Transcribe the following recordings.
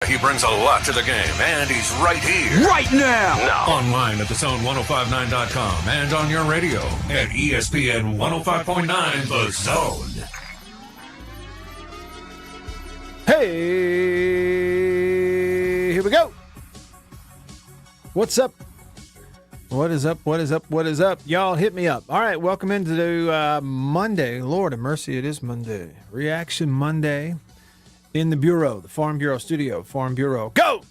He brings a lot to the game, and he's right here. Right now. Online at thezone1059.com and on your radio at ESPN 105.9 The Zone. Hey, here we go. What's up? What is up? What is up? What is up? Y'all hit me up. All right, welcome into Monday. Lord of mercy, it is Monday. Reaction Monday in the Bureau, the Farm Bureau studio. Farm Bureau, go!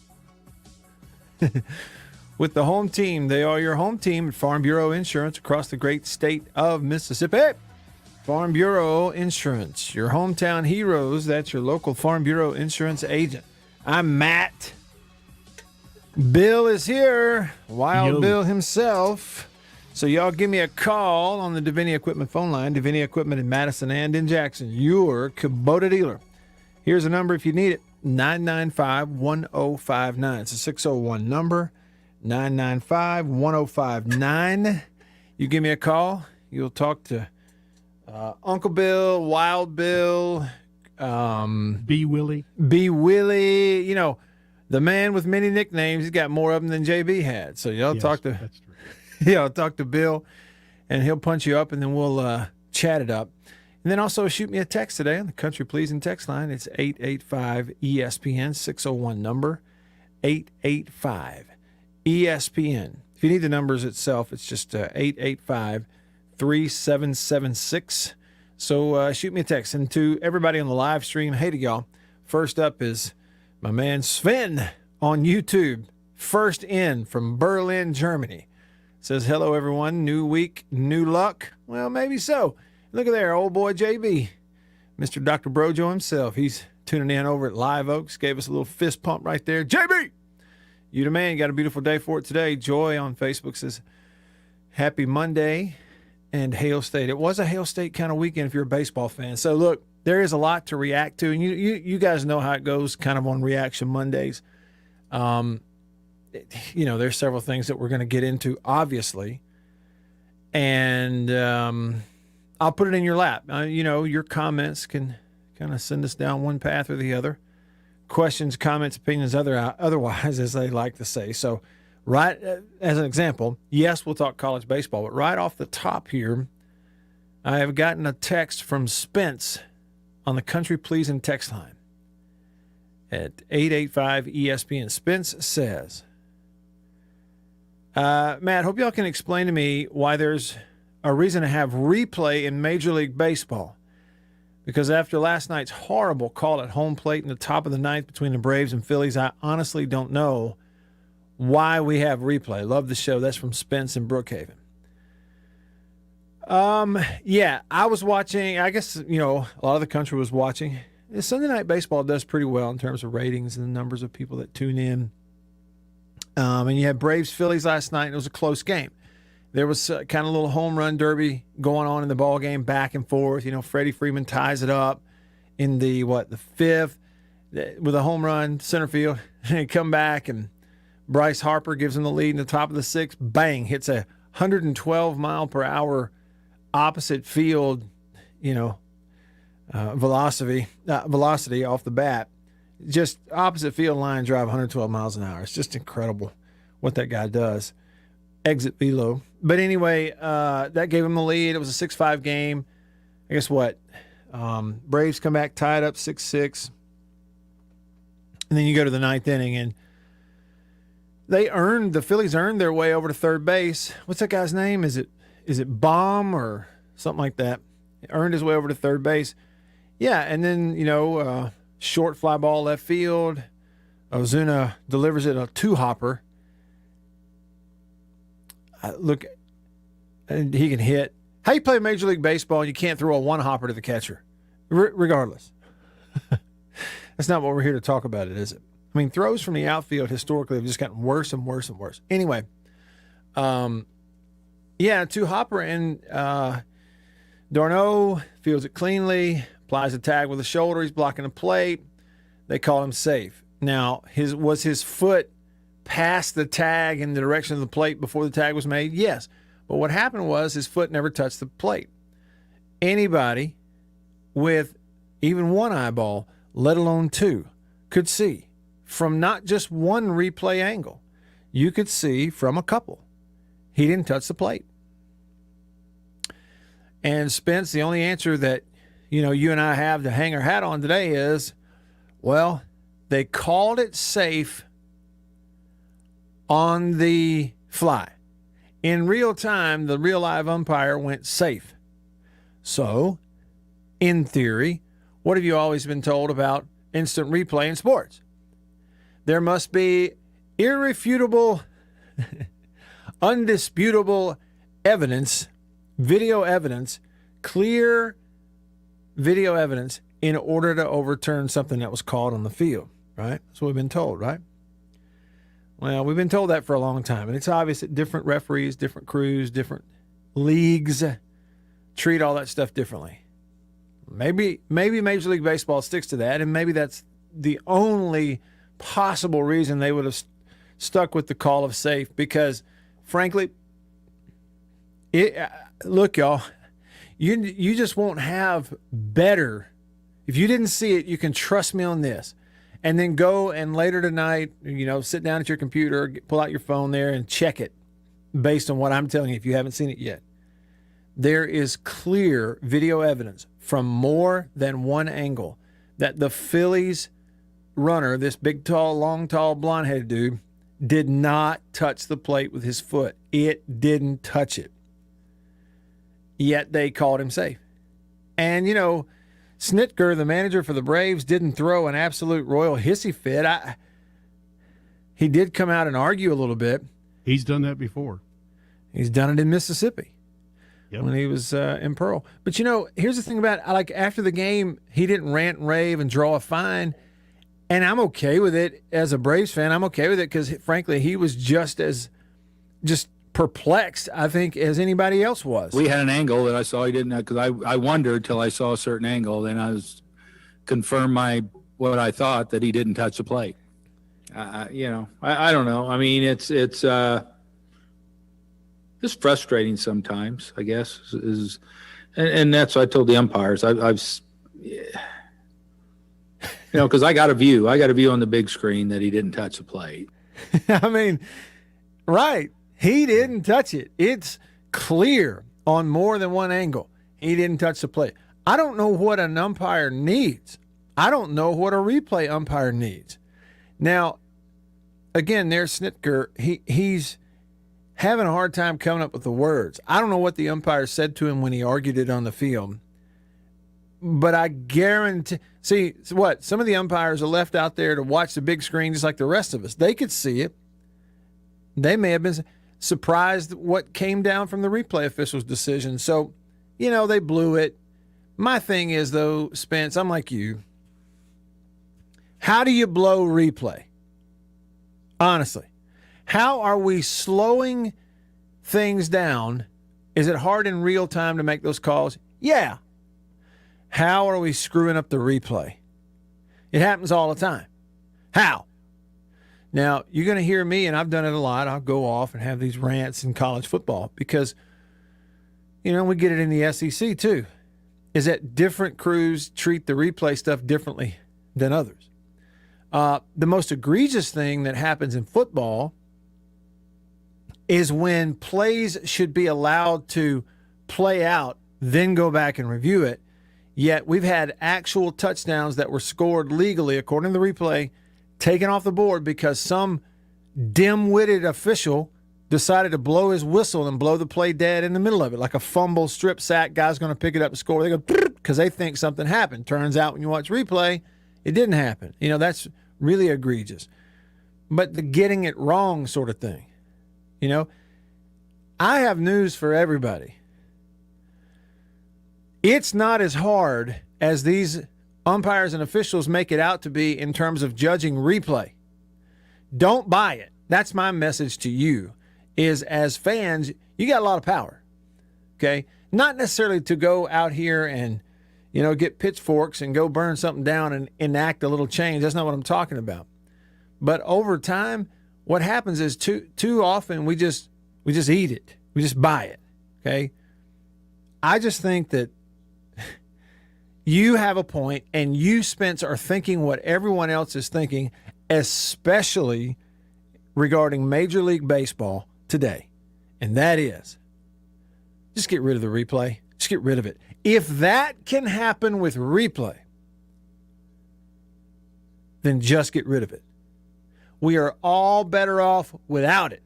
With the home team. They are your home team at Farm Bureau Insurance across the great state of Mississippi. Farm Bureau Insurance, your hometown heroes. That's your local Farm Bureau Insurance agent. I'm Matt. Bill is here. Wild Bill himself. So y'all give me a call on the Davini Equipment phone line. Davini Equipment in Madison and in Jackson. Your Kubota dealer. Here's a number if you need it. 995-1059. It's a 601 number. 995-1059. You give me a call. You'll talk to Uncle Bill, Wild Bill, B. Willie. B. Willie, you know, the man with many nicknames. He's got more of them than JB had. So y'all talk to, that's true. y'all talk to Bill, and he'll punch you up, and then we'll chat it up. And then also shoot me a text today on the Country Pleasing text line. It's 885-ESPN, 601 number, 885-ESPN. If you need the numbers itself, it's just 885-3776. So shoot me a text. And to everybody on the live stream, hey to y'all. First up is my man Sven on YouTube. First in from Berlin, Germany. Says, hello, everyone. New week, new luck. Well, maybe so. Look at there, old boy JB. Mr. Dr. Brojo himself. He's tuning in over at Live Oaks. Gave us a little fist pump right there. JB! You the man. Got a beautiful day for it today. Joy on Facebook says, happy Monday and Hail State. It was a Hail State kind of weekend if you're a baseball fan. So, look, there is a lot to react to. And you guys know how it goes kind of on Reaction Mondays. You know, there's several things that we're going to get into, obviously. And I'll put it in your lap. You know, your comments can kind of send us down one path or the other. Questions, comments, opinions, otherwise, as they like to say. So, right as an example, yes, we'll talk college baseball, but right off the top here, I have gotten a text from Spence on the Country Pleasing text line at 885-ESPN. Spence says, Matt, hope y'all can explain to me why there's a reason to have replay in Major League Baseball. Because after last night's horrible call at home plate in the top of the ninth between the Braves and Phillies, I honestly don't know why we have replay. Love the show. That's from Spence in Brookhaven. Yeah, I was watching. I guess, you know, a lot of the country was watching. Sunday Night Baseball does pretty well in terms of ratings and the numbers of people that tune in. And you had Braves-Phillies last night, and it was a close game. There was kind of a little home run derby going on in the ball game, back and forth. You know, Freddie Freeman ties it up in the fifth with a home run, center field. And come back, and Bryce Harper gives him the lead in the top of the sixth. Bang, hits a 112-mile-per-hour opposite field, you know, velocity off the bat. Just opposite field line drive 112 miles an hour. It's just incredible what that guy does. Exit velo. But anyway, that gave him the lead. It was a 6-5 game. I guess what? Braves come back tied up 6-6. And then you go to the ninth inning, and the Phillies earned their way over to third base. What's that guy's name? Is it Baum or something like that? He earned his way over to third base. Yeah, and then, you know, short fly ball left field. Ozuna delivers it a two-hopper. Look, and he can hit. How you play Major League Baseball and you can't throw a one-hopper to the catcher? Regardless. That's not what we're here to talk about, is it? I mean, throws from the outfield historically have just gotten worse and worse and worse. Anyway, yeah, two-hopper, and d'Arnaud fields it cleanly, applies a tag with the shoulder. He's blocking a plate. They call him safe. Now, was his foot past the tag in the direction of the plate before the tag was made? Yes. But what happened was his foot never touched the plate. Anybody with even one eyeball, let alone two, could see from not just one replay angle. You could see from a couple. He didn't touch the plate. And Spence, the only answer that, you and I have to hang our hat on today is, well, they called it safe on the fly. In real time, the real live umpire went safe. So, in theory, what have you always been told about instant replay in sports? There must be irrefutable, undisputable evidence, video evidence, clear video evidence in order to overturn something that was called on the field, right? That's what we've been told, right? Well, we've been told that for a long time, and it's obvious that different referees, different crews, different leagues treat all that stuff differently. Maybe Major League Baseball sticks to that, and maybe that's the only possible reason they would have stuck with the call of safe, because, frankly, look, y'all, you just won't have better. If you didn't see it, you can trust me on this. And then go and later tonight, sit down at your computer, pull out your phone there and check it based on what I'm telling you if you haven't seen it yet. There is clear video evidence from more than one angle that the Phillies runner, this big, tall, long, tall, blonde-headed dude, did not touch the plate with his foot. It didn't touch it. Yet they called him safe. And, Snitker, the manager for the Braves, didn't throw an absolute royal hissy fit. He did come out and argue a little bit. He's done that before. He's done it in Mississippi. Yep. When he was in Pearl. But, here's the thing about it. After the game, he didn't rant and rave and draw a fine. And I'm okay with it as a Braves fan. I'm okay with it because, frankly, he was just perplexed, I think, as anybody else was. We had an angle that I saw he didn't, because I wondered till I saw a certain angle. Then I was confirmed what I thought, that he didn't touch the plate. I don't know. I mean, it's just frustrating sometimes, I guess, and that's what I told the umpires. Because I got a view on the big screen that he didn't touch the plate. I mean, right. He didn't touch it. It's clear on more than one angle. He didn't touch the plate. I don't know what an umpire needs. I don't know what a replay umpire needs. Now, again, there's Snitker. He's having a hard time coming up with the words. I don't know what the umpire said to him when he argued it on the field. But I guarantee, some of the umpires are left out there to watch the big screen just like the rest of us. They could see it. They may have been surprised what came down from the replay official's decision. So, they blew it. My thing is, though, Spence, I'm like you. How do you blow replay? Honestly. How are we slowing things down? Is it hard in real time to make those calls? Yeah. How are we screwing up the replay? It happens all the time. How? Now, you're going to hear me, and I've done it a lot. I'll go off and have these rants in college football because, we get it in the SEC too, is that different crews treat the replay stuff differently than others. The most egregious thing that happens in football is when plays should be allowed to play out, then go back and review it. Yet we've had actual touchdowns that were scored legally, according to the replay, taken off the board because some dim-witted official decided to blow his whistle and blow the play dead in the middle of it, like a fumble, strip sack, guy's going to pick it up and score. They go, because they think something happened. Turns out when you watch replay, it didn't happen. That's really egregious. But the getting it wrong sort of thing, I have news for everybody. It's not as hard as these umpires and officials make it out to be in terms of judging replay. Don't buy it. That's my message to you, is as fans, you got a lot of power, okay? Not necessarily to go out here and, get pitchforks and go burn something down and enact a little change. That's not what I'm talking about. But over time, what happens is too often we just eat it. We just buy it, okay? I just think that you have a point, and you, Spence, are thinking what everyone else is thinking, especially regarding Major League Baseball today, and that is just get rid of the replay. Just get rid of it. If that can happen with replay, then just get rid of it. We are all better off without it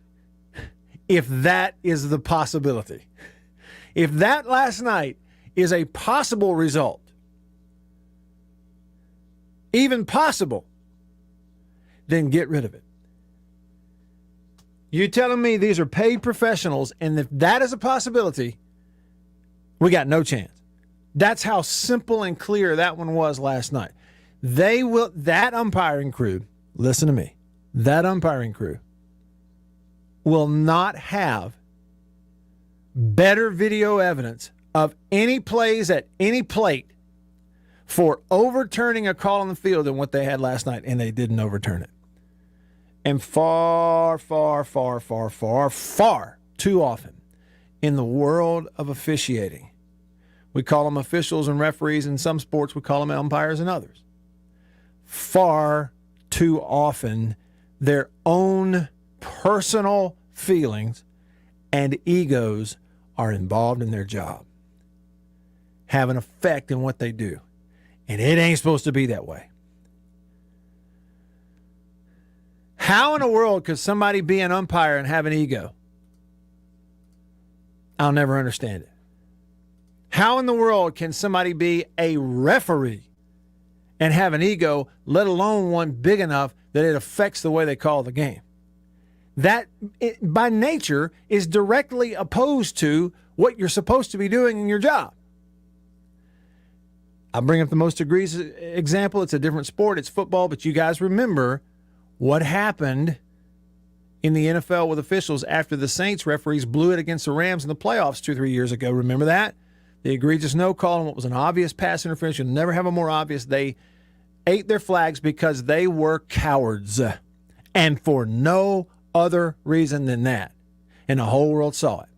if that is the possibility. If that last night is a possible result, even possible, then get rid of it. You're telling me these are paid professionals, and if that is a possibility, we got no chance. That's how simple and clear that one was last night. That umpiring crew, listen to me, that umpiring crew will not have better video evidence of any plays at any plate for overturning a call on the field than what they had last night, and they didn't overturn it. And far, far, far, far, far, far too often in the world of officiating, we call them officials and referees. In some sports, we call them umpires and others. Far too often, their own personal feelings and egos are involved in their job, have an effect in what they do. And it ain't supposed to be that way. How in the world could somebody be an umpire and have an ego? I'll never understand it. How in the world can somebody be a referee and have an ego, let alone one big enough that it affects the way they call the game? That, by nature, is directly opposed to what you're supposed to be doing in your job. I'll bring up the most egregious example. It's a different sport. It's football, but you guys remember what happened in the NFL with officials after the Saints referees blew it against the Rams in the playoffs 2-3 years ago. Remember that? The egregious no call on what was an obvious pass interference. You'll never have a more obvious. They ate their flags because they were cowards, and for no other reason than that. And the whole world saw it.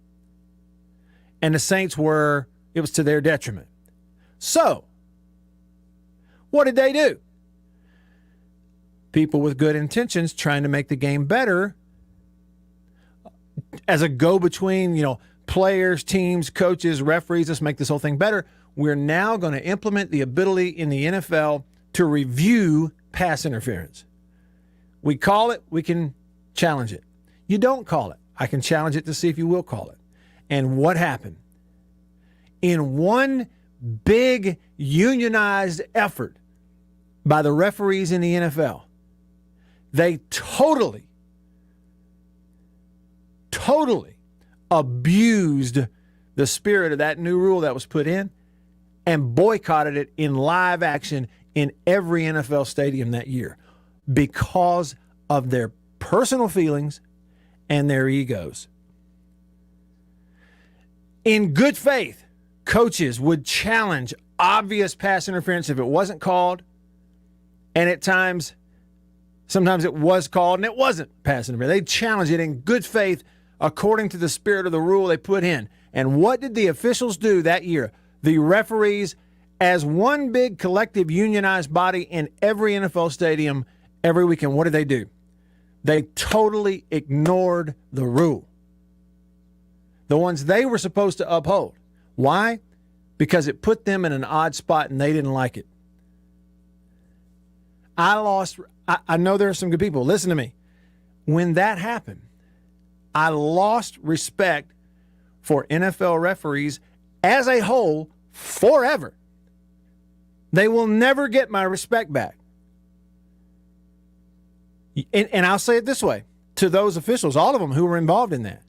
And the Saints it was to their detriment. So, what did they do? People with good intentions trying to make the game better as a go-between, players, teams, coaches, referees, let's make this whole thing better. We're now going to implement the ability in the NFL to review pass interference. We call it, we can challenge it. You don't call it, I can challenge it to see if you will call it. And what happened? In one big unionized effort by the referees in the NFL, they totally abused the spirit of that new rule that was put in and boycotted it in live action in every NFL stadium that year because of their personal feelings and their egos. In good faith, coaches would challenge obvious pass interference if it wasn't called, and at times, sometimes it was called and it wasn't pass interference. They'd challenge it in good faith according to the spirit of the rule they put in. And what did the officials do that year? The referees, as one big collective unionized body in every NFL stadium every weekend, what did they do? They totally ignored the rule. The ones they were supposed to uphold. Why? Because it put them in an odd spot and they didn't like it. I know there are some good people. Listen to me. When that happened, I lost respect for NFL referees as a whole forever. They will never get my respect back. And I'll say it this way to those officials, all of them who were involved in that.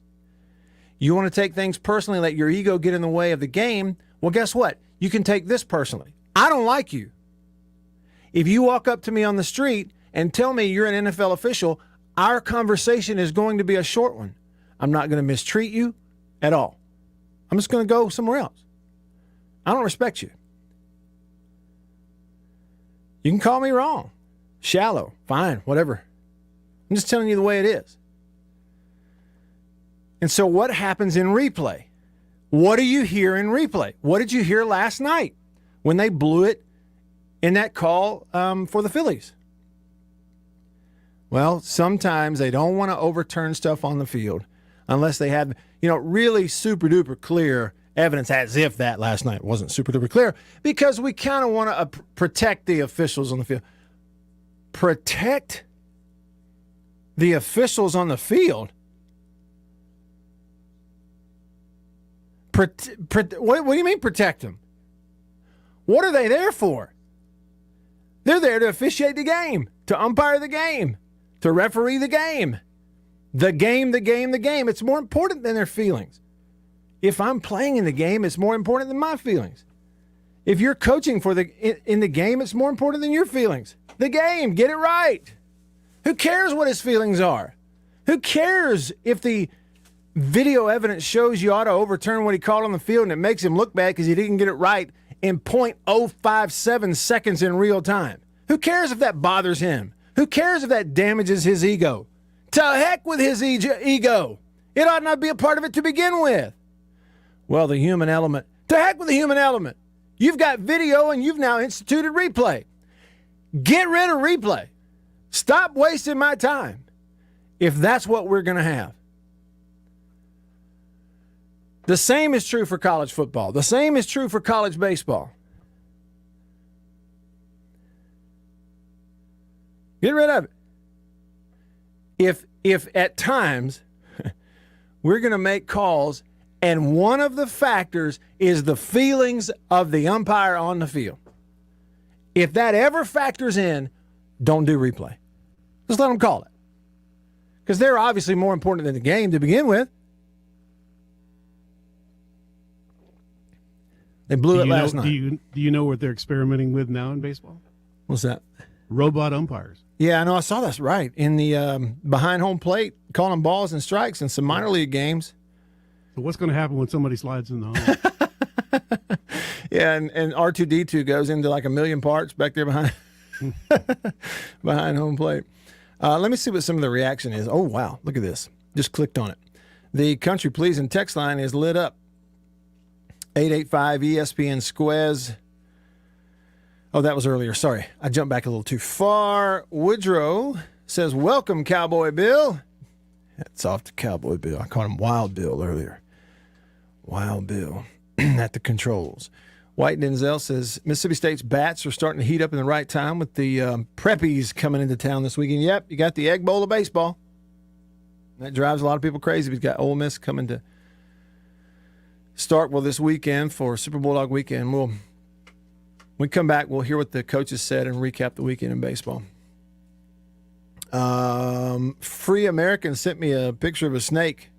You want to take things personally, let your ego get in the way of the game? Well, guess what? You can take this personally. I don't like you. If you walk up to me on the street and tell me you're an NFL official, our conversation is going to be a short one. I'm not going to mistreat you at all. I'm just going to go somewhere else. I don't respect you. You can call me wrong, shallow, fine, whatever. I'm just telling you the way it is. And so what happens in replay? What do you hear in replay? What did you hear last night when they blew it in that call for the Phillies? Well, sometimes they don't want to overturn stuff on the field unless they have, really super duper clear evidence, as if that last night wasn't super duper clear, because we kind of want to protect the officials on the field. Protect the officials on the field? What do you mean protect them? What are they there for? They're there to officiate the game, to umpire the game, to referee the game. The game. It's more important than their feelings. If I'm playing in the game, it's more important than my feelings. If you're coaching in the game, it's more important than your feelings. The game, get it right. Who cares what his feelings are? Who cares if the video evidence shows you ought to overturn what he called on the field and it makes him look bad because he didn't get it right in 0.057 seconds in real time? Who cares if that bothers him? Who cares if that damages his ego? To heck with his ego. It ought not be a part of it to begin with. Well, the human element. To heck with the human element. You've got video and you've now instituted replay. Get rid of replay. Stop wasting my time if that's what we're going to have. The same is true for college football. The same is true for college baseball. Get rid of it. If at times we're going to make calls and one of the factors is the feelings of the umpire on the field, if that ever factors in, don't do replay. Just let them call it. Because they're obviously more important than the game to begin with. They blew it last night. Do you know what they're experimenting with now in baseball? What's that? Robot umpires. Yeah, I know. I saw that's right. In the behind home plate, calling balls and strikes in some minor league games. So what's going to happen when somebody slides in the home? Yeah, and R2-D2 goes into like a million parts back there behind behind home plate. Let me see what some of the reaction is. Oh, wow. Look at this. Just clicked on it. The Country Pleasing text line is lit up. 885 ESPN Squez. Oh, that was earlier. Sorry. I jumped back a little too far. Woodrow says, welcome, Cowboy Bill. That's off to Cowboy Bill. I called him Wild Bill earlier. Wild Bill at the controls. White Denzel says, Mississippi State's bats are starting to heat up in the right time with the preppies coming into town this weekend. Yep, you got the Egg Bowl of baseball. That drives a lot of people crazy. We've got Ole Miss coming to Starkville this weekend for Super Bulldog weekend. When we come back, we'll hear what the coaches said and recap the weekend in baseball. Free American sent me a picture of a snake.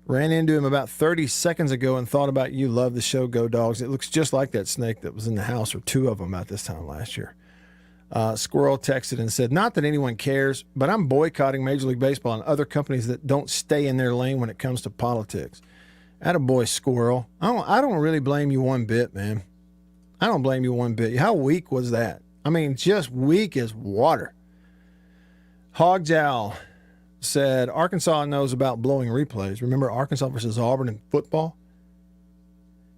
Ran into him about 30 seconds ago and thought about you. Love the show, Go Dogs. It looks just like that snake that was in the house, or two of them at this time last year. Squirrel texted and said, not that anyone cares, but I'm boycotting Major League Baseball and other companies that don't stay in their lane when it comes to politics. Attaboy, Squirrel. I don't really blame you one bit, man. I don't blame you one bit. How weak was that? I mean, just weak as water. Hogjowl said, Arkansas knows about blowing replays. Remember Arkansas versus Auburn in football?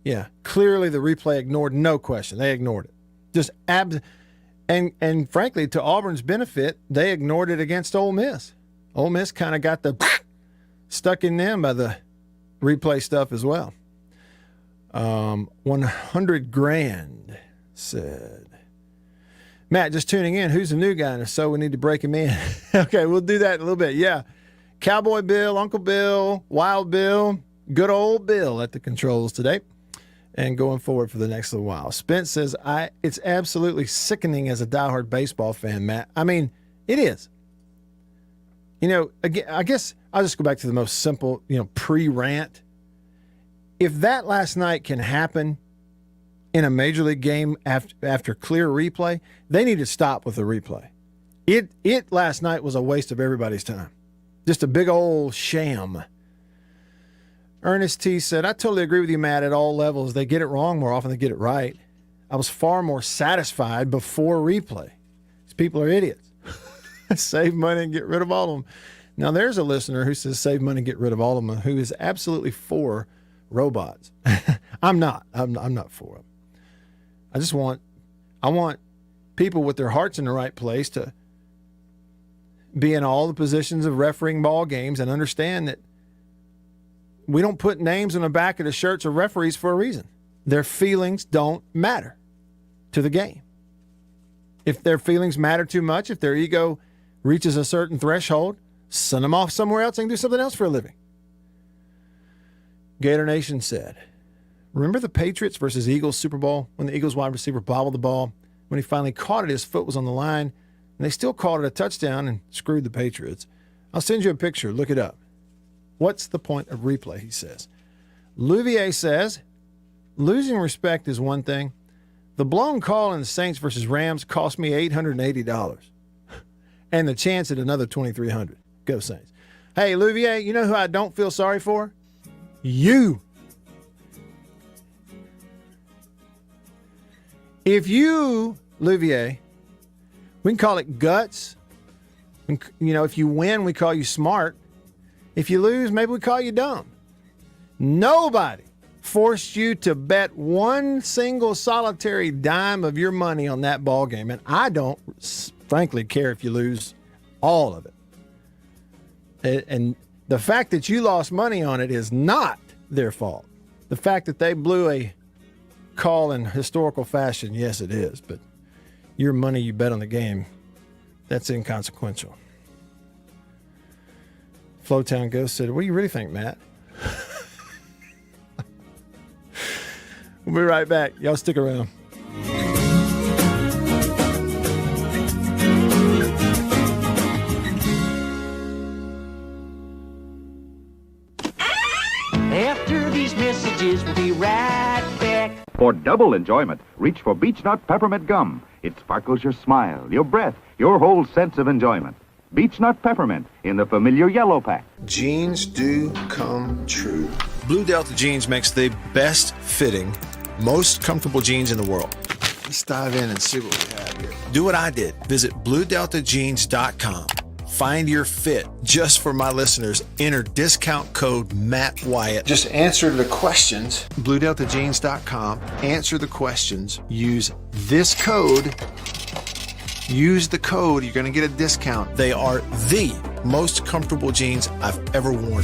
Yeah, clearly the replay ignored, no question. They ignored it. Just and frankly, to Auburn's benefit, they ignored it against Ole Miss. Ole Miss kind of got the stuck in them by the replay stuff as well. 100 grand said, Matt, just tuning in. Who's the new guy? And if so, we need to break him in. Okay, we'll do that in a little bit. Yeah. Cowboy Bill, Uncle Bill, Wild Bill, good old Bill at the controls today and going forward for the next little while. Spence says, it's absolutely sickening as a diehard baseball fan, Matt. I mean, it is. Again, I guess I'll just go back to the most simple, pre-rant. If that last night can happen in a major league game after clear replay, they need to stop with the replay. It last night was a waste of everybody's time. Just a big old sham. Ernest T said, I totally agree with you, Matt, at all levels. They get it wrong more often than they get it right. I was far more satisfied before replay. These people are idiots. Save money and get rid of all of them. Now, there's a listener who says save money and get rid of all of them, who is absolutely for robots. I'm not. I'm not for them. I want people with their hearts in the right place to be in all the positions of refereeing ball games and understand that we don't put names on the back of the shirts of referees for a reason. Their feelings don't matter to the game. If their feelings matter too much, if their ego reaches a certain threshold, send them off somewhere else and do something else for a living. Gator Nation said, remember the Patriots versus Eagles Super Bowl when the Eagles wide receiver bobbled the ball? When he finally caught it, his foot was on the line, and they still called it a touchdown and screwed the Patriots. I'll send you a picture. Look it up. What's the point of replay, he says. Louvier says, losing respect is one thing. The blown call in the Saints versus Rams cost me $880 and the chance at another $2,300. Go Saints. Hey, Louvier, you know who I don't feel sorry for? You. If you, Louvier, we can call it guts. If you win, we call you smart. If you lose, maybe we call you dumb. Nobody forced you to bet one single solitary dime of your money on that ball game. And I don't, frankly, care if you lose all of it. And the fact that you lost money on it is not their fault. The fact that they blew a call in historical fashion, yes, it is. But your money you bet on the game, that's inconsequential. Flowtown Ghost said, what do you really think, Matt? We'll be right back. Y'all stick around. After these messages, we'll be right back. For double enjoyment, reach for Beech Nut Peppermint Gum. It sparkles your smile, your breath, your whole sense of enjoyment. Beech Nut Peppermint in the familiar yellow pack. Jeans do come true. Blue Delta Jeans makes the best fitting, most comfortable jeans in the world. Let's dive in and see what we have here. Do what I did. Visit BlueDeltaJeans.com. Find your fit. Just for my listeners, enter discount code Matt Wyatt. Just answer the questions. BlueDeltaJeans.com. Answer the questions. Use this code. Use the code. You're going to get a discount. They are the most comfortable jeans I've ever worn.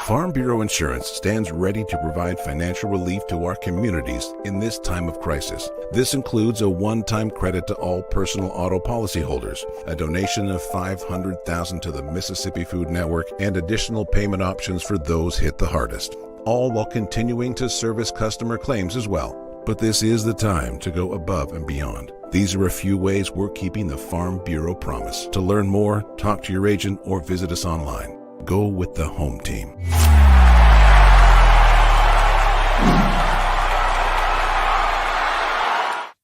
Farm Bureau Insurance stands ready to provide financial relief to our communities in this time of crisis. This includes a one-time credit to all personal auto policyholders, a donation of $500,000 to the Mississippi Food Network, and additional payment options for those hit the hardest, all while continuing to service customer claims as well. But this is the time to go above and beyond. These are a few ways we're keeping the Farm Bureau promise. To learn more, talk to your agent or visit us online. Go with the home team.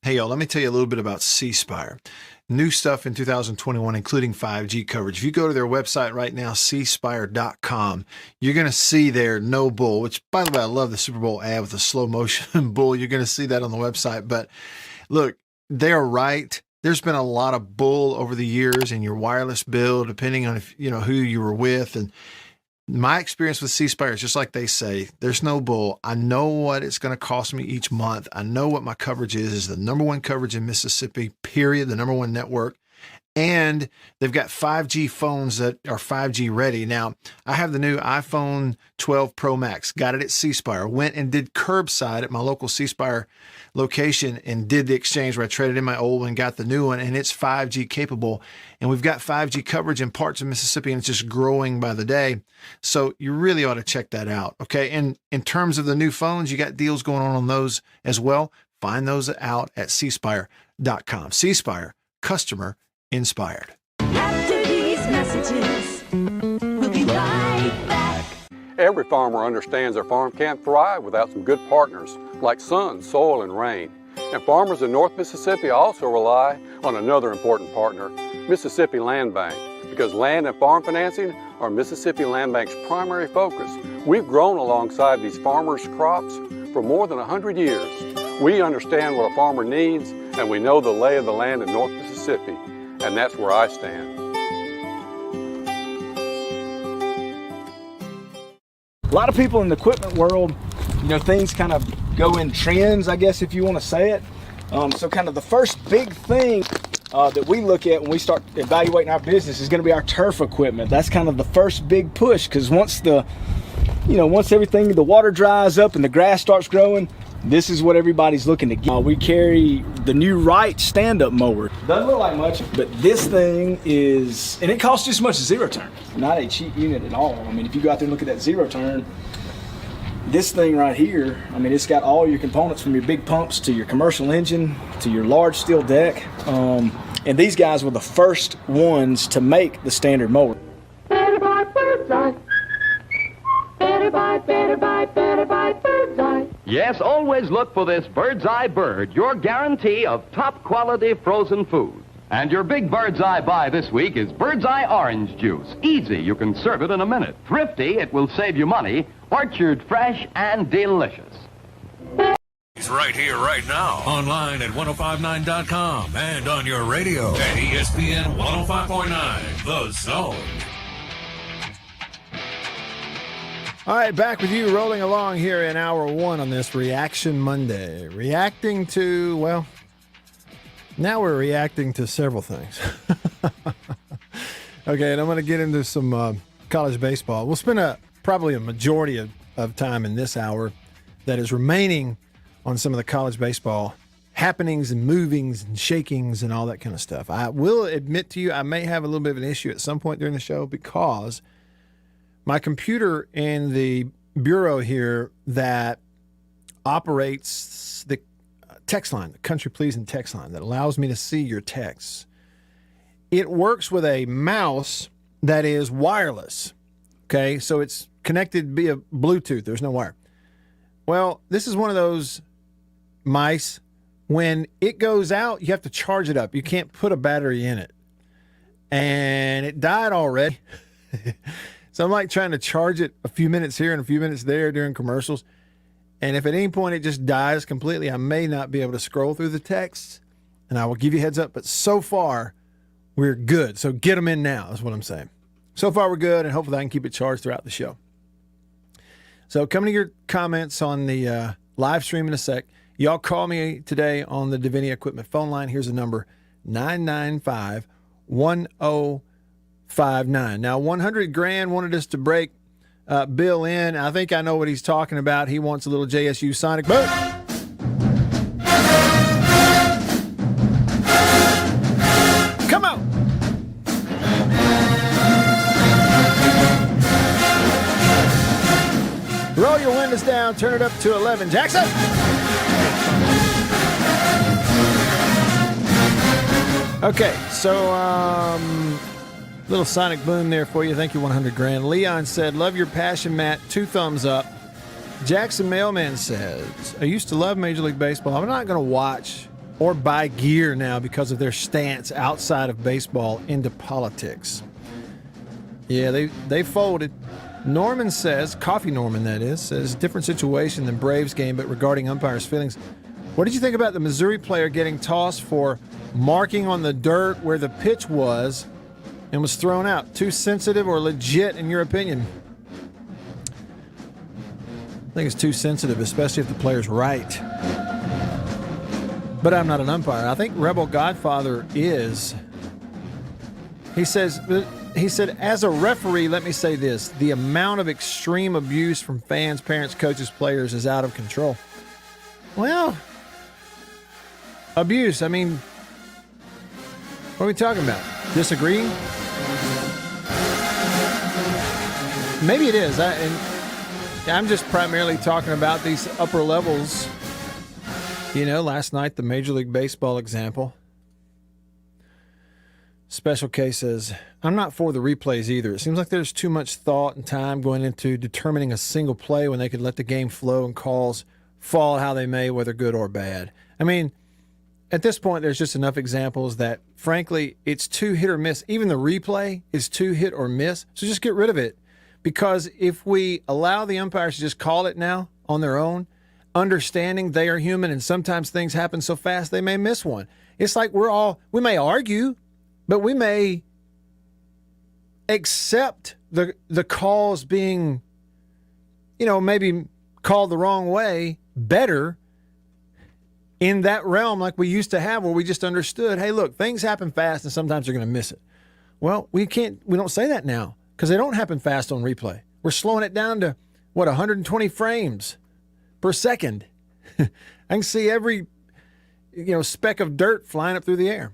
Hey, y'all, let me tell you a little bit about C Spire. New stuff in 2021, including 5G coverage. If you go to their website right now, cspire.com, you're going to see their no bull, which, by the way, I love the Super Bowl ad with the slow motion bull. You're going to see that on the website. But look, they're right. There's been a lot of bull over the years in your wireless bill, depending on if who you were with. And my experience with C Spire is just like they say, there's no bull. I know what it's going to cost me each month. I know what my coverage is the number one coverage in Mississippi, period, the number one network. And they've got 5G phones that are 5G ready. Now, I have the new iPhone 12 Pro Max, got it at C Spire, went and did curbside at my local C Spire location and did the exchange where I traded in my old one, got the new one, and it's 5G capable. And we've got 5G coverage in parts of Mississippi, and it's just growing by the day. So you really ought to check that out, okay? And in terms of the new phones, you got deals going on those as well. Find those out at cspire.com. C Spire, customer inspired. After these messages, we'll be right back. Every farmer understands their farm can't thrive without some good partners like sun, soil, and rain. And farmers in North Mississippi also rely on another important partner, Mississippi Land Bank, because land and farm financing are Mississippi Land Bank's primary focus. We've grown alongside these farmers' crops for more than 100 years. We understand what a farmer needs, and we know the lay of the land in North Mississippi, and that's where I stand. A lot of people in the equipment world, things kind of go in trends, I guess, if you want to say it. So kind of the first big thing that we look at when we start evaluating our business is going to be our turf equipment. That's kind of the first big push, because once everything, the water dries up and the grass starts growing, this is what everybody's looking to get. We carry the new Wright stand-up mower. Doesn't look like much, but this thing is, and it costs just as much as zero turn. Not a cheap unit at all. I mean, if you go out there and look at that zero turn, this thing right here, I mean, it's got all your components from your big pumps to your commercial engine to your large steel deck. And these guys were the first ones to make the standard mower. Better buy Bird's Eye. Better buy, better buy, better buy Bird's Eye. Yes, always look for this Bird's Eye Bird, your guarantee of top quality frozen food. And your big Bird's Eye buy this week is Bird's Eye Orange Juice. Easy, you can serve it in a minute. Thrifty, it will save you money. Orchard fresh and delicious. He's right here, right now. Online at 1059.com and on your radio at ESPN 105.9, The Zone. All right, back with you, rolling along here in hour one on this Reaction Monday. Reacting to, well, now we're reacting to several things. Okay, and I'm going to get into some college baseball. We'll spend probably a majority of time in this hour that is remaining on some of the college baseball happenings and movings and shakings and all that kind of stuff. I will admit to you, I may have a little bit of an issue at some point during the show because my computer in the bureau here that operates the text line, the Country Pleasing text line that allows me to see your texts, it works with a mouse that is wireless. Okay, so it's connected via Bluetooth. There's no wire. Well, this is one of those mice. When it goes out, you have to charge it up. You can't put a battery in it. And it died already. So I'm like trying to charge it a few minutes here and a few minutes there during commercials. And if at any point it just dies completely, I may not be able to scroll through the texts. And I will give you a heads up. But so far, we're good. So get them in now is what I'm saying. So far, we're good. And hopefully I can keep it charged throughout the show. So coming to your comments on the live stream in a sec. Y'all call me today on the Divinia Equipment phone line. Here's the number, 995-1059. Now, 100 grand wanted us to break Bill in. I think I know what he's talking about. He wants a little JSU Sonic Boom. Come on. Roll your windows down. Turn it up to 11. Jackson. Okay, so little Sonic Boom there for you. Thank you, 100 grand. Leon said, love your passion, Matt. 2 thumbs up. Jackson Mailman says, I used to love Major League Baseball. I'm not going to watch or buy gear now because of their stance outside of baseball into politics. Yeah, they folded. Norman says, Coffee Norman that is, says, different situation than Braves game, but regarding umpires' feelings. What did you think about the Missouri player getting tossed for marking on the dirt where the pitch was and was thrown out? Too sensitive or legit in your opinion? I think it's too sensitive, especially if the player's right. But I'm not an umpire. I think Rebel Godfather is. He said, as a referee, let me say this. The amount of extreme abuse from fans, parents, coaches, players is out of control. Well, abuse, I mean, what are we talking about? Disagreeing? Maybe it is. I'm just primarily talking about these upper levels. You know, last night, the Major League Baseball example. Special case says, I'm not for the replays either. It seems like there's too much thought and time going into determining a single play when they could let the game flow and calls fall how they may, whether good or bad. I mean, at this point, there's just enough examples that, frankly, it's too hit or miss. Even the replay is too hit or miss. So just get rid of it. Because if we allow the umpires to just call it now on their own, understanding they are human and sometimes things happen so fast they may miss one. It's like we may argue, but we may accept the calls being, maybe called the wrong way better in that realm like we used to have, where we just understood, hey, look, things happen fast and sometimes you're going to miss it. Well, we don't say that now because they don't happen fast on replay. We're slowing it down to 120 frames per second. I can see every speck of dirt flying up through the air.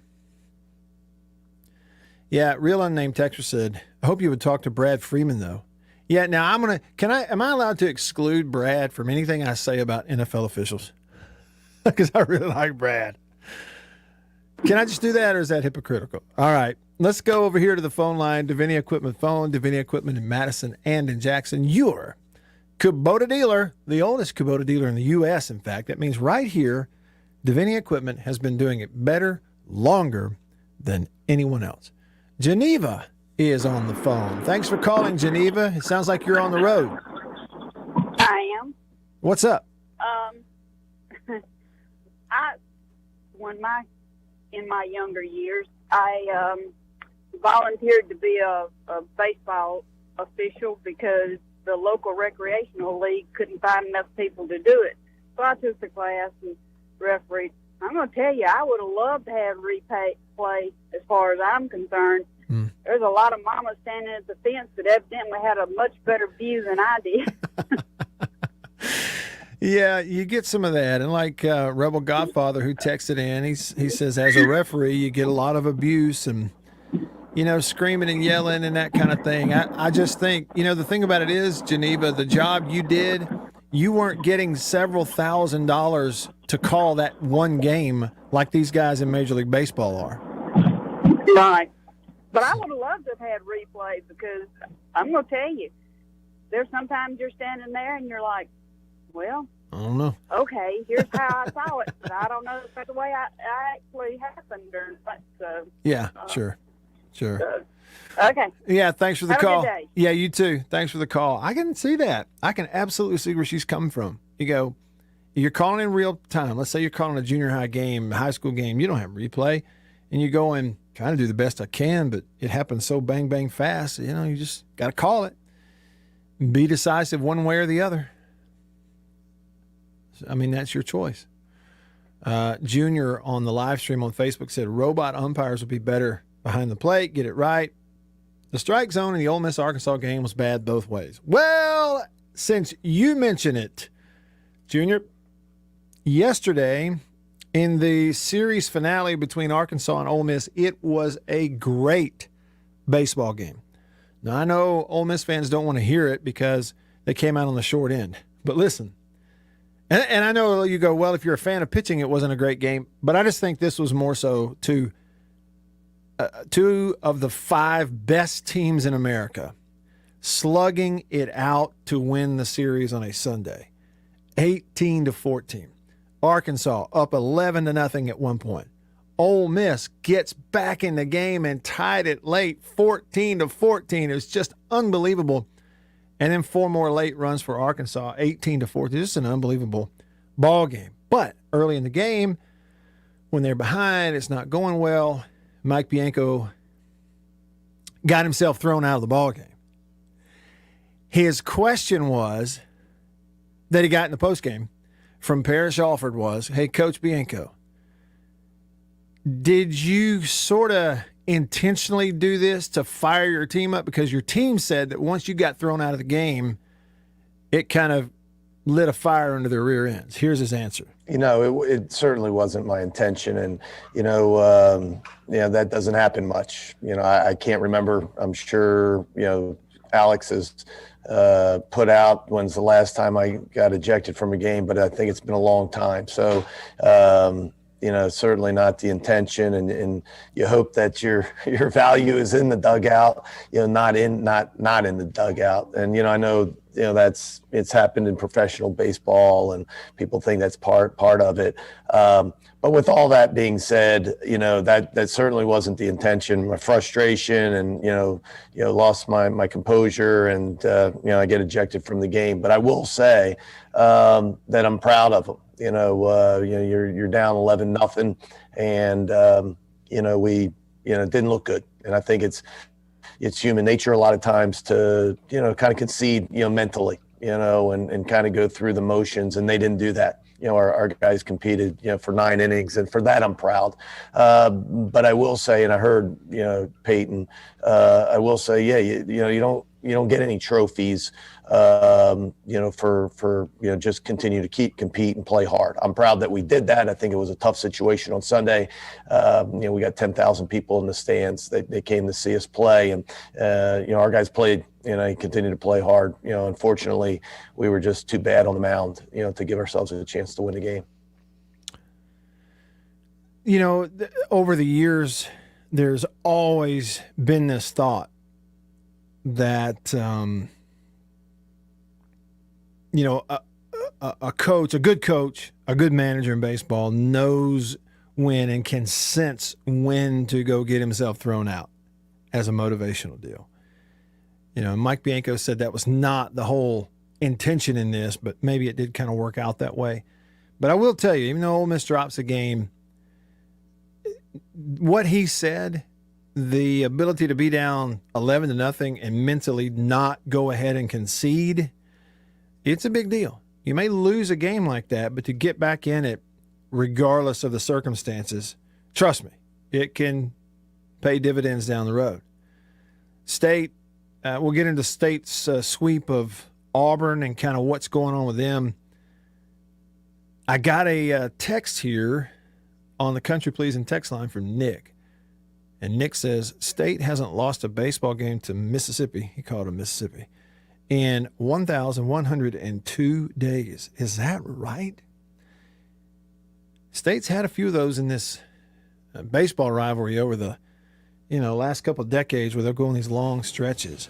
Yeah, real unnamed texter said, I hope you would talk to Brad Freeman though. Yeah, now am I allowed to exclude Brad from anything I say about NFL officials? Because I really like Brad. Can I just do that, or is that hypocritical? All right, let's go over here to the phone line. Davini Equipment phone, Davini Equipment in Madison and in Jackson. Your Kubota dealer, the oldest Kubota dealer in the U.S., in fact. That means right here, Davini Equipment has been doing it better, longer than anyone else. Geneva is on the phone. Thanks for calling, Geneva. It sounds like you're on the road. I am. What's up? In my younger years, I volunteered to be a baseball official because the local recreational league couldn't find enough people to do it. So I took the class and refereed. I'm going to tell you, I would have loved to have replay as far as I'm concerned. There's a lot of mamas standing at the fence that evidently had a much better view than I did. Yeah, you get some of that. And like Rebel Godfather who texted in, he says, as a referee, you get a lot of abuse and, screaming and yelling and that kind of thing. I just think, the thing about it is, Geneva, the job you did, you weren't getting several $1,000s to call that one game like these guys in Major League Baseball are. Right. But I would have loved to have had replay because I'm going to tell you, there's sometimes you're standing there and you're like, well, I don't know. Okay, here's how I saw it, but I don't know if that's the way I actually happened or not. So, yeah, sure. Okay. Yeah, thanks for the Have a call. good day. Yeah, you too. Thanks for the call. I can see that. I can absolutely see where she's coming from. You're calling in real time. Let's say you're calling a junior high game, a high school game. You don't have replay, and you go in trying to do the best I can, but it happens so bang, bang fast. You just got to call it. Be decisive one way or the other. I mean, that's your choice. Junior on the live stream on Facebook said robot umpires would be better behind the plate. Get it right. The strike zone in the Ole Miss Arkansas game was bad both ways. Well, since you mention it, Junior, yesterday in the series finale between Arkansas and Ole Miss, it was a great baseball game. Now, I know Ole Miss fans don't want to hear it because they came out on the short end. But listen, and I know you go, well, if you're a fan of pitching, it wasn't a great game. But I just think this was more so to two of the 5 best teams in America slugging it out to win the series on a Sunday. 18-14. Arkansas up 11-0 at one point. Ole Miss gets back in the game and tied it late, 14-14. It was just unbelievable. And then 4 more late runs for Arkansas, 18-14. Just an unbelievable ball game. But early in the game, when they're behind, it's not going well. Mike Bianco got himself thrown out of the ball game. His question was that he got in the postgame from Parrish Alford was, hey, Coach Bianco, did you sort of intentionally do this to fire your team up? Because your team said that once you got thrown out of the game, it kind of lit a fire under their rear ends. Here's his answer. It certainly wasn't my intention. And, that doesn't happen much. I can't remember. I'm sure, Alex has put out when's the last time I got ejected from a game, but I think it's been a long time. So, certainly not the intention, and you hope that your value is in the dugout, not in the dugout. And I know it's happened in professional baseball, and people think that's part of it. But with all that being said, that certainly wasn't the intention. My frustration and lost my composure, and I get ejected from the game. But I will say that I'm proud of them. You're down 11-0, and we it didn't look good. And I think it's human nature a lot of times to kind of concede mentally, and kind of go through the motions, and they didn't do that. our guys competed, for 9 innings, and for that I'm proud. But I will say, and I heard, Peyton, I will say, you don't get any trophies, for just continue to compete and play hard. I'm proud that we did that. I think it was a tough situation on Sunday. We got 10,000 people in the stands. They came to see us play, and our guys played. Continued to play hard. Unfortunately, we were just too bad on the mound, to give ourselves a chance to win the game. Over the years, there's always been this thought that, a coach, a good coach, a good manager in baseball knows when and can sense when to go get himself thrown out as a motivational deal. Mike Bianco said that was not the whole intention in this, but maybe it did kind of work out that way. But I will tell you, even though Ole Miss drops a game, what he said, the ability to be down 11-0 and mentally not go ahead and concede, it's a big deal. You may lose a game like that, but to get back in it, regardless of the circumstances, trust me, it can pay dividends down the road. State, we'll get into State's sweep of Auburn and kind of what's going on with them. I got a text here on the Country Pleasing text line from Nick. And Nick says, State hasn't lost a baseball game to Mississippi. He called it Mississippi. In 1,102 days. Is that right? State's had a few of those in this baseball rivalry over the last couple of decades where they're going these long stretches.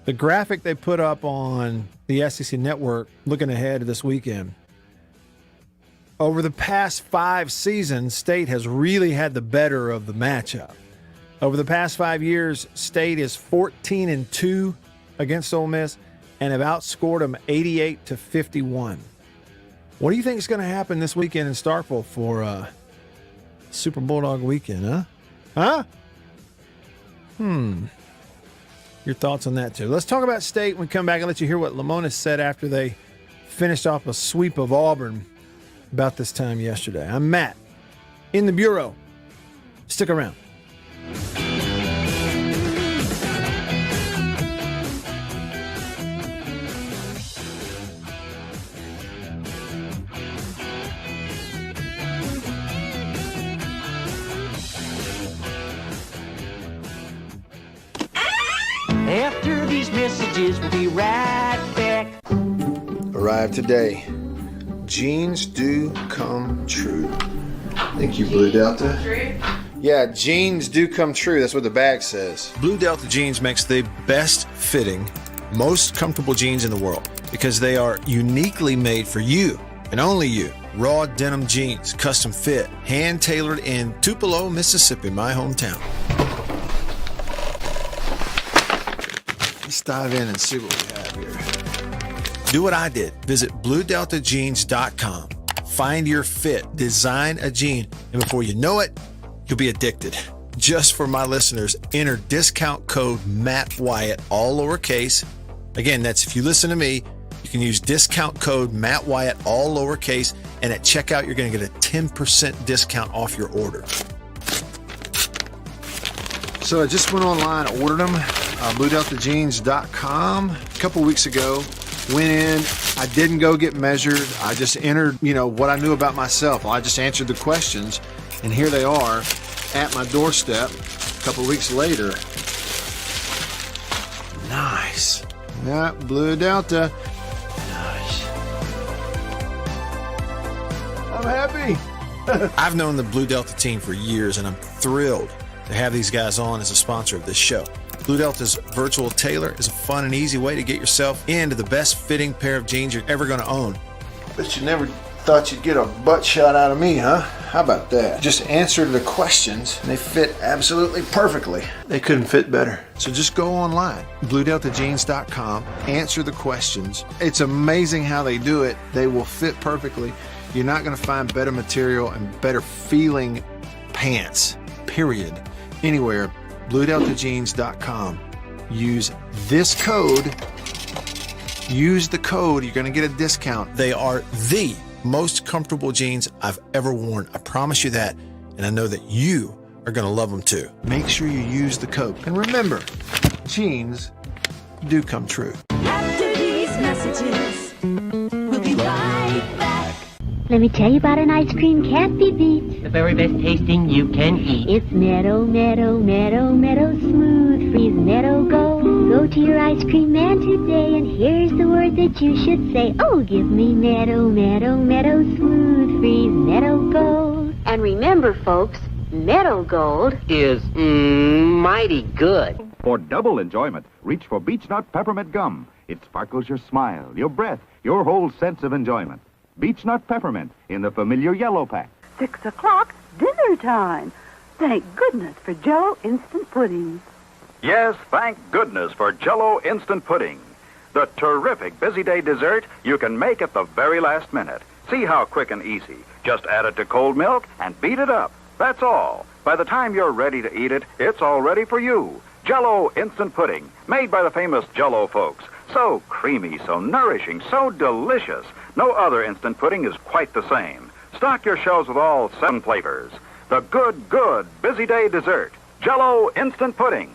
The graphic they put up on the SEC Network looking ahead to this weekend, over the past 5 seasons, State has really had the better of the matchup. Over the past 5 years, State is 14-2 against Ole Miss and have outscored them 88-51. What do you think is going to happen this weekend in Starkville for Super Bulldog weekend, huh? Your thoughts on that, too. Let's talk about State when we come back and let you hear what Lemonis said after they finished off a sweep of Auburn about this time yesterday. I'm Matt in the Bureau. Stick around. After these messages, we'll be right back. Arrived today. Jeans do come true. Thank you, Blue Delta. Yeah, jeans do come true. That's what the bag says. Blue Delta Jeans makes the best fitting, most comfortable jeans in the world because they are uniquely made for you and only you. Raw denim jeans, custom fit, hand tailored in Tupelo, Mississippi, my hometown. Let's dive in and see what we have here. Do what I did. Visit BlueDeltaJeans.com. Find your fit, design a jean, and before you know it, you'll be addicted. Just for my listeners, enter discount code Matt Wyatt, all lowercase. Again, that's if you listen to me, you can use discount code Matt Wyatt, all lowercase, and at checkout, you're going to get a 10% discount off your order. So I just went online, ordered them, BlueDeltaJeans.com a couple weeks ago. Went in, I didn't go get measured. I just entered, what I knew about myself. I just answered the questions, and here they are at my doorstep a couple weeks later. Nice. Yeah, Blue Delta. Nice. I'm happy. I've known the Blue Delta team for years, and I'm thrilled to have these guys on as a sponsor of this show. Blue Delta's virtual tailor is a fun and easy way to get yourself into the best fitting pair of jeans you're ever going to own. Bet you never thought you'd get a butt shot out of me, huh? How about that? Just answer the questions and they fit absolutely perfectly. They couldn't fit better. So just go online, BlueDeltaJeans.com, answer the questions. It's amazing how they do it. They will fit perfectly. You're not going to find better material and better feeling pants, period, anywhere. BlueDeltaJeans.com. Use this code. Use the code. You're going to get a discount. They are the most comfortable jeans I've ever worn. I promise you that. And I know that you are going to love them too. Make sure you use the code. And remember, jeans do come true. After these messages, we'll be right back. Let me tell you about an ice cream can't be beat. The very best tasting you can eat. It's Meadow, Meadow, Meadow, Meadow Smooth Freeze Meadow Gold. Go to your ice cream man today and here's the word that you should say. Oh, give me Meadow, Meadow, Meadow Smooth Freeze Meadow Gold. And remember, folks, Meadow Gold Is mighty good. For double enjoyment, reach for Beech Nut Peppermint Gum. It sparkles your smile, your breath, your whole sense of enjoyment. Beech Nut Peppermint in the familiar yellow pack. 6 o'clock, dinner time. Thank goodness for Jell-O Instant Pudding. Yes, thank goodness for Jell-O Instant Pudding. The terrific busy day dessert you can make at the very last minute. See how quick and easy. Just add it to cold milk and beat it up. That's all. By the time you're ready to eat it, it's all ready for you. Jell-O Instant Pudding, made by the famous Jell-O folks. So creamy, so nourishing, so delicious. No other instant pudding is quite the same. Stock your shelves with all 7 flavors. The good busy day dessert. Jell-O Instant Pudding.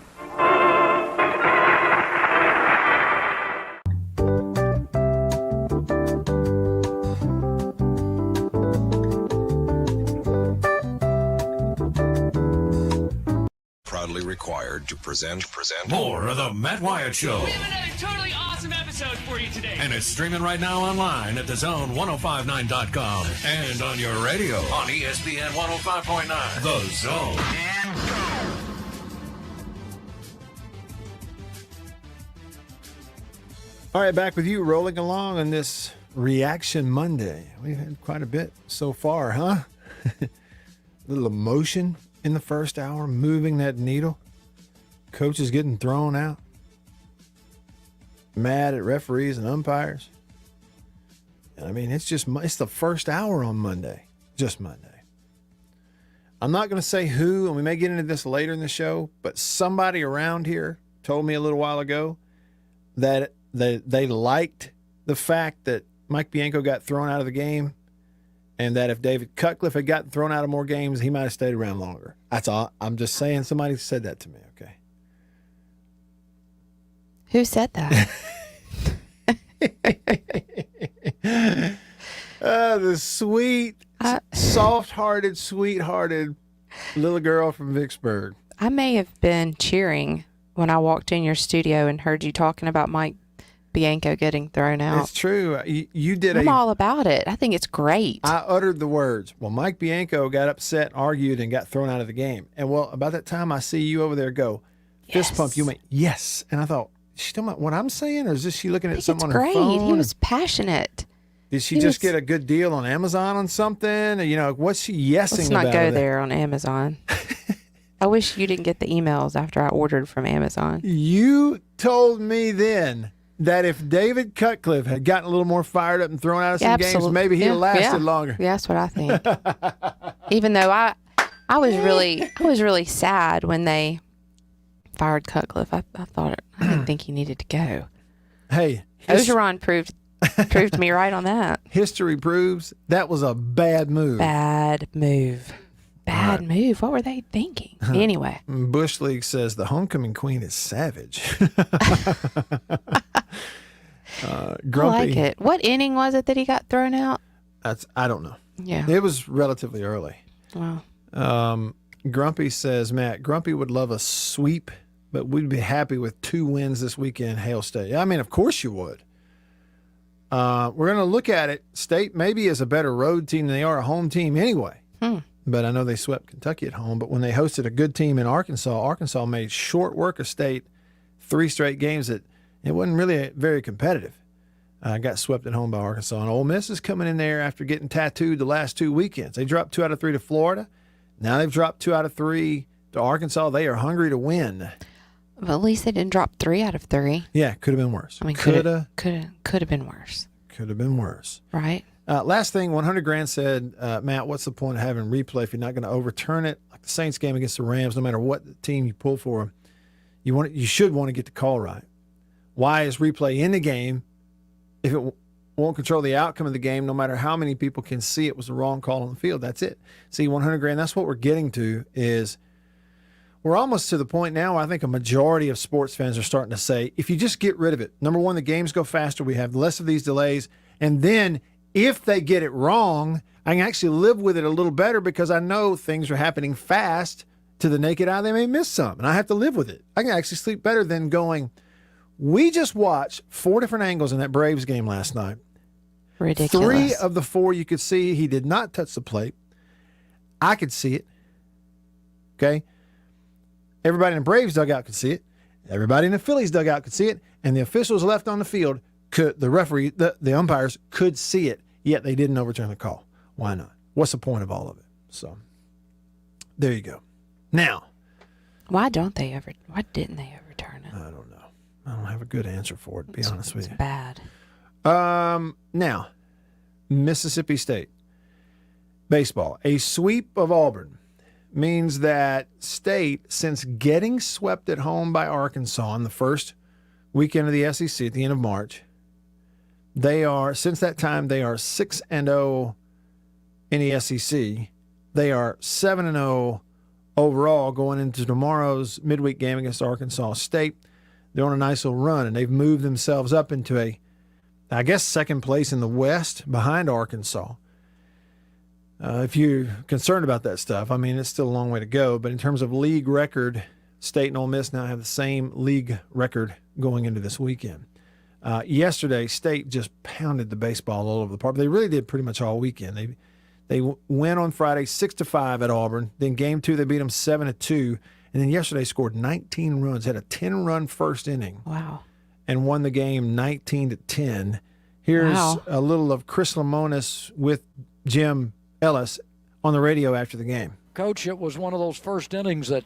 Proudly required to present more of the Matt Wyatt Show. We have another totally awesome episode for you today. And it's streaming right now online at thezone1059.com and on your radio on ESPN 105.9. The Zone. All right, back with you, rolling along on this Reaction Monday. We've had quite a bit so far, huh? A little emotion in the first hour, moving that needle. Coaches getting thrown out. Mad at referees and umpires. I mean, it's the first hour on Monday. Just Monday. I'm not going to say who, and we may get into this later in the show, but somebody around here told me a little while ago that they liked the fact that Mike Bianco got thrown out of the game, and that if David Cutcliffe had gotten thrown out of more games, he might have stayed around longer. That's all. I'm just saying somebody said that to me, okay? Who said that? The sweet, soft-hearted, sweethearted little girl from Vicksburg. I may have been cheering when I walked in your studio and heard you talking about Mike Bianco getting thrown out. It's true. You did. I'm all about it. I think it's great. I uttered the words. Well, Mike Bianco got upset, argued, and got thrown out of the game. And well, about that time, I see you over there go, fist pump. You went, yes. And I thought, is she talking about what I'm saying, or is she looking at something on her phone? He was passionate. Did she just get a good deal on Amazon on something? Or, what's she yesing about? Let's not go there on Amazon. I wish you didn't get the emails after I ordered from Amazon. You told me then that if David Cutcliffe had gotten a little more fired up and thrown out of some games, maybe he'd have lasted longer. Yeah, that's what I think. Even though I was really sad when they fired Cutcliffe. I didn't think he needed to go. Hey, Ogeron proved me right on that. History proves that was a bad move. Bad move. What were they thinking? Anyway. Bush League says the homecoming queen is savage. Grumpy. I like it. What inning was it that he got thrown out? I don't know. Yeah. It was relatively early. Wow. Grumpy says, Matt, Grumpy would love a sweep, but we'd be happy with 2 wins this weekend, Hail State. I mean, of course you would. We're going to look at it. State maybe is a better road team than they are a home team anyway. But I know they swept Kentucky at home. But when they hosted a good team in Arkansas made short work of State, 3 straight games that it wasn't really very competitive. Got swept at home by Arkansas. And Ole Miss is coming in there after getting tattooed the last 2 weekends. They dropped 2 out of 3 to Florida. Now they've dropped 2 out of 3 to Arkansas. They are hungry to win. Well, at least they didn't drop 3 out of 3. Yeah, could have been worse. I mean, could have been worse. Could have been worse. Right. Last thing, 100 Grand said, Matt, what's the point of having replay if you're not going to overturn it? Like the Saints game against the Rams, no matter what team you pull for, you should want to get the call right. Why is replay in the game if it won't control the outcome of the game, no matter how many people can see it was the wrong call on the field. That's it. See, 100 grand, that's what we're getting to is we're almost to the point now where I think a majority of sports fans are starting to say, if you just get rid of it, number one, the games go faster, we have less of these delays, and then if they get it wrong, I can actually live with it a little better because I know things are happening fast. To the naked eye, they may miss some, and I have to live with it. I can actually sleep better than going, we just watched 4 different angles in that Braves game last night. Ridiculous. 3 of the 4 you could see he did not touch the plate. I could see it. Okay? Everybody in the Braves dugout could see it. Everybody in the Phillies dugout could see it. And the officials left on the field, the referee, the umpires could see it, yet they didn't overturn the call. Why not? What's the point of all of it? So, there you go. Now, why didn't they overturn it? I don't know. I don't have a good answer for it, to be honest with you. It's bad. Now, Mississippi State baseball. A sweep of Auburn means that State, since getting swept at home by Arkansas in the first weekend of the SEC at the end of March, since that time, they are 6-0 in the SEC. They are 7-0 overall going into tomorrow's midweek game against Arkansas State. They're on a nice little run, and they've moved themselves up into I guess, second place in the West behind Arkansas. If you're concerned about that stuff, I mean, it's still a long way to go. But in terms of league record, State and Ole Miss now have the same league record going into this weekend. Yesterday, State just pounded the baseball all over the park. They really did pretty much all weekend. They went on Friday 6-5 at Auburn. Then game 2, they beat them 7-2. And then yesterday scored 19 runs, had a 10-run first inning. Wow. And won the game 19-10. Here's a little of Chris Lemonis with Jim Ellis on the radio after the game. Coach, it was one of those first innings that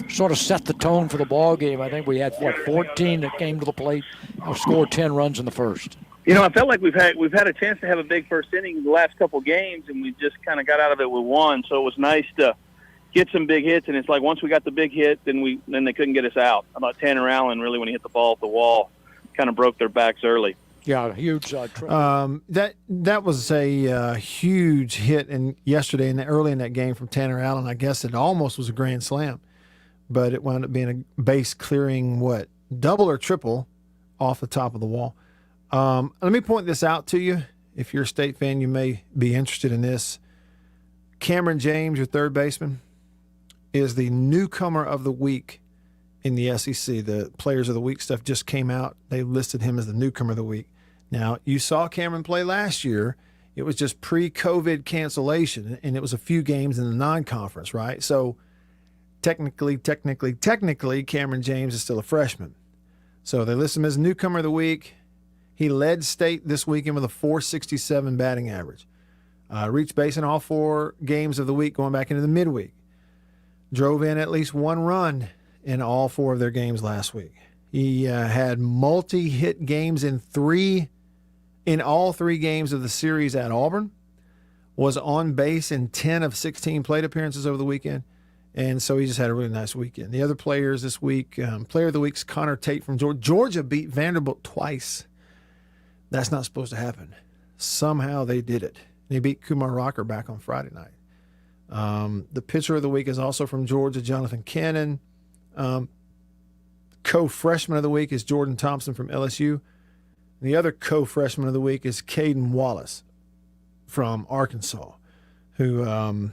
sort of set the tone for the ball game. I think we had 14 that came to the plate and scored 10 runs in the first. You know, I felt like we've had a chance to have a big first inning the last couple games, and we just kind of got out of it with one. So it was nice to get some big hits. And it's like once we got the big hit, then they couldn't get us out. How about Tanner Allen? Really, when he hit the ball off the wall, kind of broke their backs early. Yeah, huge. That was a huge hit yesterday early in that game from Tanner Allen. I guess it almost was a grand slam, but it wound up being a base clearing double or triple off the top of the wall. Let me point this out to you. If you're a State fan, you may be interested in this. Cameron James, your third baseman, is the newcomer of the week in the SEC. The Players of the Week stuff just came out. They listed him as the newcomer of the week. Now, you saw Cameron play last year. It was just pre-COVID cancellation, and it was a few games in the non-conference, right? So technically, Cameron James is still a freshman. So they list him as newcomer of the week. He led State this weekend with a .467 batting average. Reached base in all 4 games of the week going back into the midweek. Drove in at least 1 run in all 4 of their games last week. He had multi-hit games in all 3 games of the series at Auburn. Was on base in 10 of 16 plate appearances over the weekend. And so he just had a really nice weekend. The other players this week, player of the week's Connor Tate from Georgia. Georgia beat Vanderbilt twice. That's not supposed to happen. Somehow they did it. They beat Kumar Rocker back on Friday night. The pitcher of the week is also from Georgia, Jonathan Cannon. Co-freshman of the week is Jordan Thompson from LSU. The other co-freshman of the week is Caden Wallace from Arkansas, who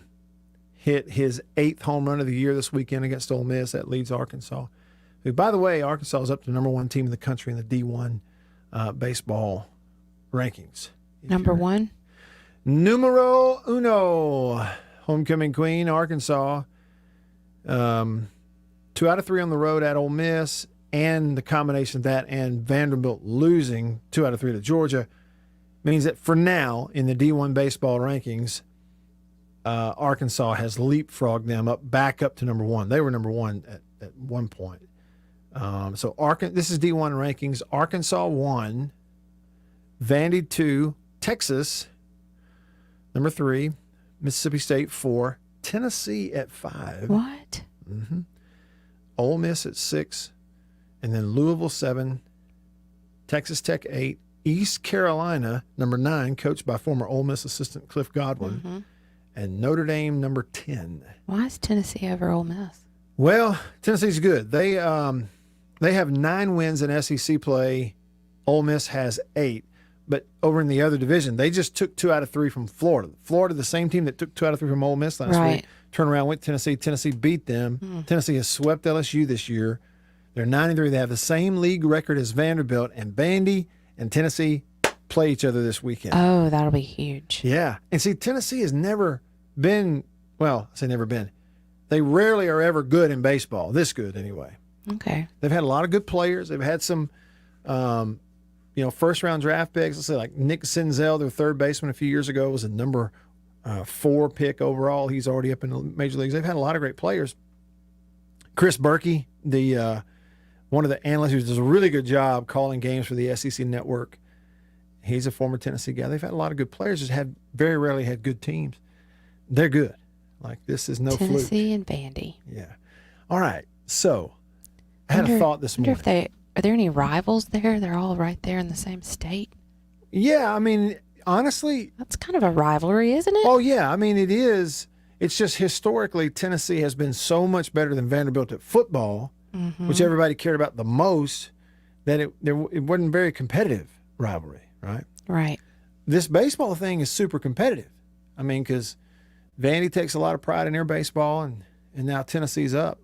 hit his 8th home run of the year this weekend against Ole Miss. That leads Arkansas. Who, by the way, Arkansas is up to the number 1 team in the country in the D1 baseball rankings. Number 1? Numero uno. Homecoming queen, Arkansas. 2 out of 3 on the road at Ole Miss, and the combination of that and Vanderbilt losing 2 out of 3 to Georgia means that for now in the D1 baseball rankings, Arkansas has leapfrogged them back up to number 1. They were number 1 at one point. So this is D1 rankings. Arkansas 1, Vandy 2, Texas number 3, Mississippi State 4, Tennessee at 5. What? Mm-hmm. Ole Miss at 6, and then Louisville 7, Texas Tech 8, East Carolina, number 9, coached by former Ole Miss assistant Cliff Godwin, and Notre Dame, number 10. Why is Tennessee over Ole Miss? Well, Tennessee's good. They have 9 wins in SEC play. Ole Miss has 8. But over in the other division, they just took 2 out of 3 from Florida. Florida, the same team that took 2 out of 3 from Ole Miss last week, turned around, went to Tennessee. Tennessee beat them. Tennessee has swept LSU this year. They're 9-3. They have the same league record as Vanderbilt, and Vandy and Tennessee play each other this weekend. Oh, that'll be huge. Yeah. And see, Tennessee has never been, well, I say never been. They rarely are ever good in baseball, this good anyway. Okay. They've had a lot of good players. They've had some, first-round draft picks. Let's say like Nick Senzel, their third baseman a few years ago, was a number 4 pick overall. He's already up in the major leagues. They've had a lot of great players. Chris Berkey, the one of the analysts who does a really good job calling games for the SEC Network, he's a former Tennessee guy. They've had a lot of good players, just have very rarely had good teams. They're good. Like, this is no fluke. Tennessee and Vandy. Yeah. All right. So, I had a thought this morning. Are there any rivals there? They're all right there in the same state. Yeah, I mean, honestly, that's kind of a rivalry, isn't it? Oh yeah, I mean it is. It's just historically Tennessee has been so much better than Vanderbilt at football, which everybody cared about the most, that it wasn't very competitive rivalry, right? Right. This baseball thing is super competitive. I mean, because Vandy takes a lot of pride in their baseball, and now Tennessee's up.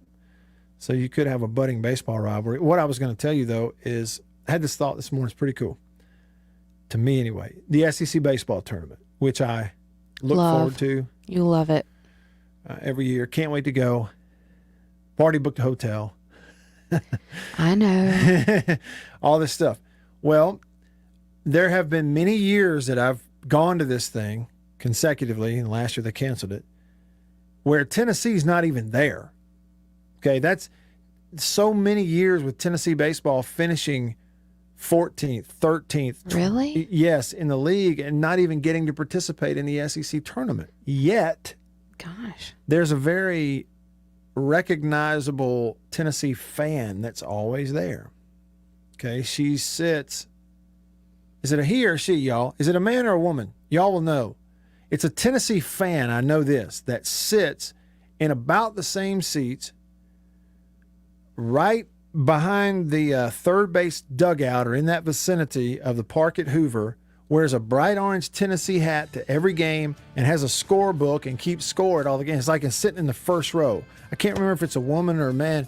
So you could have a budding baseball rivalry. What I was going to tell you, though, is I had this thought this morning. It's pretty cool. To me, anyway. The SEC baseball tournament, which I look forward to. You love it. Every year. Can't wait to go. Already booked a hotel. I know. All this stuff. Well, there have been many years that I've gone to this thing consecutively, and last year they canceled it, where Tennessee's not even there. Okay, that's so many years with Tennessee baseball finishing 14th, 13th. Really? Yes, in the league, and not even getting to participate in the SEC tournament. Yet, gosh, there's a very recognizable Tennessee fan that's always there. Okay, she sits. Is it a he or she, y'all? Is it a man or a woman? Y'all will know. It's a Tennessee fan, I know this, that sits in about the same seats right behind the third base dugout or in that vicinity of the park at Hoover, wears a bright orange Tennessee hat to every game and has a scorebook and keeps score at all the games. It's like it's sitting in the first row. I can't remember if it's a woman or a man,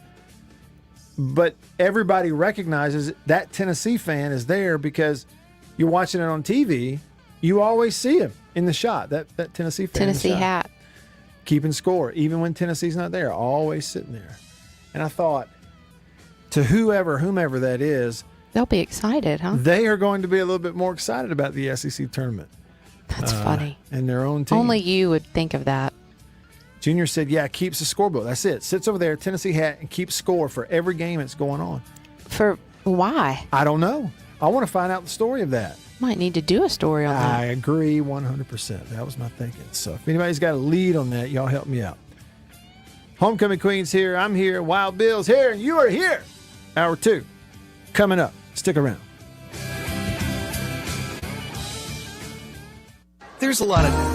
but everybody recognizes that Tennessee fan is there because you're watching it on TV. You always see him in the shot, that Tennessee fan. Tennessee hat. Keeping score, even when Tennessee's not there, always sitting there. And I thought, to whomever that is, they'll be excited, huh? They are going to be a little bit more excited about the SEC tournament. That's funny. And their own team. Only you would think of that. Junior said, yeah, keeps the scorebook. That's it. Sits over there, Tennessee hat, and keeps score for every game that's going on. For why? I don't know. I want to find out the story of that. Might need to do a story on that. I agree 100%. That was my thinking. So if anybody's got a lead on that, y'all help me out. Homecoming Queen's here. I'm here. Wild Bill's here. And you are here. Hour 2 coming up. Stick around. There's a lot of...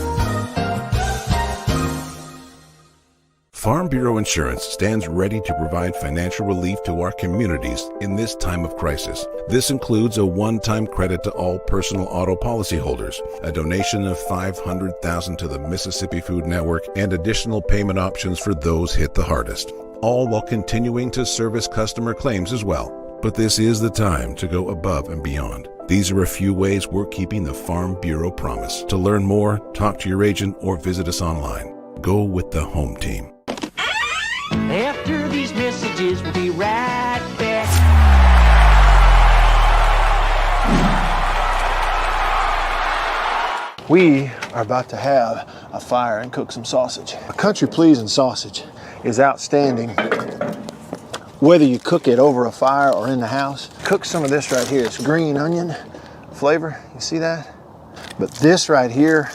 Farm Bureau Insurance stands ready to provide financial relief to our communities in this time of crisis. This includes a one-time credit to all personal auto policyholders, a donation of $500,000 to the Mississippi Food Network, and additional payment options for those hit the hardest, all while continuing to service customer claims as well. But this is the time to go above and beyond. These are a few ways we're keeping the Farm Bureau promise. To learn more, talk to your agent or visit us online. Go with the home team. After these messages, we'll be right back. We are about to have a fire and cook some sausage. A country-pleasing sausage is outstanding whether you cook it over a fire or in the house. Cook some of this right here. It's green onion flavor. You see that? But this right here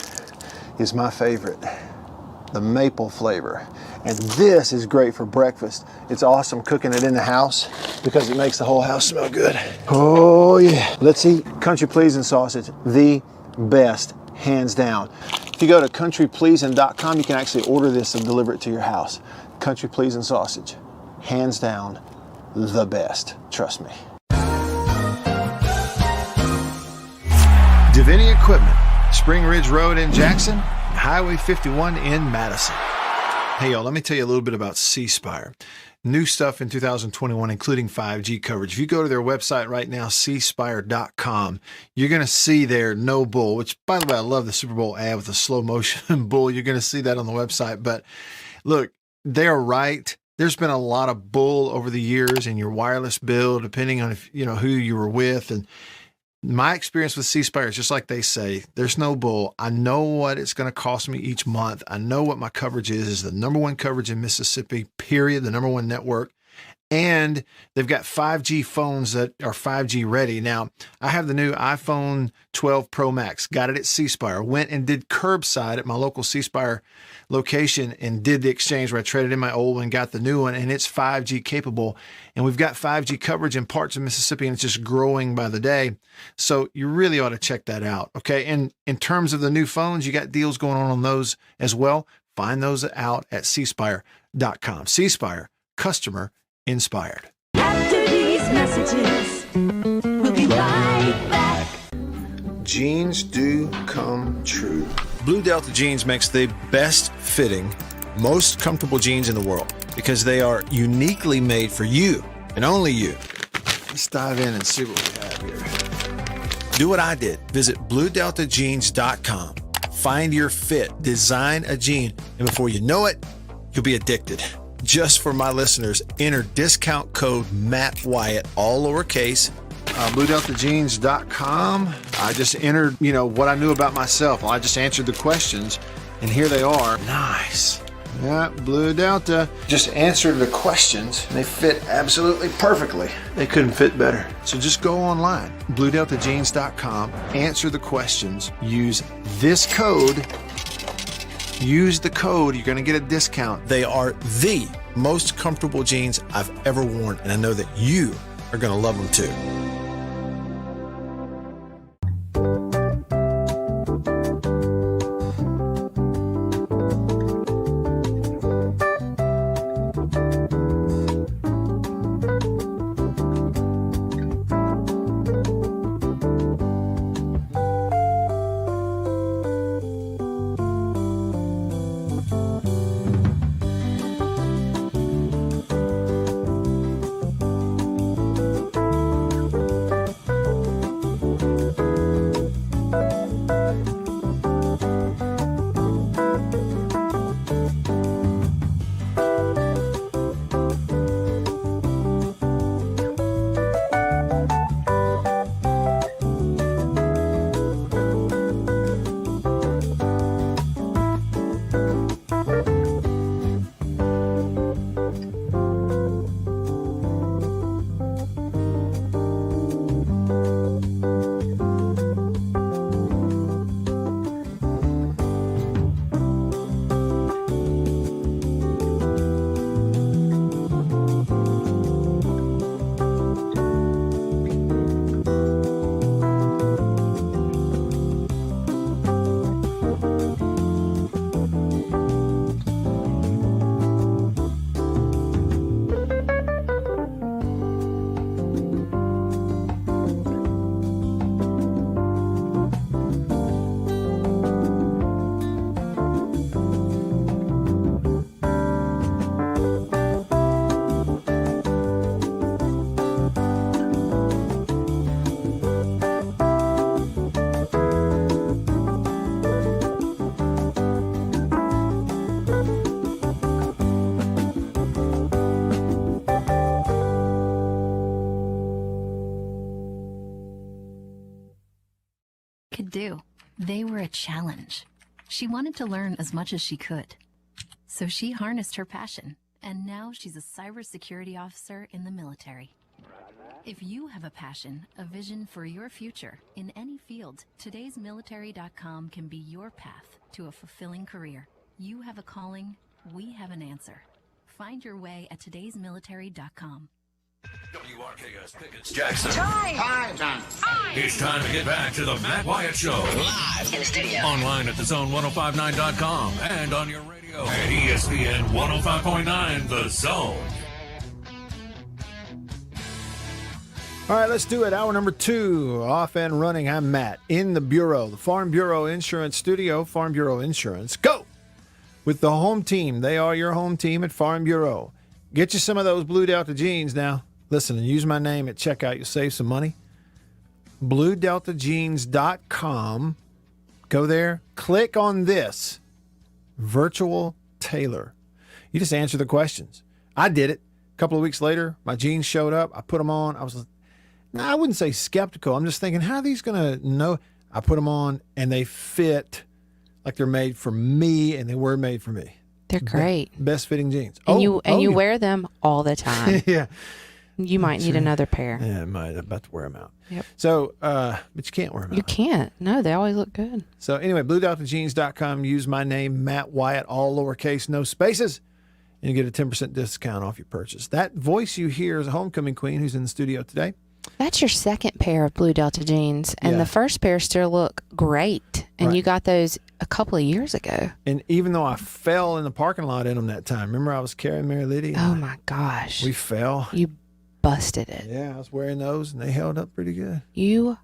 is my favorite, the maple flavor. And this is great for breakfast. It's awesome cooking it in the house because it makes the whole house smell good. Oh yeah. Let's eat country pleasing sausage, the best, hands down. If you go to countrypleasing.com, you can actually order this and deliver it to your house. Country pleasing sausage, hands down, the best. Trust me. Davini Equipment, Spring Ridge Road in Jackson, Highway 51 in Madison. Hey y'all, let me tell you a little bit about C Spire. New stuff in 2021, including 5G coverage. If you go to their website right now, cspire.com, you're going to see their No Bull, which, by the way, I love the Super Bowl ad with the slow motion bull. You're going to see that on the website. But look, they're right. There's been a lot of bull over the years in your wireless bill, depending on if you know who you were with. And my experience with C Spire is just like they say, there's no bull. I know what it's going to cost me each month. I know what my coverage is the number one coverage in Mississippi, period, the number one network. And they've got 5G phones that are 5G ready. Now, I have the new iPhone 12 Pro Max, got it at C Spire, went and did curbside at my local C Spire location and did the exchange where I traded in my old one, got the new one, and it's 5G capable. And we've got 5G coverage in parts of Mississippi, and it's just growing by the day. So you really ought to check that out, okay? And in terms of the new phones, you got deals going on those as well. Find those out at cspire.com. C Spire, customer inspired. After these messages, we'll be right back. Jeans do come true. Blue Delta Jeans makes the best fitting, most comfortable jeans in the world because they are uniquely made for you and only you. Let's dive in and see what we have here. Do what I did. Visit BlueDeltaJeans.com. Find your fit, design a jean, and before you know it, you'll be addicted. Just for my listeners, enter discount code Matt Wyatt, all lowercase, BlueDeltaJeans.com. I just entered, what I knew about myself. I just answered the questions, and here they are. Nice. Yeah, Blue Delta. Just answered the questions, and they fit absolutely perfectly. They couldn't fit better. So just go online, BlueDeltaJeans.com, answer the questions, use this code. Use the code, you're going to get a discount. They are the most comfortable jeans I've ever worn, and I know that you are going to love them too. Could do. They were a challenge. She wanted to learn as much as she could. So she harnessed her passion, and now she's a cybersecurity officer in the military. If you have a passion, a vision for your future in any field, today'smilitary.com can be your path to a fulfilling career. You have a calling, We have an answer. Find your way at todaysmilitary.com. WRKS Pickens Jackson. Time. It's time to get back to the Matt Wyatt Show. Live in the studio. Online at thezone1059.com and on your radio at ESPN 105.9 The Zone. All right, let's do it. Hour number 2, off and running. I'm Matt in the Bureau, the Farm Bureau Insurance Studio. Farm Bureau Insurance. Go! With the home team. They are your home team at Farm Bureau. Get you some of those Blue Delta jeans now. Listen, and use my name at checkout. You'll save some money. BlueDeltaJeans.com. Go there. Click on this. Virtual tailor. You just answer the questions. I did it. A couple of weeks later, my jeans showed up. I put them on. I wouldn't say skeptical. I'm just thinking, how are these going to know? I put them on, and they fit like they're made for me, and they were made for me. They're great. Best fitting jeans. And you wear them all the time. Yeah. You might need another pair. Yeah, I might. I'm about to wear them out. Yep. So, but you can't wear them out. You can't. No, they always look good. So anyway, BlueDeltaJeans.com. Use my name, Matt Wyatt, all lowercase, no spaces, and you get a 10% discount off your purchase. That voice you hear is a homecoming queen who's in the studio today. That's your second pair of Blue Delta jeans, and the first pair still look great. And Right. you got those a couple of years ago. And even though I fell in the parking lot in them that time, remember I was carrying Mary Liddy? Oh my gosh. We fell. You busted it. Yeah, I was wearing those, and they held up pretty good. You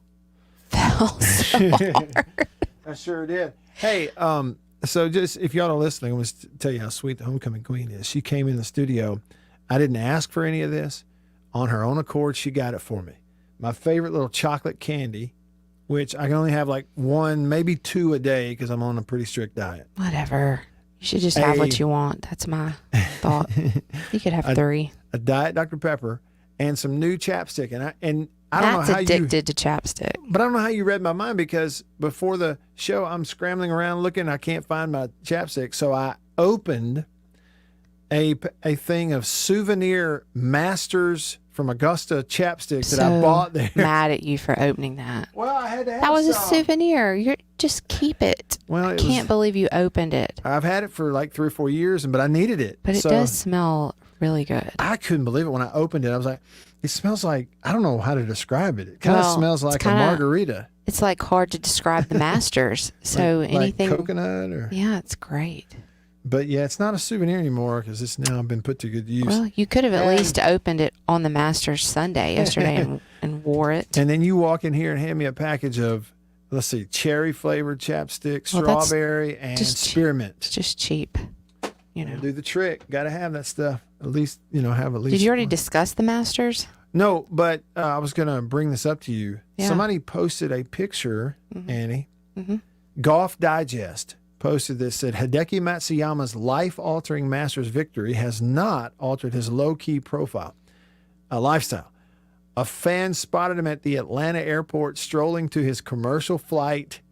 fell so hard. I sure did. Hey, so just if y'all are listening, I want to tell you how sweet the homecoming queen is. She came in the studio. I didn't ask for any of this. On her own accord, she got it for me. My favorite little chocolate candy, which I can only have like 1, maybe 2 a day because I'm on a pretty strict diet. Whatever. You should just have what you want. That's my thought. You could have 3. A Diet Dr. Pepper and some new chapstick. And I don't know how addicted to chapstick. But I don't know how you read my mind, because before the show, I'm scrambling around looking. I can't find my chapstick. So I opened a thing of souvenir Masters from Augusta chapstick that I bought there. Mad at you for opening that. Well, I had to have That was some. a souvenir. Just keep it. Well, I can't believe you opened it. I've had it for like 3 or 4 years, but I needed it. But it does smell really good. I couldn't believe it when I opened it. I was like, it smells like, I don't know how to describe it. It kind of smells like a margarita. It's like hard to describe the Masters. So anything. Like coconut or. Yeah, it's great. But yeah, it's not a souvenir anymore because it's now been put to good use. Well, you could have at least opened it on the Masters Sunday yesterday and wore it. And then you walk in here and hand me a package of, let's see, cherry flavored chapstick, Well, that's strawberry, and spearmint. It's just cheap. You know. Do the trick. Got to have that stuff. At least, have at least. Did you already discuss the Masters? No, but I was going to bring this up to you. Yeah. Somebody posted a picture, Annie. Mm-hmm. Golf Digest posted this, said Hideki Matsuyama's life-altering Masters victory has not altered his low-key lifestyle. A fan spotted him at the Atlanta airport strolling to his commercial flight,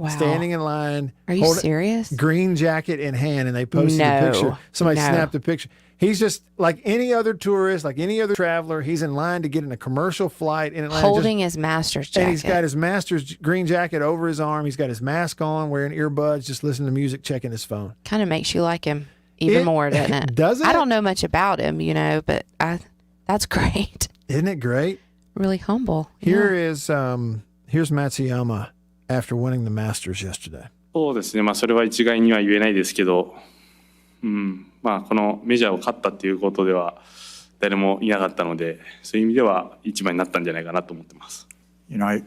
standing in line. Are you serious? Green jacket in hand, and they posted a picture. Somebody snapped a picture. He's just like any other tourist, like any other traveler. He's in line to get in a commercial flight in Atlanta. Holding his Masters jacket. And he's got his Masters green jacket over his arm. He's got his mask on, wearing earbuds, just listening to music, checking his phone. Kind of makes you like him even more, doesn't it? Does it? I don't know much about him, but that's great. Isn't it great? Really humble. Here is here's Matsuyama after winning the Masters yesterday. そうですね。それは一概には言えないですけど、このメジャーを勝ったっていうことでは誰もいなかったので、そういう意味では一番になったんじゃないかなと思ってます。I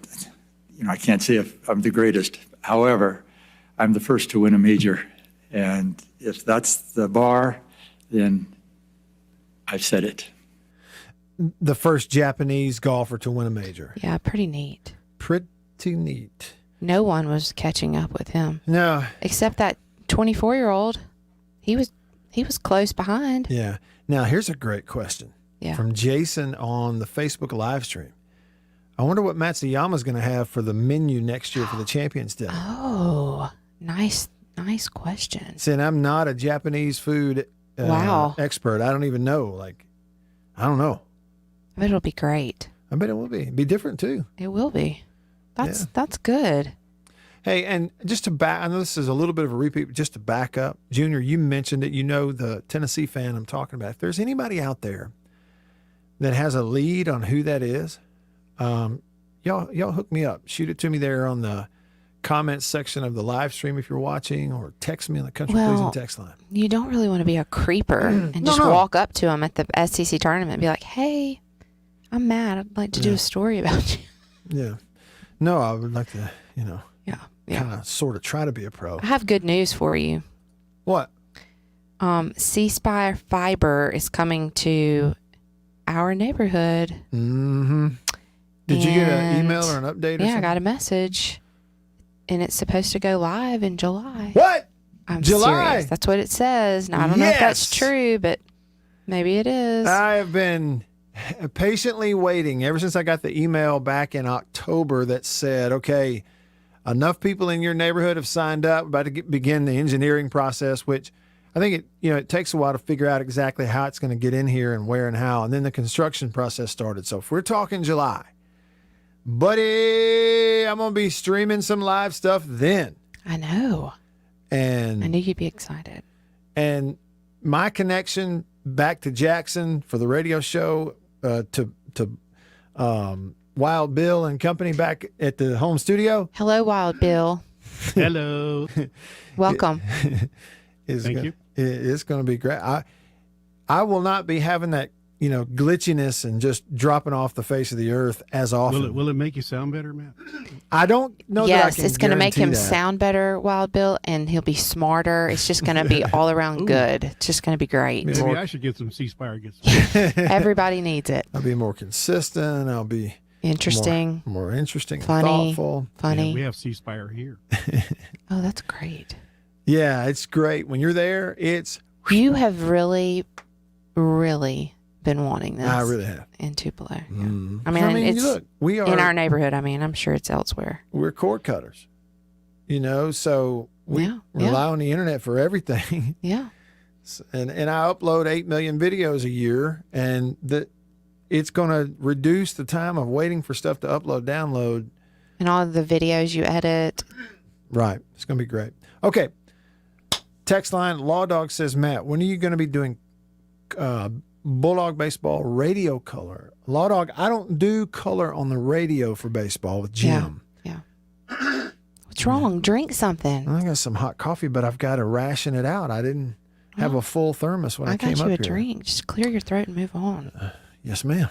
can't say if I'm the greatest. However, I'm the first to win a major, and if that's the bar, then I've said it. The first Japanese golfer to win a major. Yeah, pretty neat. Pretty neat. No one was catching up with him. No. Except that 24-year-old. He was close behind. Yeah. Now, here's a great question Yeah. from Jason on the Facebook live stream. I wonder what Matsuyama's going to have for the menu next year for the Champions Dinner. Oh, nice question. Saying I'm not a Japanese food expert. I don't even know. I don't know. I bet it'll be great. I bet it will be. It'll be different, too. It will be. That's good. Hey, and just to back, I know this is a little bit of a repeat, but just to back up, Junior, you mentioned it. You know the Tennessee fan I'm talking about. If there's anybody out there that has a lead on who that is, y'all hook me up. Shoot it to me there on the comments section of the live stream if you're watching, or text me on the Country Pleasing text line. You don't really want to be a creeper and just walk up to them at the SEC tournament and be like, hey, I'm mad. I'd like to do a story about you. Yeah. No, I would like to, kind of sort of try to be a pro. I have good news for you. What? C Spire Fiber is coming to our neighborhood. Mm-hmm. Did you get an email or an update? Yeah, I got a message. And it's supposed to go live in July. What? I'm July? serious. That's what it says. Now, I don't know if that's true, but maybe it is. I have been patiently waiting ever since I got the email back in October that said, okay, enough people in your neighborhood have signed up, about to begin the engineering process, which I think it takes a while to figure out exactly how it's going to get in here and where and how. And then the construction process started. So if we're talking July, buddy, I'm going to be streaming some live stuff then. I know. And I knew you'd be excited. And my connection back to Jackson for the radio show, to Wild Bill and company back at the home studio. Hello, Wild Bill. Hello. Welcome. Thank you. It's going to be great. I will not be having that, glitchiness and just dropping off the face of the earth as often. Will it make you sound better, Matt? I don't know. Yes, that it's going to make him that. sound better, Wild Bill, and he'll be smarter. It's just going to be all around good. It's just going to be great. Maybe I should get some C Spire. Everybody needs it. I'll be more consistent. I'll be interesting, more interesting, funny, thoughtful. funny. Yeah, we have C Spire here. Oh, that's great. Yeah, it's great. When you're there, you have really, really been wanting this. I really have. In Tupelo. Yeah. Mm. I mean, it's look, we are in our neighborhood. I mean, I'm sure it's elsewhere. We're cord cutters, so we rely on the internet for everything. Yeah. And I upload 8 million videos a year, and it's going to reduce the time of waiting for stuff to upload, download. And all of the videos you edit. Right. It's going to be great. Okay. Text line, Law Dog says, Matt, when are you going to be doing Bulldog Baseball radio color? Law Dog, I don't do color on the radio for baseball with Jim. Yeah. What's wrong? Drink something. I got some hot coffee, but I've got to ration it out. I didn't have a full thermos when I came up here. I got you a drink. Just clear your throat and move on. Yes, ma'am.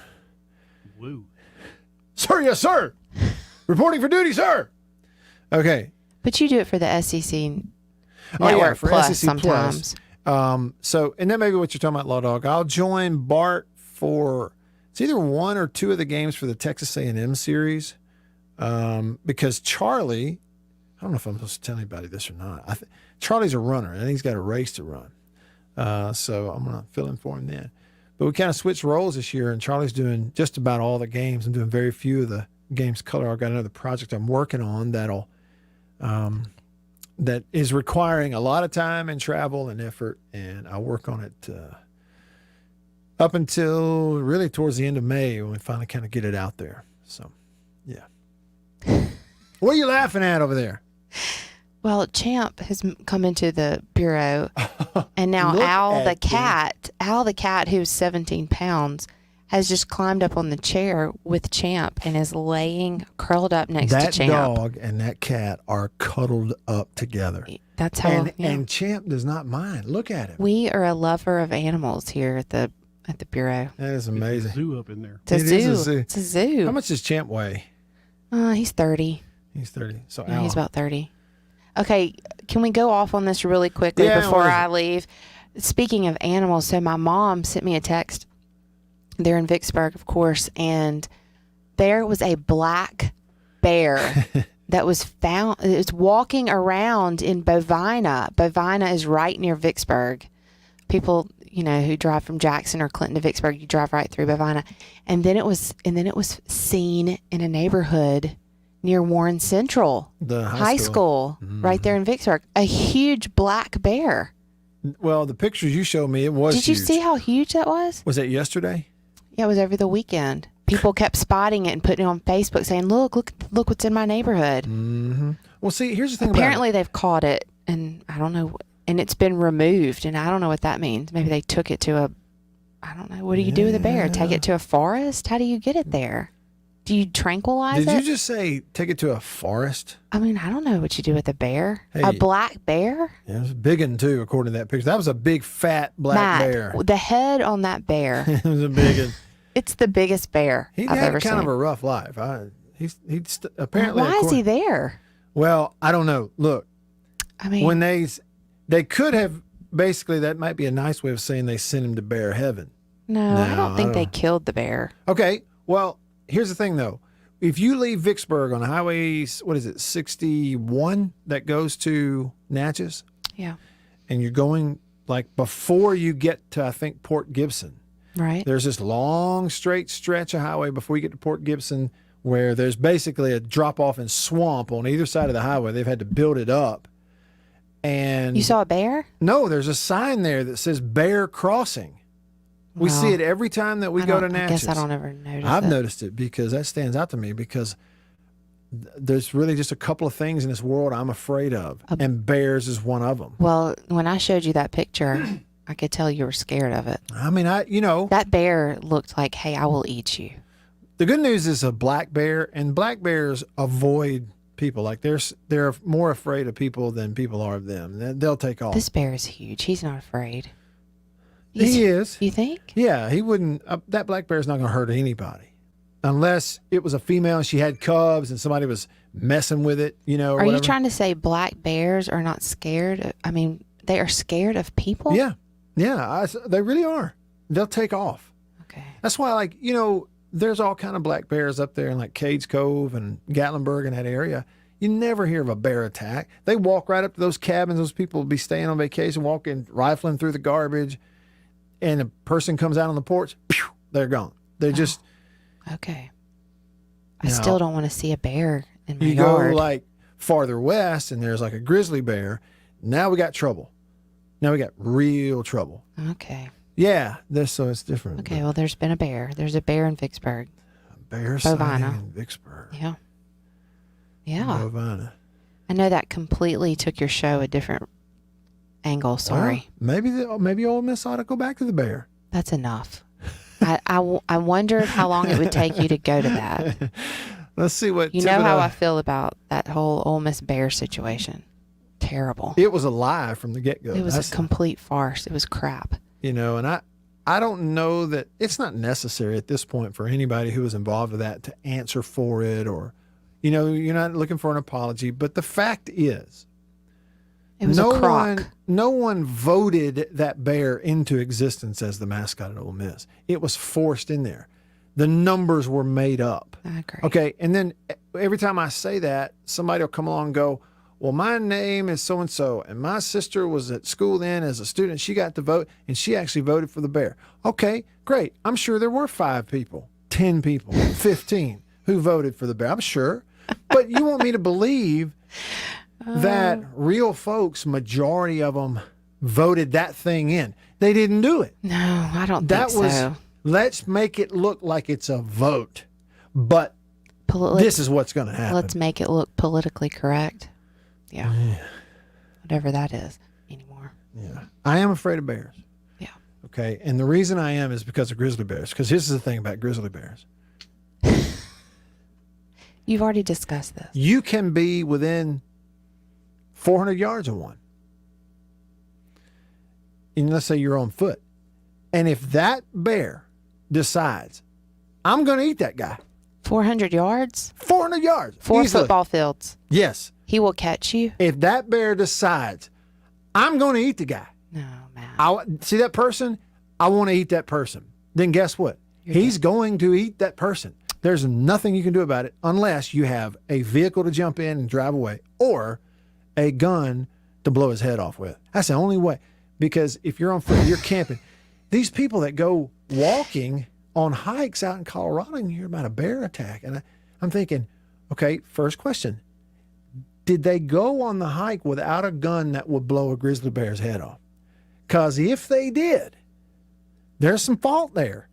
Woo. Sir, yes, sir. Reporting for duty, sir. Okay. But you do it for the SEC Network for Plus SEC sometimes. So, and that may be what you're talking about, Law Dog. I'll join Bart for it's either one or two of the games for the Texas A&M series, because Charlie, I don't know if I'm supposed to tell anybody this or not. Charlie's a runner, and he's got a race to run. So I'm going to fill in for him then. But we kind of switched roles this year, and Charlie's doing just about all the games. I'm doing very few of the games color. I've got another project I'm working on that is requiring a lot of time and travel and effort, and I'll work on it up until really towards the end of May when we finally kind of get it out there. So, yeah. What are you laughing at over there? Well, Champ has come into the bureau, and now Al the cat, who's 17 pounds, has just climbed up on the chair with Champ and is laying curled up next to Champ. That dog and that cat are cuddled up together. That's how. And Champ does not mind. Look at him. We are a lover of animals here at the bureau. That is amazing. It's a zoo up in there. It's a zoo. It's a zoo. How much does Champ weigh? He's 30. He's 30. So yeah, he's about 30. Okay, can we go off on this really quickly before I leave? Speaking of animals, so my mom sent me a text. They're in Vicksburg, of course, and there was a black bear that was found. It was walking around in Bovina. Bovina is right near Vicksburg. People, who drive from Jackson or Clinton to Vicksburg, you drive right through Bovina, and then it was seen in a neighborhood near Warren Central, the high school, right there in Vicksburg. A huge black bear. Well, the pictures you showed me, it was Did you see how huge that was? Was that yesterday? Yeah, it was over the weekend. People kept spotting it and putting it on Facebook saying, look what's in my neighborhood. Mm-hmm. Well, see, here's the thing Apparently, about it. they've caught it, and I don't know, and it's been removed, and I don't know what that means. Maybe they took it to I don't know. What do you do with a bear? Take it to a forest? How do you get it there? Do you tranquilize Did it? you just say take it to a forest? I mean, I don't know what you do with a bear. Hey. A black bear? Yeah, it was a big one, too, according to that picture. That was a big, fat black Matt, bear. the head on that bear. It was a big one. It's the biggest bear He I've had ever kind seen. of a rough life. He's apparently. Why is he there? Well, I don't know. Look, I mean, when they could have basically, that might be a nice way of saying they sent him to bear heaven. No, I don't think they killed the bear. Okay, well, here's the thing though. If you leave Vicksburg on Highway, what is it, 61 that goes to Natchez? Yeah. And you're going like before you get to, I think, Port Gibson. Right. There's this long straight stretch of highway before you get to Port Gibson where there's basically a drop off in swamp on either side of the highway. They've had to build it up. And You saw a bear? no, there's a sign there that says Bear Crossing. We see it every time that we go to Natchez. I guess I don't ever notice I've it. noticed it because that stands out to me because there's really just a couple of things in this world I'm afraid of, and bears is one of them. Well, when I showed you that picture, I could tell you were scared of it. I mean, that bear looked like, hey, I will eat you. The good news is a black bear, and black bears avoid people. Like they're more afraid of people than people are of them. They'll take off. This bear is huge. He's not afraid. He is. You think? Yeah, he wouldn't. That black bear's not going to hurt anybody, unless it was a female and she had cubs and somebody was messing with it. Or Are whatever. you trying to say black bears are not scared? I mean, they are scared of people? Yeah, they really are. They'll take off. Okay. That's why, there's all kind of black bears up there in like Cades Cove and Gatlinburg and that area. You never hear of a bear attack. They walk right up to those cabins. Those people will be staying on vacation, walking, rifling through the garbage. And a person comes out on the porch, pew, they're gone. They're just. Okay. I still don't want to see a bear in my you yard. go like farther west and there's like a grizzly bear. Now we got trouble. Now we got real trouble. Okay. Yeah, so it's different. Okay, well, there's been a bear. There's a bear in Vicksburg. Bear sighting Bovina. in Vicksburg. Yeah. Yeah. Bovina. I know that completely took your show a different angle. Sorry. Well, maybe Ole Miss ought to go back to the bear. That's enough. I wondered how long it would take you to go to that. Let's see what You know how I feel about that whole Ole Miss Bear situation. Terrible. It was a lie from the get-go. It was a complete farce. It was crap. And I don't know that it's not necessary at this point for anybody who was involved with that to answer for it or, you're not looking for an apology. But the fact is, it was a crock. No one voted that bear into existence as the mascot at Ole Miss. It was forced in there. The numbers were made up. I agree. Okay, and then every time I say that, somebody will come along and go, well, my name is so-and-so, and my sister was at school then as a student. She got to vote, and she actually voted for the bear. Okay, great. I'm sure there were 5 people, 10 people, 15 who voted for the bear. I'm sure. But you want me to believe that real folks, majority of them, voted that thing in. They didn't do it. No, I don't think so. Let's make it look like it's a vote. But this is what's going to happen. Let's make it look politically correct. Yeah. Whatever that is anymore. Yeah. I am afraid of bears. Yeah. Okay. And the reason I am is because of grizzly bears. Because this is the thing about grizzly bears. You've already discussed this. You can be within 400 yards of one. And let's say you're on foot. And if that bear decides, I'm going to eat that guy. 400 yards? 400 yards. 4 easily. football fields. Yes. He will catch you? If that bear decides, I'm going to eat the guy. No, man. See that person? I want to eat that person. Then guess what? He's going to eat that person. There's nothing you can do about it unless you have a vehicle to jump in and drive away or a gun to blow his head off with. That's the only way. Because if you're on foot, you're camping. These people that go walking on hikes out in Colorado and you hear about a bear attack. And I'm thinking, okay, first question. Did they go on the hike without a gun that would blow a grizzly bear's head off? Because if they did, there's some fault there.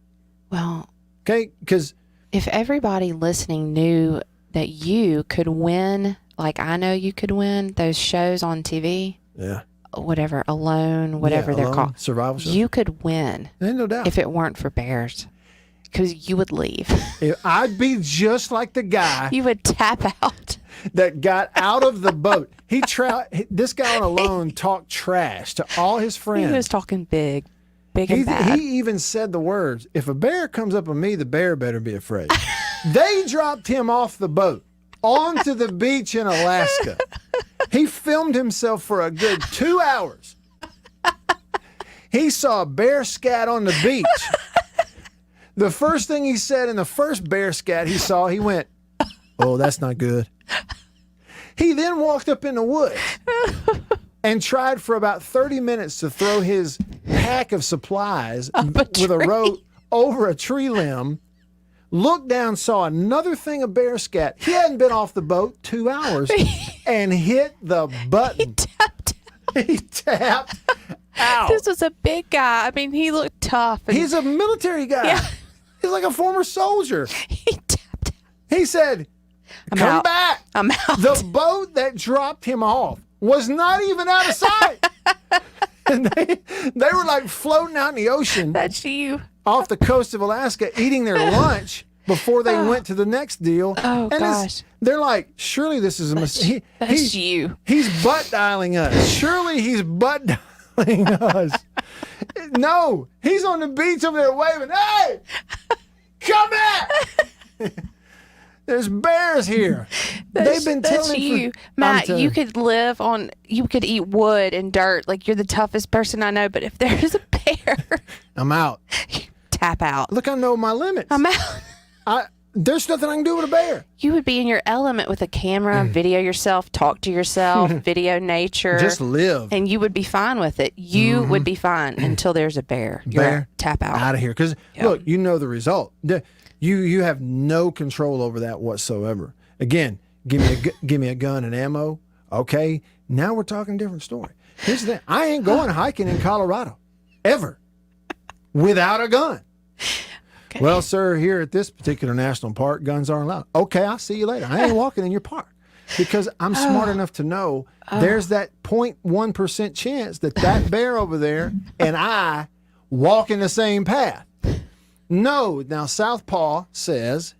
Well, okay, because if everybody listening knew that you could win like I know you could win, those shows on TV, Yeah. whatever, Alone, whatever they're Alone, called. survival shows. You could win. Ain't no doubt. If it weren't for bears. Because you would leave. I'd be just like the guy. You would tap out. That got out of the boat. This guy on Alone talked trash to all his friends. He was talking big and bad. He even said the words, if a bear comes up on me, the bear better be afraid. They dropped him off the boat onto the beach in Alaska. He filmed himself for a good 2 hours. He saw a bear scat on the beach. The first thing he said in the first bear scat he saw, he went, "Oh, that's not good." He then walked up in the woods and tried for about 30 minutes to throw his pack of supplies with a rope over a tree limb, looked down, saw another thing of bear scat. He hadn't been off the boat 2 hours and hit the button. He tapped out. This was a big guy. I mean, he looked tough. He's a military guy. Yeah. He's like a former soldier. He said, "Come back." I'm out. The boat that dropped him off was not even out of sight. And they were like floating out in the ocean. That's you. Off the coast of Alaska, eating their lunch before they went to the next deal. Oh, and gosh. They're like, surely this is a mistake. That's you. He's butt dialing us. Surely he's butt dialing us. No, he's on the beach over there waving, "Hey, come back." There's bears here. They've been that's telling you. Matt, you could you could eat wood and dirt. Like, you're the toughest person I know, but if there's a bear, I'm out. Tap out. Look, I know my limits. I'm out. There's nothing I can do with a bear. You would be in your element with a camera, video yourself, talk to yourself, video nature. Just live. And you would be fine with it. You would be fine until there's a bear. You're Bear, tap out. Out of here. Because, look, you know the result. You have no control over that whatsoever. Again, give me a gun and ammo. Okay, now we're talking a different story. Here's the thing. I ain't going hiking in Colorado. Ever. Without a gun. Okay. Well, sir, here at this particular national park, guns aren't allowed. Okay, I'll see you later. I ain't walking in your park because I'm smart enough to know there's that 0.1% chance that bear over there and I walk in the same path. No. Now, Southpaw says.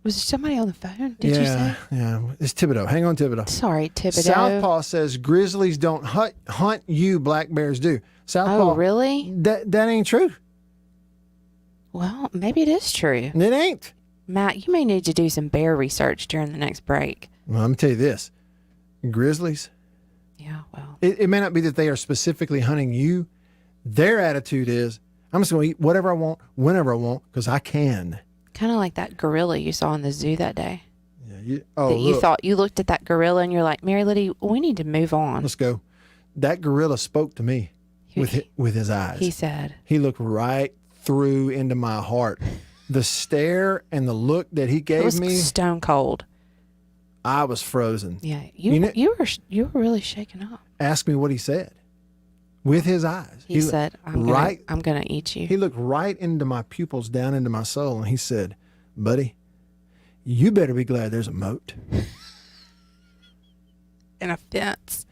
Was there somebody on the phone? Did you say? Yeah, it's Thibodeau. Hang on, Thibodeau. Sorry, Thibodeau. Southpaw says grizzlies don't hunt you, black bears do. Southpaw. Oh, really? That ain't true. Well, maybe it is true. It ain't. Matt, you may need to do some bear research during the next break. Well, I'm going to tell you this. Grizzlies. Yeah, well. It may not be that they are specifically hunting you. Their attitude is, I'm just going to eat whatever I want, whenever I want, because I can. Kind of like that gorilla you saw in the zoo that day. Yeah. You looked at that gorilla and you're like, Mary Liddy, we need to move on. Let's go. That gorilla spoke to me with his eyes. He said. He looked right through into my heart. The stare and the look that he gave me. Stone cold. I was frozen. Yeah. You were really shaken up. Ask me what he said. With his eyes. He said, I'm going to eat you. He looked right into my pupils, down into my soul, and he said, "Buddy, you better be glad there's a moat." And a fence.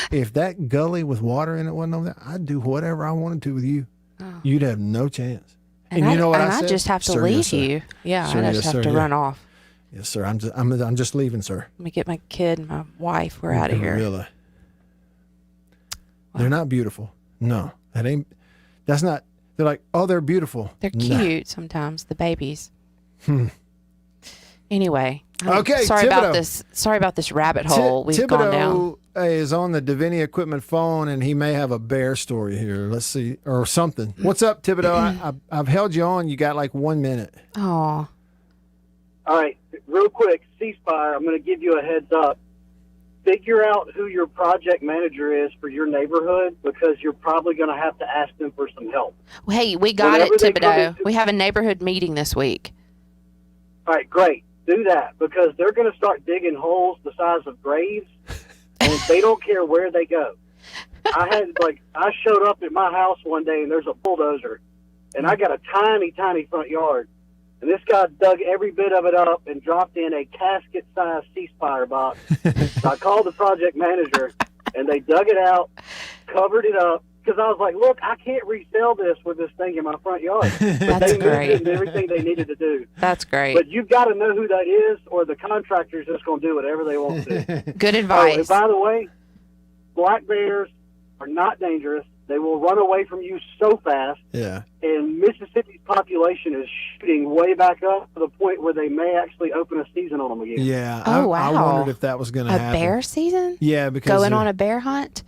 If that gully with water in it wasn't over there, I'd do whatever I wanted to with you. Oh. You'd have no chance. And you know what I said? I just have to leave you. Yeah, sir, I just have to run off. Yes, sir. I'm just leaving, sir. Let me get my kid and my wife. We're out of here. Really? They're not beautiful. No, that's not. They're like, oh, they're beautiful. They're cute sometimes, the babies. Anyway. Okay, sorry Thibodeau. about this rabbit hole we've gone down. Is on the Davini Equipment phone, and he may have a bear story here. Let's see, or something. What's up, Thibodeau? I've held you on. You got like 1 minute. Oh. All right, real quick, C-Spire, I'm going to give you a heads up. Figure out who your project manager is for your neighborhood, because you're probably going to have to ask them for some help. Well, hey, we got it, Thibodeau. We have a neighborhood meeting this week. All right, great. Do that, because they're going to start digging holes the size of graves, and they don't care where they go. I showed up at my house one day, and there's a bulldozer, and I got a tiny, tiny front yard. And this guy dug every bit of it up and dropped in a casket-sized C-Spire box. So I called the project manager, and they dug it out, covered it up, because I was like, look, I can't resell this with this thing in my front yard. But That's they moved great. it and everything they needed to do. That's great. But you've got to know who that is, or the contractor's just going to do whatever they want to. Good Oh, advice. and by the way, black bears are not dangerous. They will run away from you so fast. Yeah. And Mississippi's population is shooting way back up to the point where they may actually open a season on them again. Yeah. Oh, I wow. wondered if that was going to A happen. bear season? Yeah, because Going they're on a bear hunt?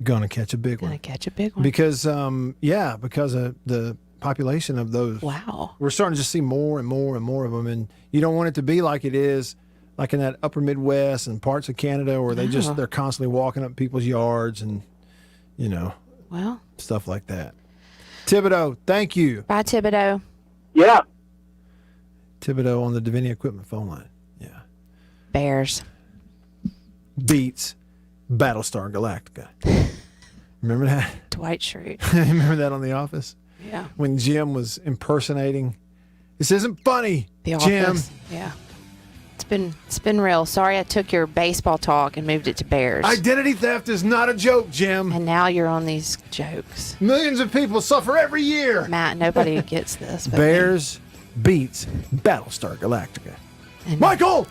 gonna catch a big one. Gonna catch a big one. Because because of the population of those. Wow. We're starting to just see more and more and more of them, and you don't want it to be like it is, like in that upper Midwest and parts of Canada where No. they're constantly walking up people's yards and Well, stuff like that. Thibodeau, thank you. bye, Thibodeau. Yeah. Thibodeau on the Davini Equipment phone line. Bears. Beats Battlestar Galactica. Remember that? Dwight Schrute. Remember that on The Office? Yeah. When Jim was impersonating, this isn't funny, The Jim. Office. Yeah. It's been real. Sorry I took your baseball talk and moved it to Bears. Identity theft is not a joke, Jim. And now you're on these jokes. Millions of people suffer every year. Matt, nobody gets this. But Bears beats Battlestar Galactica. Michael!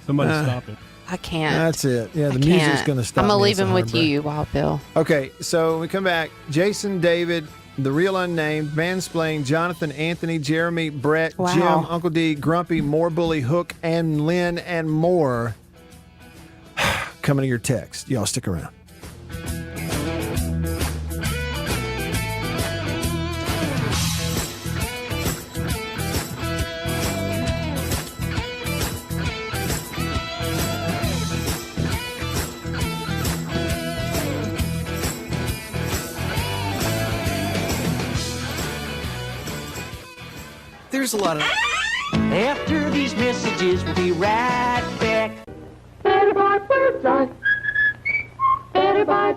Somebody stop it. I can't. That's it. Yeah, the I music's can't. going to stop. I'm going to me. leave It's a him with heartbreak. you, Wild Bill. Okay, so when we come back, Jason, David, the real unnamed, Mansplain, Jonathan, Anthony, Jeremy, Brett, Wow. Jim, Uncle D, Grumpy, More Bully, Hook, and Lynn, and more coming to your text. Y'all stick around. There's a lot of... After these messages, we'll be right back. Better buy Bird's Eye. Better buy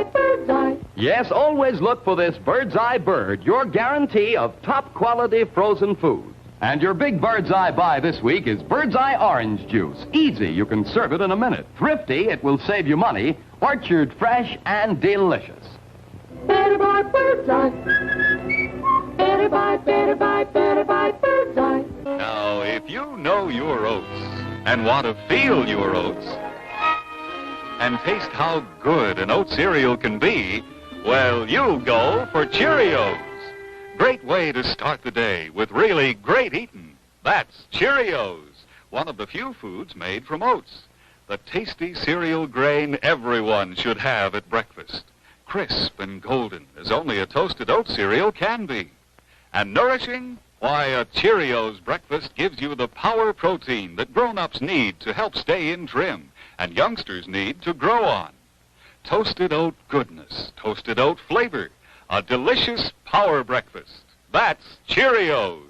Bird's Eye. Yes, always look for this Bird's Eye Bird, your guarantee of top quality frozen food. And your big Bird's Eye buy this week is Bird's Eye Orange Juice. Easy, you can serve it in a minute. Thrifty, it will save you money. Orchard fresh and delicious. Better buy Bird's Eye. Better buy Bird's Eye. Now, if you know your oats and want to feel your oats and taste how good an oat cereal can be, well, you'll go for Cheerios. Great way to start the day with really great eating. That's Cheerios, one of the few foods made from oats. The tasty cereal grain everyone should have at breakfast. Crisp and golden as only a toasted oat cereal can be. And nourishing? Why, a Cheerios breakfast gives you the power protein that grown-ups need to help stay in trim and youngsters need to grow on. Toasted oat goodness, toasted oat flavor, a delicious power breakfast. That's Cheerios.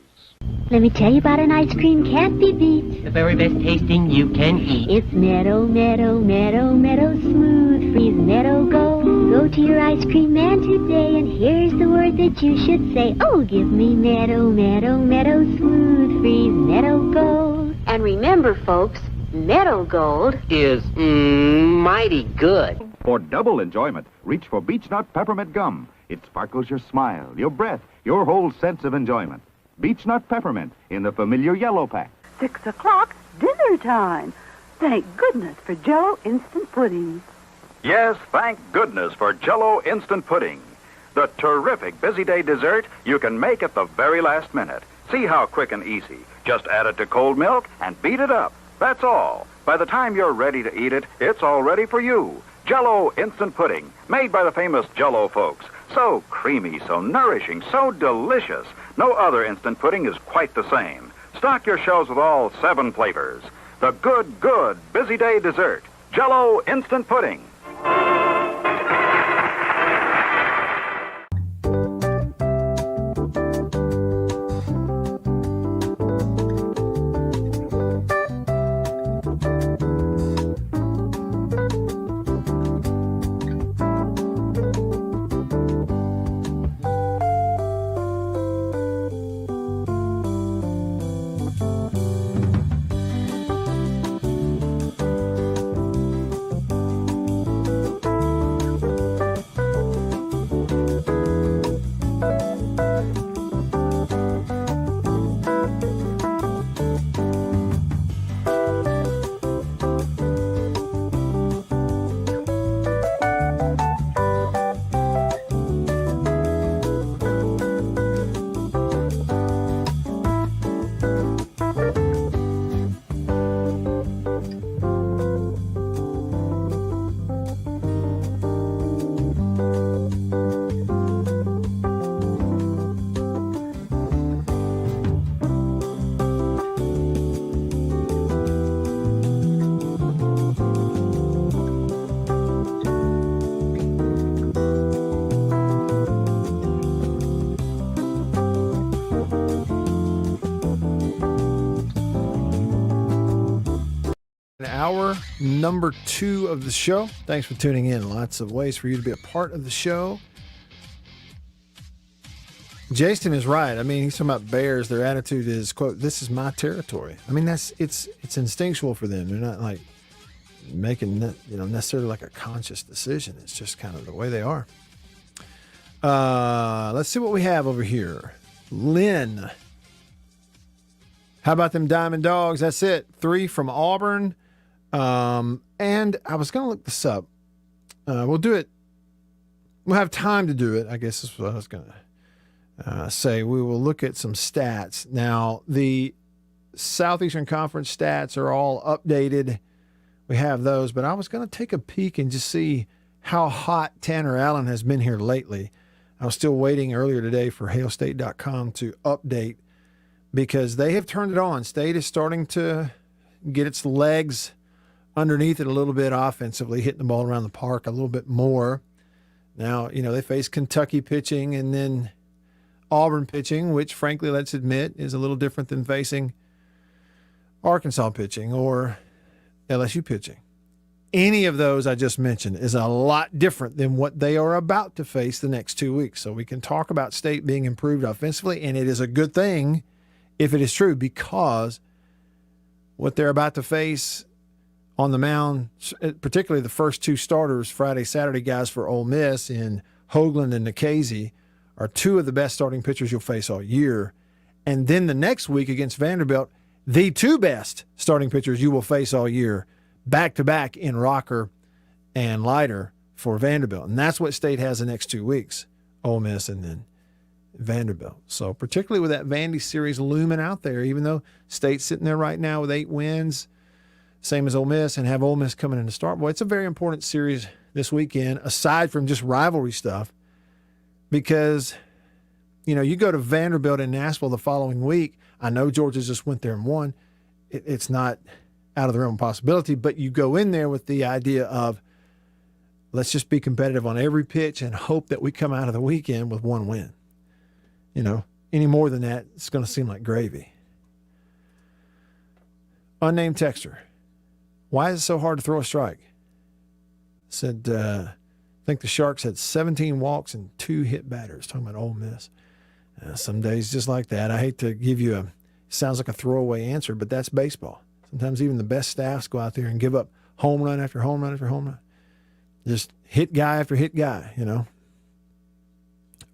Let me tell you about an ice cream can't be beat. The very best tasting you can eat. It's Meadow, Meadow, Meadow, Meadow Smooth Freeze Meadow Gold. Go to your ice cream man today, and here's the word that you should say. Oh, give me Meadow, Meadow, Meadow Smooth Freeze Meadow Gold. And remember, folks, Meadow Gold Is mighty good. For double enjoyment, reach for Beech Nut Peppermint Gum. It sparkles your smile, your breath, your whole sense of enjoyment. Beech Nut Peppermint in the familiar yellow pack. 6 o'clock, dinner time. Thank goodness for Jell-O Instant Pudding. Yes, thank goodness for Jell-O Instant Pudding. The terrific busy day dessert you can make at the very last minute. See how quick and easy. Just add it to cold milk and beat it up. That's all. By the time you're ready to eat it, it's all ready for you. Jell-O Instant Pudding, made by the famous Jell-O folks. So creamy, so nourishing, so delicious. No other instant pudding is quite the same. Stock your shelves with all 7 flavors. The good busy day dessert. Jell-O Instant Pudding. hour number 2 of the show. Thanks for tuning in. Lots of ways for you to be a part of the show. Jason is right. I mean, he's talking about bears. Their attitude is, quote, "This is my territory." I mean, it's instinctual for them. They're not like making necessarily like a conscious decision. It's just kind of the way they are. Let's see what we have over here. Lynn. How about them Diamond Dogs? That's it. 3 from Auburn. And I was going to look this up. We'll do it. We'll have time to do it. I guess is what I was going to say. We will look at some stats. Now, the Southeastern Conference stats are all updated. We have those, but I was going to take a peek and just see how hot Tanner Allen has been here lately. I was still waiting earlier today for hailstate.com to update because they have turned it on. State is starting to get its legs underneath it a little bit offensively, hitting the ball around the park a little bit more. Now, they face Kentucky pitching and then Auburn pitching, which frankly, let's admit, is a little different than facing Arkansas pitching or LSU pitching. Any of those I just mentioned is a lot different than what they are about to face the next 2 weeks. So we can talk about State being improved offensively, and it is a good thing if it is true, because what they're about to face on the mound, particularly the first 2 starters, Friday, Saturday guys for Ole Miss in Hoagland and Nikhazy, are 2 of the best starting pitchers you'll face all year. And then the next week against Vanderbilt, the 2 best starting pitchers you will face all year, back-to-back in Rocker and Leiter for Vanderbilt. And that's what State has the next 2 weeks, Ole Miss and then Vanderbilt. So particularly with that Vandy series looming out there, even though State's sitting there right now with 8 wins, same as Ole Miss, and have Ole Miss coming in to start. Boy, it's a very important series this weekend, aside from just rivalry stuff, because, you go to Vanderbilt in Nashville the following week. I know Georgia just went there and won. It's not out of the realm of possibility, but you go in there with the idea of, let's just be competitive on every pitch and hope that we come out of the weekend with 1 win. Any more than that, it's going to seem like gravy. Unnamed texter. Why is it so hard to throw a strike? Said, I think the Sharks had 17 walks and 2 hit batters. Talking about Ole Miss. Some days just like that. I hate to give you sounds like a throwaway answer, but that's baseball. Sometimes even the best staffs go out there and give up home run after home run after home run. Just hit guy after hit guy,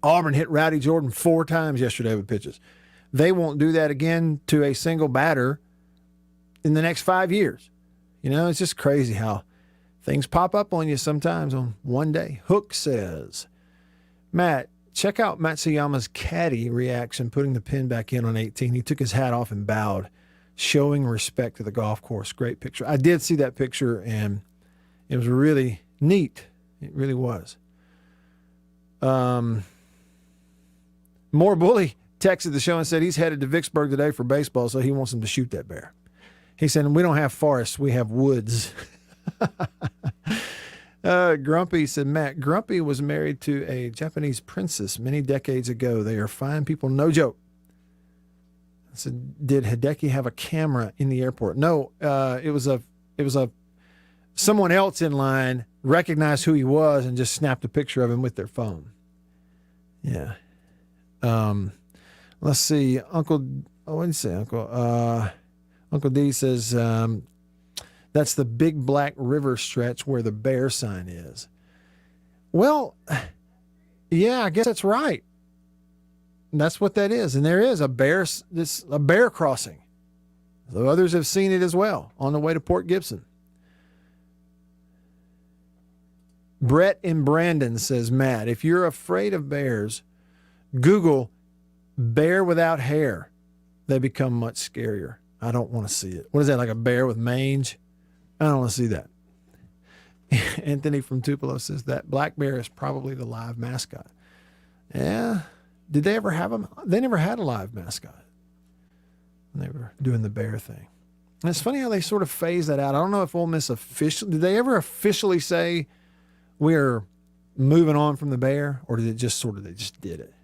Auburn hit Rowdy Jordan 4 times yesterday with pitches. They won't do that again to a single batter in the next 5 years. It's just crazy how things pop up on you sometimes on one day. Hook says, Matt, check out Matsuyama's caddy reaction putting the pin back in on 18. He took his hat off and bowed, showing respect to the golf course. Great picture. I did see that picture, and it was really neat. It really was. More Bully texted the show and said he's headed to Vicksburg today for baseball, so he wants him to shoot that bear. He said, we don't have forests, we have woods. Grumpy said, Matt, Grumpy was married to a Japanese princess many decades ago. They are fine people, no joke. I said, did Hideki have a camera in the airport? No, it was someone else in line recognized who he was and just snapped a picture of him with their phone. Yeah. Let's see. Uncle D says, that's the Big Black River stretch where the bear sign is. Well, yeah, I guess that's right. That's what that is. And there is a bear crossing. So others have seen it as well on the way to Port Gibson. Brett in Brandon says, Matt, if you're afraid of bears, Google bear without hair. They become much scarier. I don't want to see it. What is that, like a bear with mange? I don't want to see that. Anthony from Tupelo says that black bear is probably the live mascot. Yeah. Did they ever have them? They never had a live mascot when they were doing the bear thing. And it's funny how they sort of phase that out. I don't know if Ole Miss did they ever officially say we are moving on from the bear, or did it just they just did it?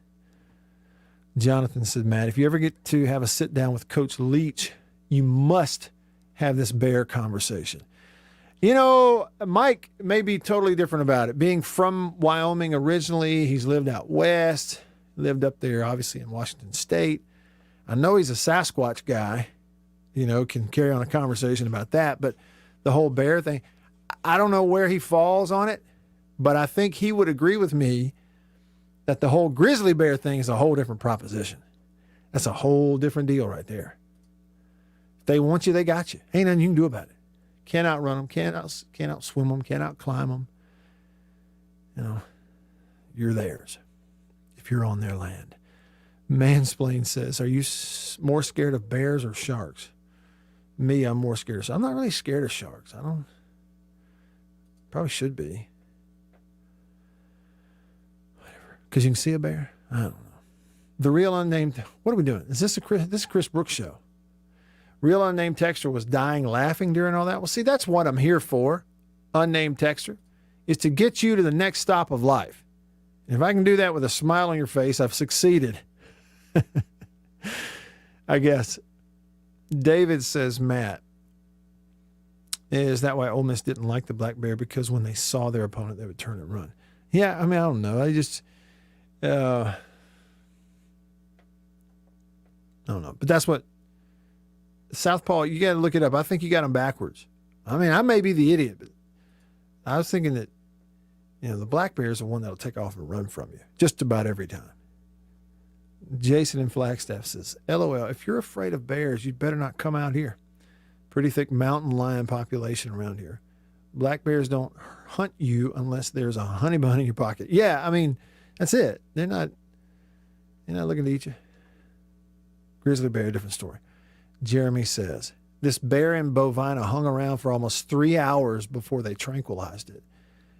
Jonathan said, Matt, if you ever get to have a sit down with Coach Leach, you must have this bear conversation. You know, Mike may be totally different about it. Being from Wyoming originally, he's lived out west, lived up there, obviously, in Washington State. I know he's a Sasquatch guy, you know, can carry on a conversation about that. But the whole bear thing, I don't know where he falls on it, but I think he would agree with me that the whole grizzly bear thing is a whole different proposition. That's a whole different deal right there. If they want you, they got you. Ain't nothing you can do about it. Can't outrun them, can't outswim them, can't outclimb them. You know, you're theirs if you're on their land. Mansplain says, are you more scared of bears or sharks? Me, I'm more scared of sharks. I'm not really scared of sharks. Probably should be. Whatever. Because you can see a bear? I don't know. The real unnamed, what are we doing? Is this a Chris Brooks show? Real unnamed texter was dying laughing during all that. Well, see, that's what I'm here for, unnamed texter, is to get you to the next stop of life. And if I can do that with a smile on your face, I've succeeded. I guess. David says, Matt, is that why Ole Miss didn't like the Black Bear? Because when they saw their opponent, they would turn and run. Yeah, I mean, I don't know. I don't know. But that's what Southpaw, you got to look it up. I think you got them backwards. I mean, I may be the idiot, but I was thinking that, you know, the Black Bear is the one that'll take off and run from you just about every time. Jason in Flagstaff says, LOL, if you're afraid of bears, you'd better not come out here. Pretty thick mountain lion population around here. Black bears don't hunt you unless there's a honey bun in your pocket. Yeah, I mean, that's it. They're not looking to eat you. Grizzly bear, different story. Jeremy says, this bear in Bovina hung around for almost 3 hours before they tranquilized it.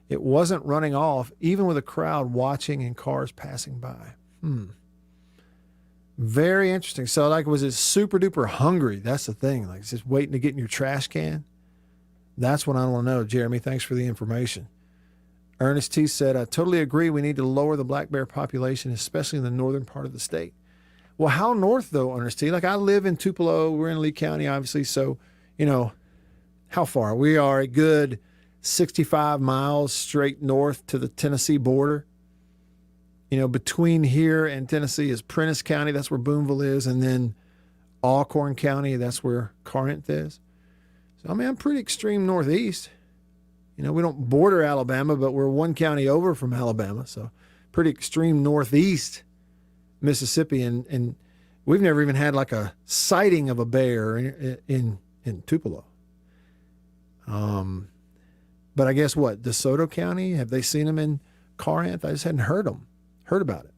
It wasn't running off, even with a crowd watching and cars passing by. Very interesting. So, like, was it super duper hungry? That's the thing. Like, it's just waiting to get in your trash can. That's what I want to know. Jeremy, thanks for the information. Ernest T. said, I totally agree. We need to lower the black bear population, especially in the northern part of the state. Well, how north, though, Ernest T.? Like, I live in Tupelo. We're in Lee County, obviously. So, you know, how far? We are a good 65 miles straight north to the Tennessee border. You know, between here and Tennessee is Prentiss County. That's where Boonville is. And then Alcorn County, that's where Corinth is. So, I mean, I'm pretty extreme northeast. You know, we don't border Alabama, but we're one county over from Alabama. So, pretty extreme northeast Mississippi. And we've never even had like a sighting of a bear in Tupelo. But I guess what? DeSoto County, have they seen them in Corinth? I just hadn't heard about it.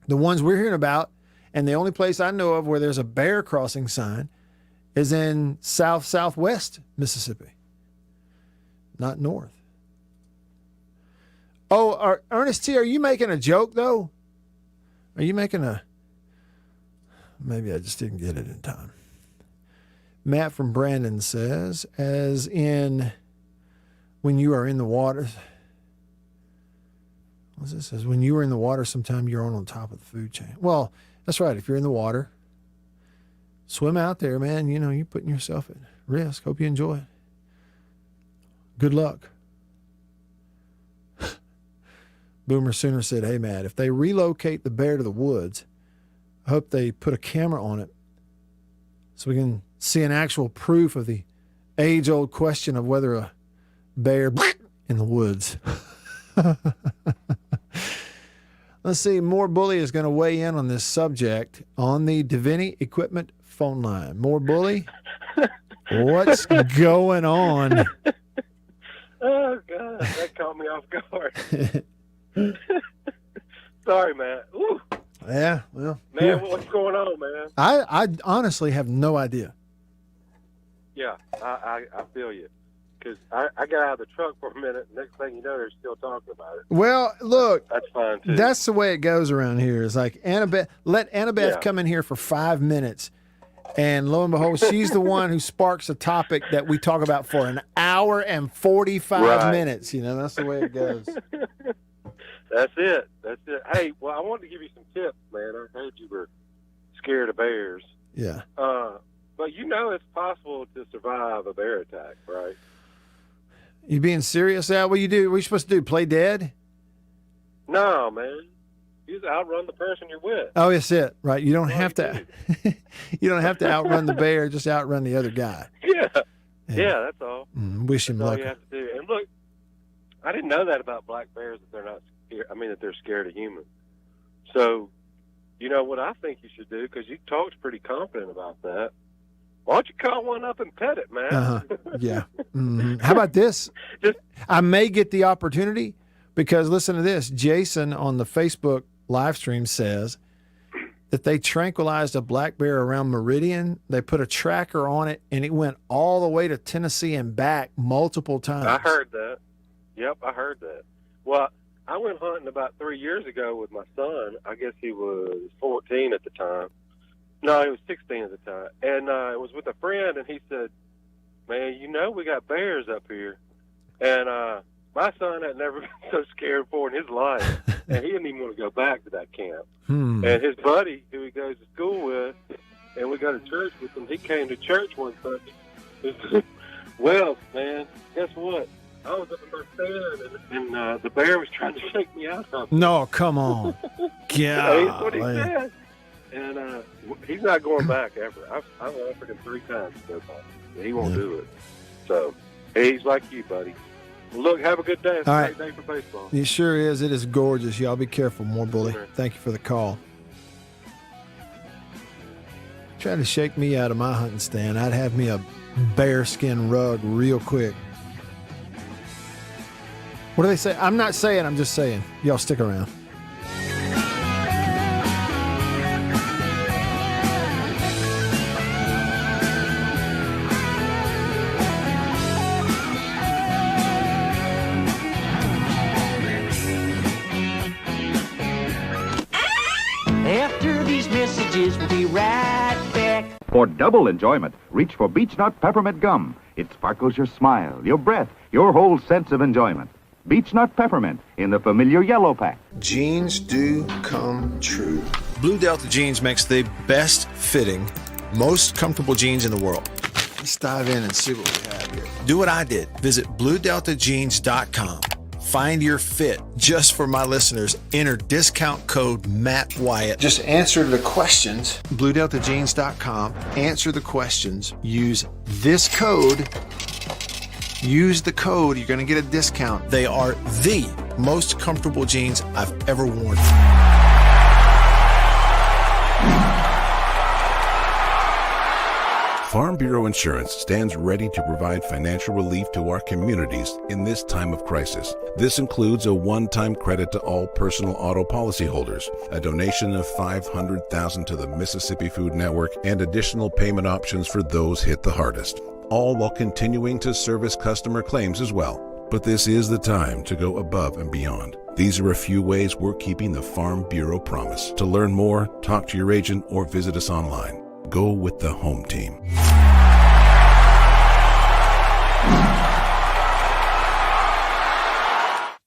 The ones we're hearing about, and the only place I know of where there's a bear crossing sign is in southwest Mississippi, not north. Oh, Ernest T., are you making a joke, though? Are you making maybe I just didn't get it in time. Matt from Brandon says, as in when you are in the water, what's this? Says when you are in the water, sometime you're on top of the food chain. Well, that's right. If you're in the water, swim out there, man. You know, you're putting yourself at risk. Hope you enjoy it. Good luck. Boomer Sooner said, hey, Matt, if they relocate the bear to the woods, I hope they put a camera on it so we can see an actual proof of the age-old question of whether a bear in the woods. Let's see. More Bully is going to weigh in on this subject on the Davini Equipment phone line. More Bully, what's going on? Oh, God, that caught me off guard. Sorry, man. Ooh. Yeah, well. Man, what's going on, man? I honestly have no idea. Yeah, I feel you. Because I got out of the truck for a minute. Next thing you know, they're still talking about it. Well, look. That's fine, too. That's the way it goes around here. It's like, let Annabeth come in here for 5 minutes. And lo and behold, she's the one who sparks a topic that we talk about for an hour and 45 minutes. You know, that's the way it goes. That's it. Hey, well, I wanted to give you some tips, man. I heard you were scared of bears. Yeah. But you know it's possible to survive a bear attack, right? You being serious, Al? What you do? What are you supposed to do? Play dead? No, man. You just outrun the person you're with. Oh, that's it. Right. You don't have to. You don't have to outrun the bear. Just outrun the other guy. Yeah. Yeah, that's all. Wish him That's all luck. you have to do. And look, I didn't know that about black bears, that they're not scared. I mean, that they're scared of humans. So, you know what I think you should do, because you talked pretty confident about that. Why don't you call one up and pet it, man? Yeah. How about this? I may get the opportunity, because listen to this. Jason on the Facebook live stream says that they tranquilized a black bear around Meridian. They put a tracker on it, and it went all the way to Tennessee and back multiple times. I heard that. Yep, I heard that. Well, I went hunting about 3 years ago with my son. I guess he was 14 at the time. No, he was 16 at the time. And it was with a friend, and he said, man, you know we got bears up here. And my son had never been so scared before in his life, and he didn't even want to go back to that camp. And his buddy, who he goes to school with, and we go to church with him, he came to church one Sunday. He said, well, man, guess what? I was up in my stand, and the bear was trying to shake me out of it. No, come on. That's what he said. And he's not going back ever. I've offered him 3 times to go back. He won't do it. So he's like you, buddy. Well, look, have a good day. It's a great day for baseball. It sure is. It is gorgeous. Y'all be careful. More bully. Thank you for the call. Trying to shake me out of my hunting stand, I'd have me a bearskin rug real quick. What do they say? I'm not saying, I'm just saying. Y'all stick around. After these messages, we'll be right back. For double enjoyment, reach for Beechnut Peppermint Gum. It sparkles your smile, your breath, your whole sense of enjoyment. Beechnut Peppermint in the familiar yellow pack. Jeans do come true. Blue Delta Jeans makes the best fitting, most comfortable jeans in the world. Let's dive in and see what we have here. Do what I did. Visit BlueDeltaJeans.com. Find your fit. Just for my listeners, enter discount code Matt Wyatt. Just answer the questions. BlueDeltaJeans.com. Answer the questions. Use this code. Use the code. You're going to get a discount. They are the most comfortable jeans I've ever worn. Farm Bureau Insurance stands ready to provide financial relief to our communities in this time of crisis. This includes a one-time credit to all personal auto policyholders, a donation of $500,000 to the Mississippi Food Network, and additional payment options for those hit the hardest, all while continuing to service customer claims as well. But this is the time to go above and beyond. These are a few ways we're keeping the Farm Bureau promise. To learn more, talk to your agent or visit us online. Go with the home team.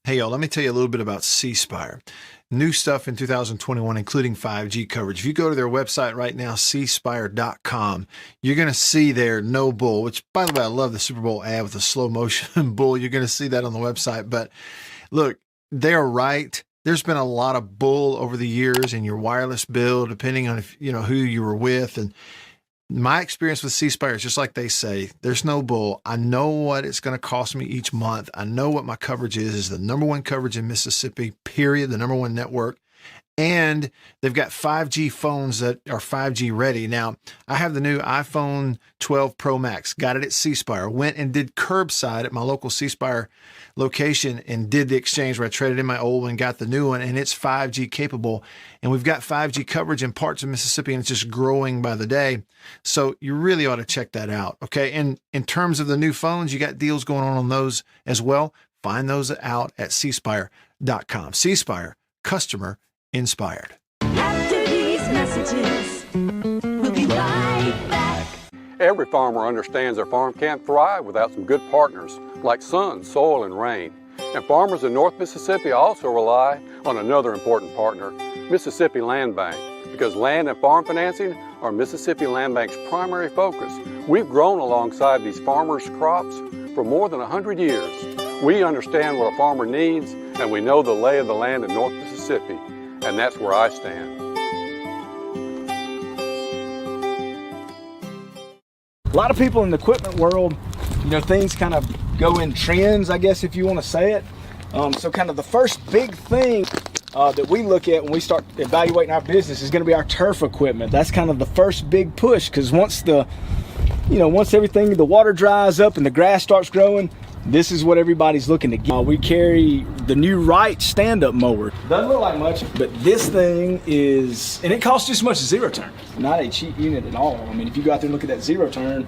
Hey, y'all, let me tell you a little bit about C Spire. New stuff in 2021, including 5G coverage. If you go to their website right now, cspire.com, you're going to see their no bull, which, by the way, I love the Super Bowl ad with the slow motion bull. You're going to see that on the website. But look, they're right. There's been a lot of bull over the years in your wireless bill, depending on if you know who you were with. And my experience with C Spire is just like they say, there's no bull. I know what it's going to cost me each month. I know what my coverage is the number one coverage in Mississippi, period, the number one network. And they've got 5G phones that are 5G ready. Now, I have the new iPhone 12 Pro Max, got it at C Spire, went and did curbside at my local C Spire location and did the exchange where I traded in my old one, got the new one, and it's 5G capable. And we've got 5G coverage in parts of Mississippi, and it's just growing by the day. So you really ought to check that out, okay? And in terms of the new phones, you got deals going on those as well. Find those out at cspire.com. C Spire, customer inspired. After these messages, we'll be right back. Every farmer understands their farm can't thrive without some good partners like sun, soil, and rain. And farmers in North Mississippi also rely on another important partner, Mississippi Land Bank, because land and farm financing are Mississippi Land Bank's primary focus. We've grown alongside these farmers' crops for more than 100 years. We understand what a farmer needs, and we know the lay of the land in North Mississippi, and that's where I stand. A lot of people in the equipment world, things kind of go in trends, I guess, if you want to say it. So kind of the first big thing that we look at when we start evaluating our business is going to be our turf equipment. That's kind of the first big push, because once everything, the water dries up and the grass starts growing, this is what everybody's looking to get. We carry the new Wright stand-up mower. Doesn't look like much, but this thing is, and it costs just as much as zero turn. Not a cheap unit at all. I mean, if you go out there and look at that zero turn,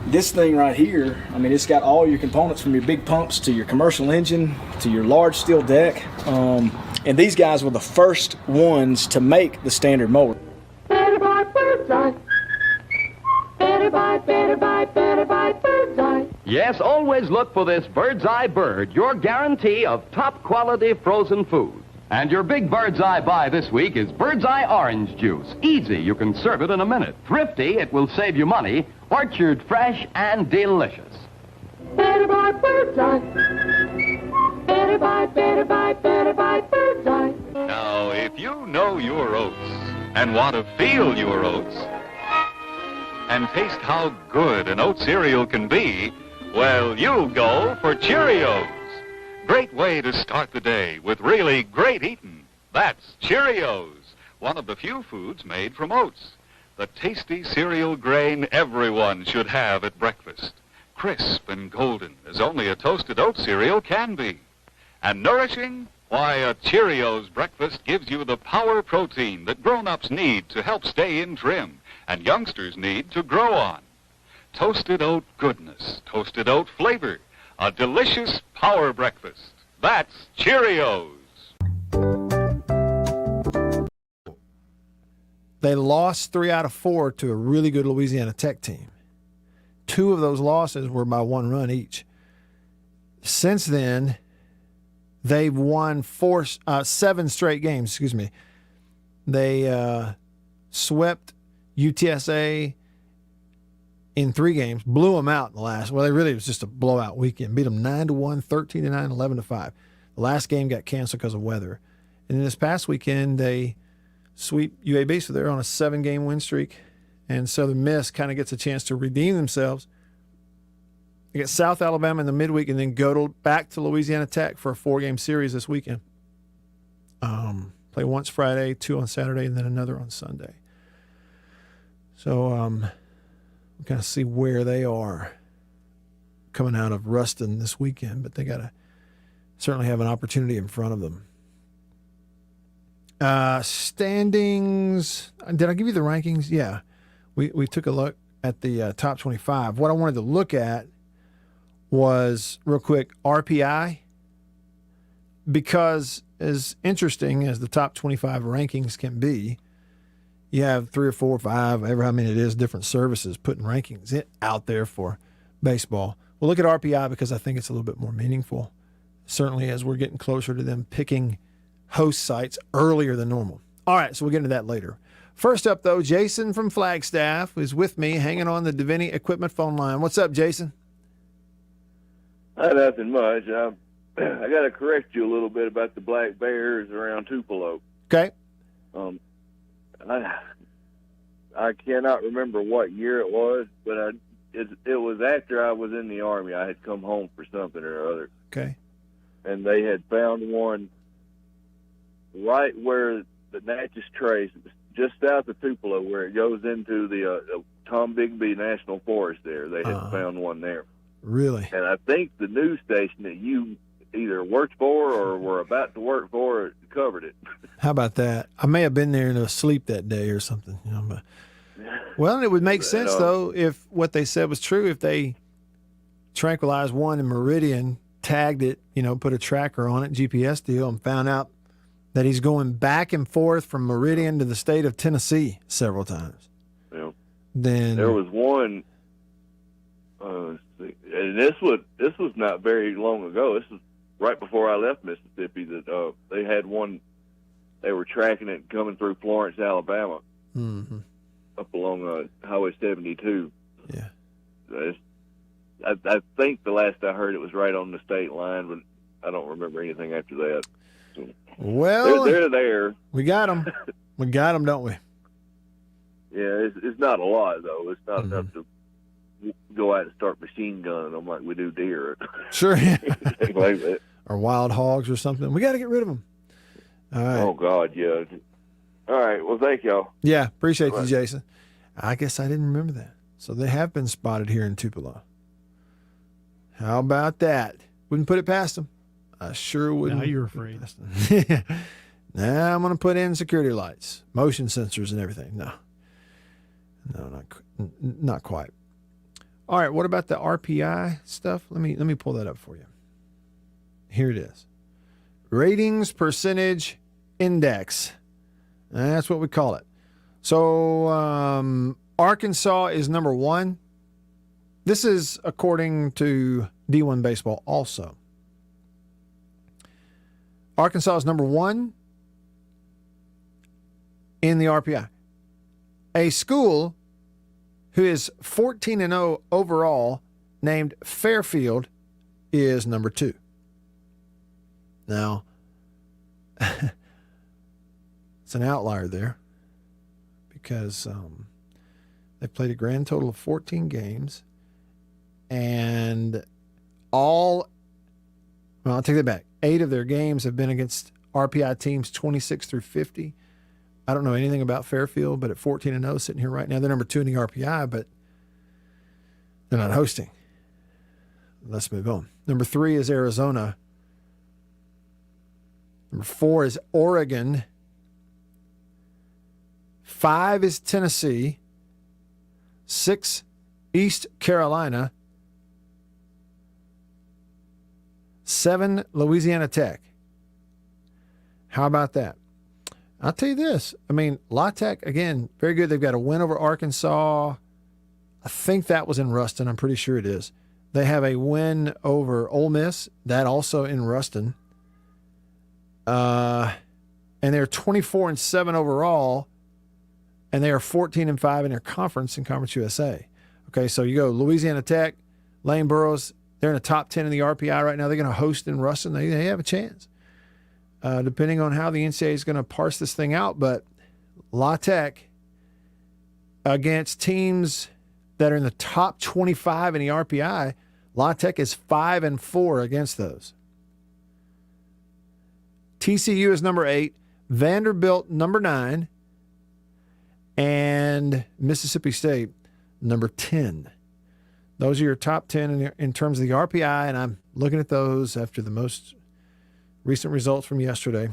this thing right here, I mean, it's got all your components from your big pumps to your commercial engine to your large steel deck. And these guys were the first ones to make the standard mower. Better buy Bird's Eye. Better buy Bird's Eye. Yes, always look for this Bird's Eye Bird, your guarantee of top quality frozen food. And your big Bird's Eye buy this week is Bird's Eye Orange Juice. Easy, you can serve it in a minute. Thrifty, it will save you money. Orchard fresh and delicious. Better buy Bird's Eye. Better buy Bird's Eye. Now, if you know your oats and want to feel your oats and taste how good an oat cereal can be, well, you'll go for Cheerios. Great way to start the day with really great eating. That's Cheerios, one of the few foods made from oats. The tasty cereal grain everyone should have at breakfast. Crisp and golden as only a toasted oat cereal can be. And nourishing? Why, a Cheerios breakfast gives you the power protein that grown-ups need to help stay in trim and youngsters need to grow on. Toasted oat goodness, toasted oat flavor, a delicious power breakfast. That's Cheerios. They lost 3 out of 4 to a really good Louisiana Tech team. 2 of those losses were by 1 run each. Since then, they've won 7 straight games. They swept UTSA in 3 games, blew them out in the last. Well, it was just a blowout weekend. Beat them 9-1, 13-9, 11-5. The last game got canceled because of weather. And then this past weekend, they sweep UAB, so they're on a 7-game win streak. And Southern Miss kind of gets a chance to redeem themselves. They get South Alabama in the midweek and then go back to Louisiana Tech for a 4-game series this weekend. Play once Friday, 2 on Saturday, and then another on Sunday. So we'll kind of see where they are coming out of Ruston this weekend, but they got to certainly have an opportunity in front of them. Standings. Did I give you the rankings? Yeah. We took a look at the top 25. What I wanted to look at was, real quick, RPI, because as interesting as the top 25 rankings can be, you have 3 or 4 or 5, however how many it is, different services putting rankings out there for baseball. We'll look at RPI because I think it's a little bit more meaningful, certainly as we're getting closer to them picking host sites earlier than normal. All right, so we'll get into that later. First up, though, Jason from Flagstaff is with me, hanging on the Davini Equipment phone line. What's up, Jason? Nothing much. I got to correct you a little bit about the black bears around Tupelo. Okay. I cannot remember what year it was, but it was after I was in the Army. I had come home for something or other. Okay. And they had found one right where the Natchez Trace, just south of Tupelo, where it goes into the Tom Bigby National Forest there. They had found one there. Really? And I think the news station that you either worked for or were about to work for covered it. How about that? I may have been there and asleep that day or something. But, well, it would make sense, though, if what they said was true, if they tranquilized one in Meridian, tagged it, put a tracker on it, GPS deal, and found out that he's going back and forth from Meridian to the state of Tennessee several times. Yeah. Then there was one, and this was not very long ago. This was right before I left Mississippi. That they had one. They were tracking it coming through Florence, Alabama, up along Highway 72. Yeah. I think the last I heard it was right on the state line, but I don't remember anything after that. So, well, they're there. We got them. We got them, don't we? Yeah, it's not a lot though. It's not enough to go out and start machine gunning them like we do deer. Sure. Anything like that. Or wild hogs or something. We got to get rid of them. All right. Oh God, yeah. All right. Well, thank y'all. Yeah, appreciate you, Jason. I guess I didn't remember that. So they have been spotted here in Tupelo. How about that? Wouldn't put it past them. I sure wouldn't. Now you're afraid. Now I'm going to put in security lights, motion sensors, and everything. No, not quite. All right, what about the RPI stuff? Let me pull that up for you. Here it is. Ratings Percentage Index. That's what we call it. So Arkansas is number 1. This is according to D1 Baseball also. Arkansas is number 1 in the RPI. A school who is 14-0 overall, named Fairfield, is number 2. Now, it's an outlier there because they played a grand total of 14 games, and I'll take that back. 8 of their games have been against RPI teams 26 through 50. I don't know anything about Fairfield, but at 14-0 sitting here right now, they're number 2 in the RPI, but they're not hosting. Let's move on. Number 3 is Arizona. Number 4 is Oregon. 5 is Tennessee. 6, East Carolina. 7, Louisiana Tech. How about that? I'll tell you this. I mean, La Tech, again, very good. They've got a win over Arkansas. I think that was in Ruston. I'm pretty sure it is. They have a win over Ole Miss. That also in Ruston. And they're 24-7 overall. And they are 14-5 in their conference in Conference USA. Okay, so you go Louisiana Tech, Lane Burroughs. They're in the top 10 in the RPI right now. They're going to host in Ruston. They have a chance. Depending on how the NCAA is going to parse this thing out. But La Tech against teams that are in the top 25 in the RPI, La Tech is 5-4 against those. TCU is number 8, Vanderbilt number 9, and Mississippi State number 10. Those are your top 10 in terms of the RPI, and I'm looking at those after the most recent results from yesterday.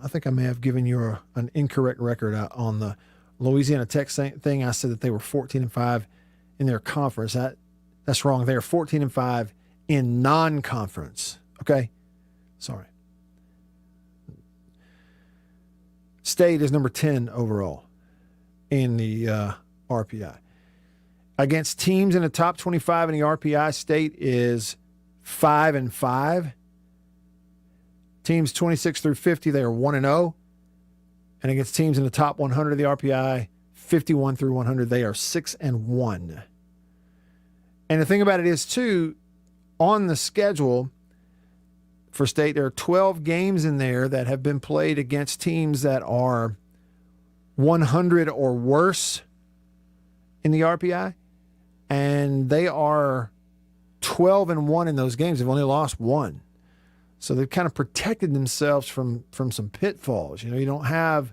I think I may have given you an incorrect record on the Louisiana Tech thing. I said that they were 14-5 in their conference. That's wrong. They are 14-5 in non-conference. Okay? Sorry. State is number 10 overall in the RPI. Against teams in the top 25 in the RPI, State is 5-5. Teams 26 through 50, they are 1-0. And against teams in the top 100 of the RPI, 51 through 100, they are 6-1. And the thing about it is, too, on the schedule for State, there are 12 games in there that have been played against teams that are 100 or worse in the RPI. And they are 12-1 in those games. They've only lost 1. So they've kind of protected themselves from some pitfalls. You know, you don't have,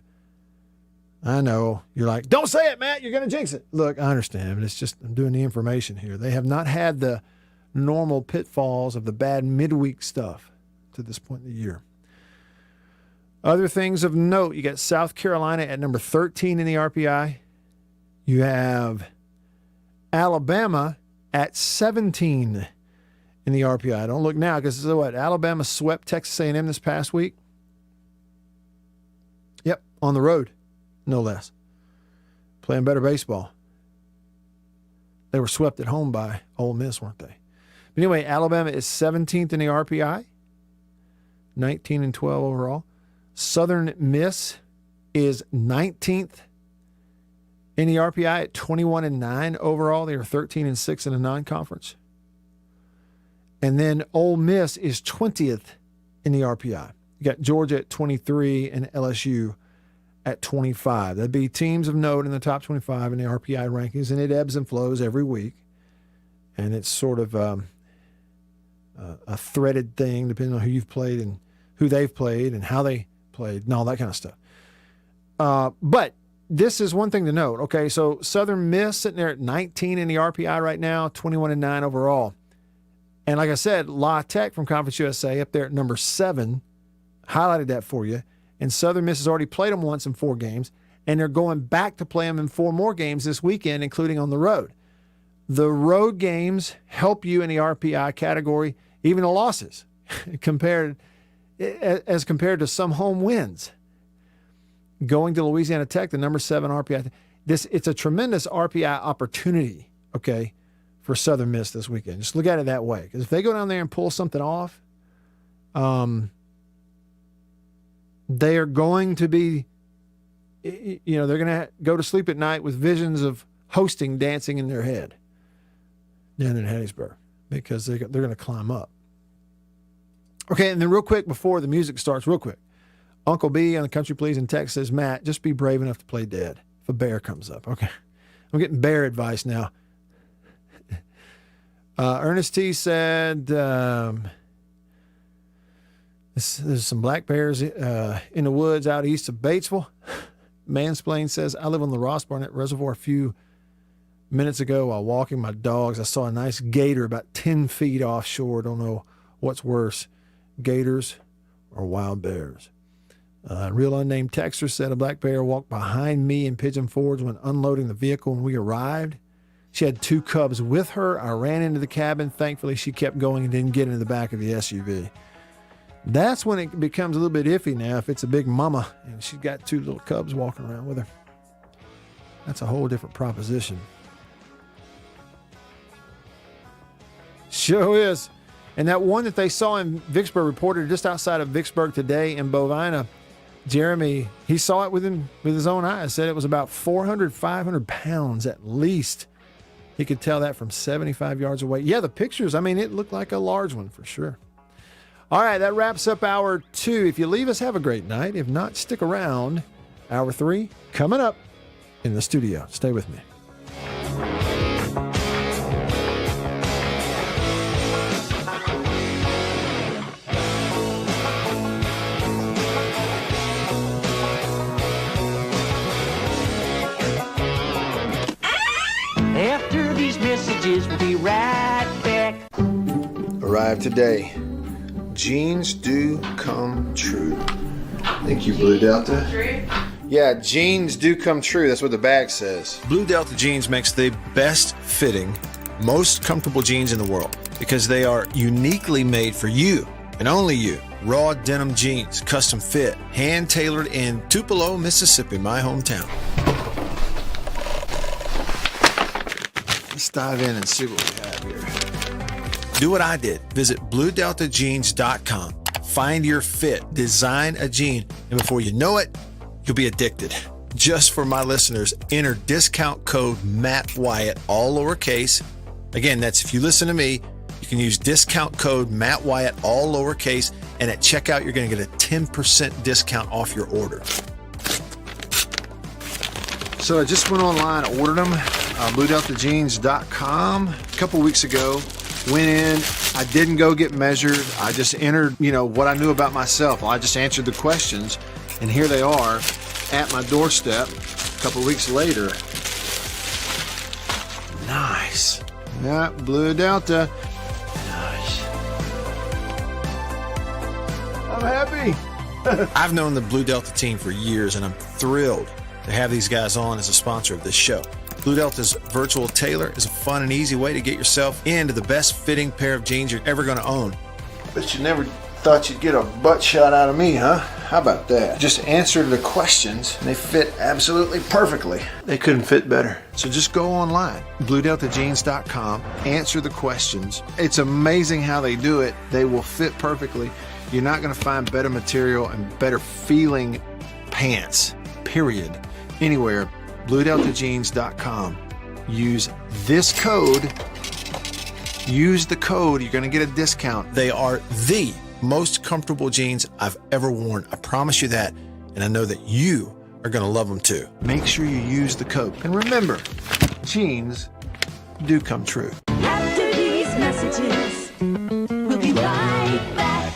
I know, you're like, don't say it, Matt, you're going to jinx it. Look, I understand, but it's just, I'm doing the information here. They have not had the normal pitfalls of the bad midweek stuff to this point in the year. Other things of note, you got South Carolina at number 13 in the RPI. You have Alabama at 17 in the RPI. Don't look now because what? Alabama swept Texas A&M this past week. Yep, on the road, no less. Playing better baseball. They were swept at home by Ole Miss, weren't they? But anyway, Alabama is 17th in the RPI, 19-12 overall. Southern Miss is 19th In the RPI at 21-9 overall. They are 13-6 in a non-conference. And then Ole Miss is 20th in the RPI. You got Georgia at 23 and LSU at 25. That'd be teams of note in the top 25 in the RPI rankings, and it ebbs and flows every week. And it's sort of a threaded thing depending on who you've played and who they've played and how they played and all that kind of stuff. But this is one thing to note. Okay, so Southern Miss sitting there at 19 in the RPI right now, 21-9 overall. And like I said, La Tech from Conference USA up there at number 7, highlighted that for you. And Southern Miss has already played them once in 4 games, and they're going back to play them in 4 more games this weekend, including on the road. The road games help you in the RPI category, even the losses, as compared to some home wins. Going to Louisiana Tech, the number 7 RPI. It's a tremendous RPI opportunity, okay, for Southern Miss this weekend. Just look at it that way. Because if they go down there and pull something off, they are going to be, they're going to go to sleep at night with visions of hosting dancing in their head down in Hattiesburg because they're going to climb up. Okay, and then real quick before the music starts, real quick. Uncle B on the Country Pleasing text says, Matt, just be brave enough to play dead if a bear comes up. Okay, I'm getting bear advice now. Ernest T said, there's some black bears in the woods out east of Batesville. Mansplain says, I live on the Ross Barnett Reservoir. A few minutes ago while walking my dogs, I saw a nice gator about 10 feet offshore. Don't know what's worse, gators or wild bears. Real unnamed texter said a black bear walked behind me in Pigeon Forge when unloading the vehicle when we arrived. She had 2 cubs with her. I ran into the cabin. Thankfully, she kept going and didn't get into the back of the SUV. That's when it becomes a little bit iffy now if it's a big mama and she's got 2 little cubs walking around with her. That's a whole different proposition. Sure is. And that one that they saw in Vicksburg, reported just outside of Vicksburg today in Bovina, Jeremy, he saw it with his own eyes, said it was about 400, 500 pounds at least. He could tell that from 75 yards away. Yeah, the pictures, it looked like a large one for sure. All right, that wraps up hour 2. If you leave us, have a great night. If not, stick around. Hour 3 coming up in the studio. Stay with me. After these messages, we'll be right back. Arrived today. Jeans do come true. Thank you, Blue Delta. Yeah, jeans do come true. That's what the bag says. Blue Delta Jeans makes the best fitting, most comfortable jeans in the world because they are uniquely made for you and only you. Raw denim jeans, custom fit, hand tailored in Tupelo, Mississippi, my hometown. Let's dive in and see what we have here. Do what I did. Visit BlueDeltaJeans.com. Find your fit. Design a jean. And before you know it, you'll be addicted. Just for my listeners, enter discount code Matt Wyatt, all lowercase. Again, that's if you listen to me, you can use discount code Matt Wyatt, all lowercase. And at checkout, you're going to get a 10% discount off your order. So I just went online, ordered them. BlueDeltaJeans.com a couple weeks ago. Went in, I didn't go get measured. I just entered, what I knew about myself. I just answered the questions, and here they are at my doorstep a couple weeks later. Nice. Yeah, Blue Delta. Nice. I'm happy. I've known the Blue Delta team for years, and I'm thrilled to have these guys on as a sponsor of this show. Blue Delta's Virtual Tailor is a fun and easy way to get yourself into the best fitting pair of jeans you're ever going to own. But you never thought you'd get a butt shot out of me, huh? How about that? Just answer the questions and they fit absolutely perfectly. They couldn't fit better. So just go online, BlueDeltaJeans.com, answer the questions. It's amazing how they do it. They will fit perfectly. You're not going to find better material and better feeling pants, period, anywhere BlueDeltaJeans.com. Use this code. Use the code. You're going to get a discount. They are the most comfortable jeans I've ever worn. I promise you that. And I know that you are going to love them too. Make sure you use the code. And remember, jeans do come true. After these messages, we'll be right back.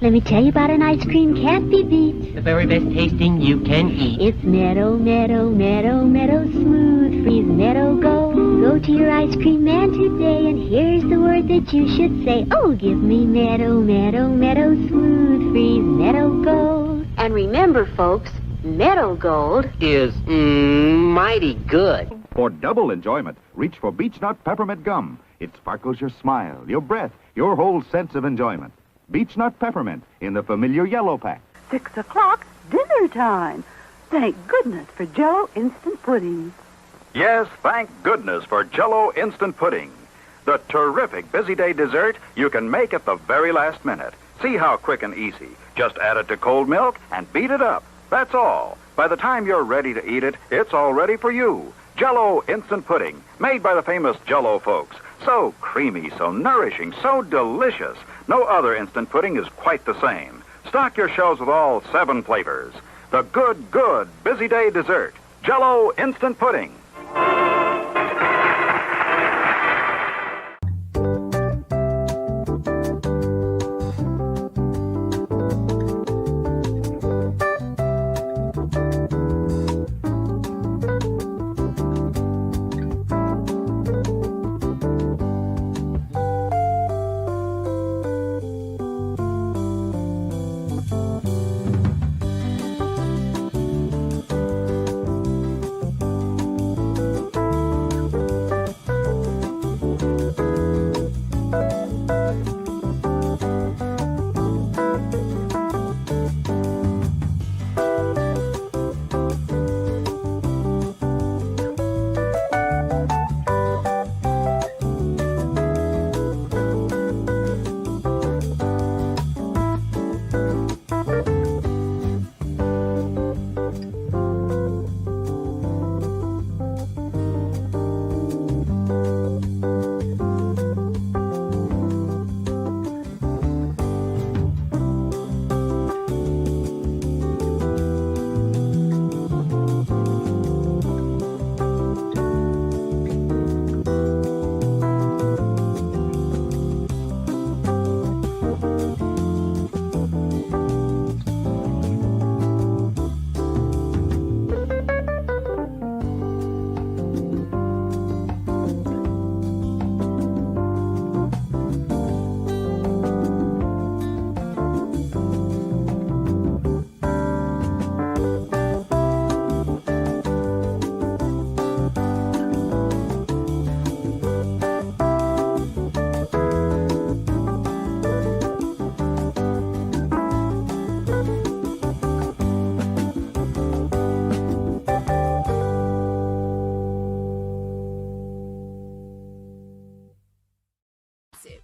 Let me tell you about an ice cream can't be beat. The very best tasting you can eat. It's Meadow, Meadow, Meadow, Meadow Smooth Freeze Meadow Gold. Go to your ice cream man today, and here's the word that you should say. Oh, give me Meadow, Meadow, Meadow Smooth Freeze Meadow Gold. And remember, folks, Meadow Gold is mighty good. For double enjoyment, reach for Beechnut Peppermint Gum. It sparkles your smile, your breath, your whole sense of enjoyment. Beechnut Peppermint in the familiar yellow pack. 6 o'clock, dinner time. Thank goodness for Jell-O Instant Pudding. Yes, thank goodness for Jell-O Instant Pudding. The terrific busy day dessert you can make at the very last minute. See how quick and easy. Just add it to cold milk and beat it up. That's all. By the time you're ready to eat it, it's all ready for you. Jell-O Instant Pudding, made by the famous Jell-O folks. So creamy, so nourishing, so delicious. No other instant pudding is quite the same. Stock your shelves with all 7 flavors. The good busy day dessert. Jell-O Instant Pudding.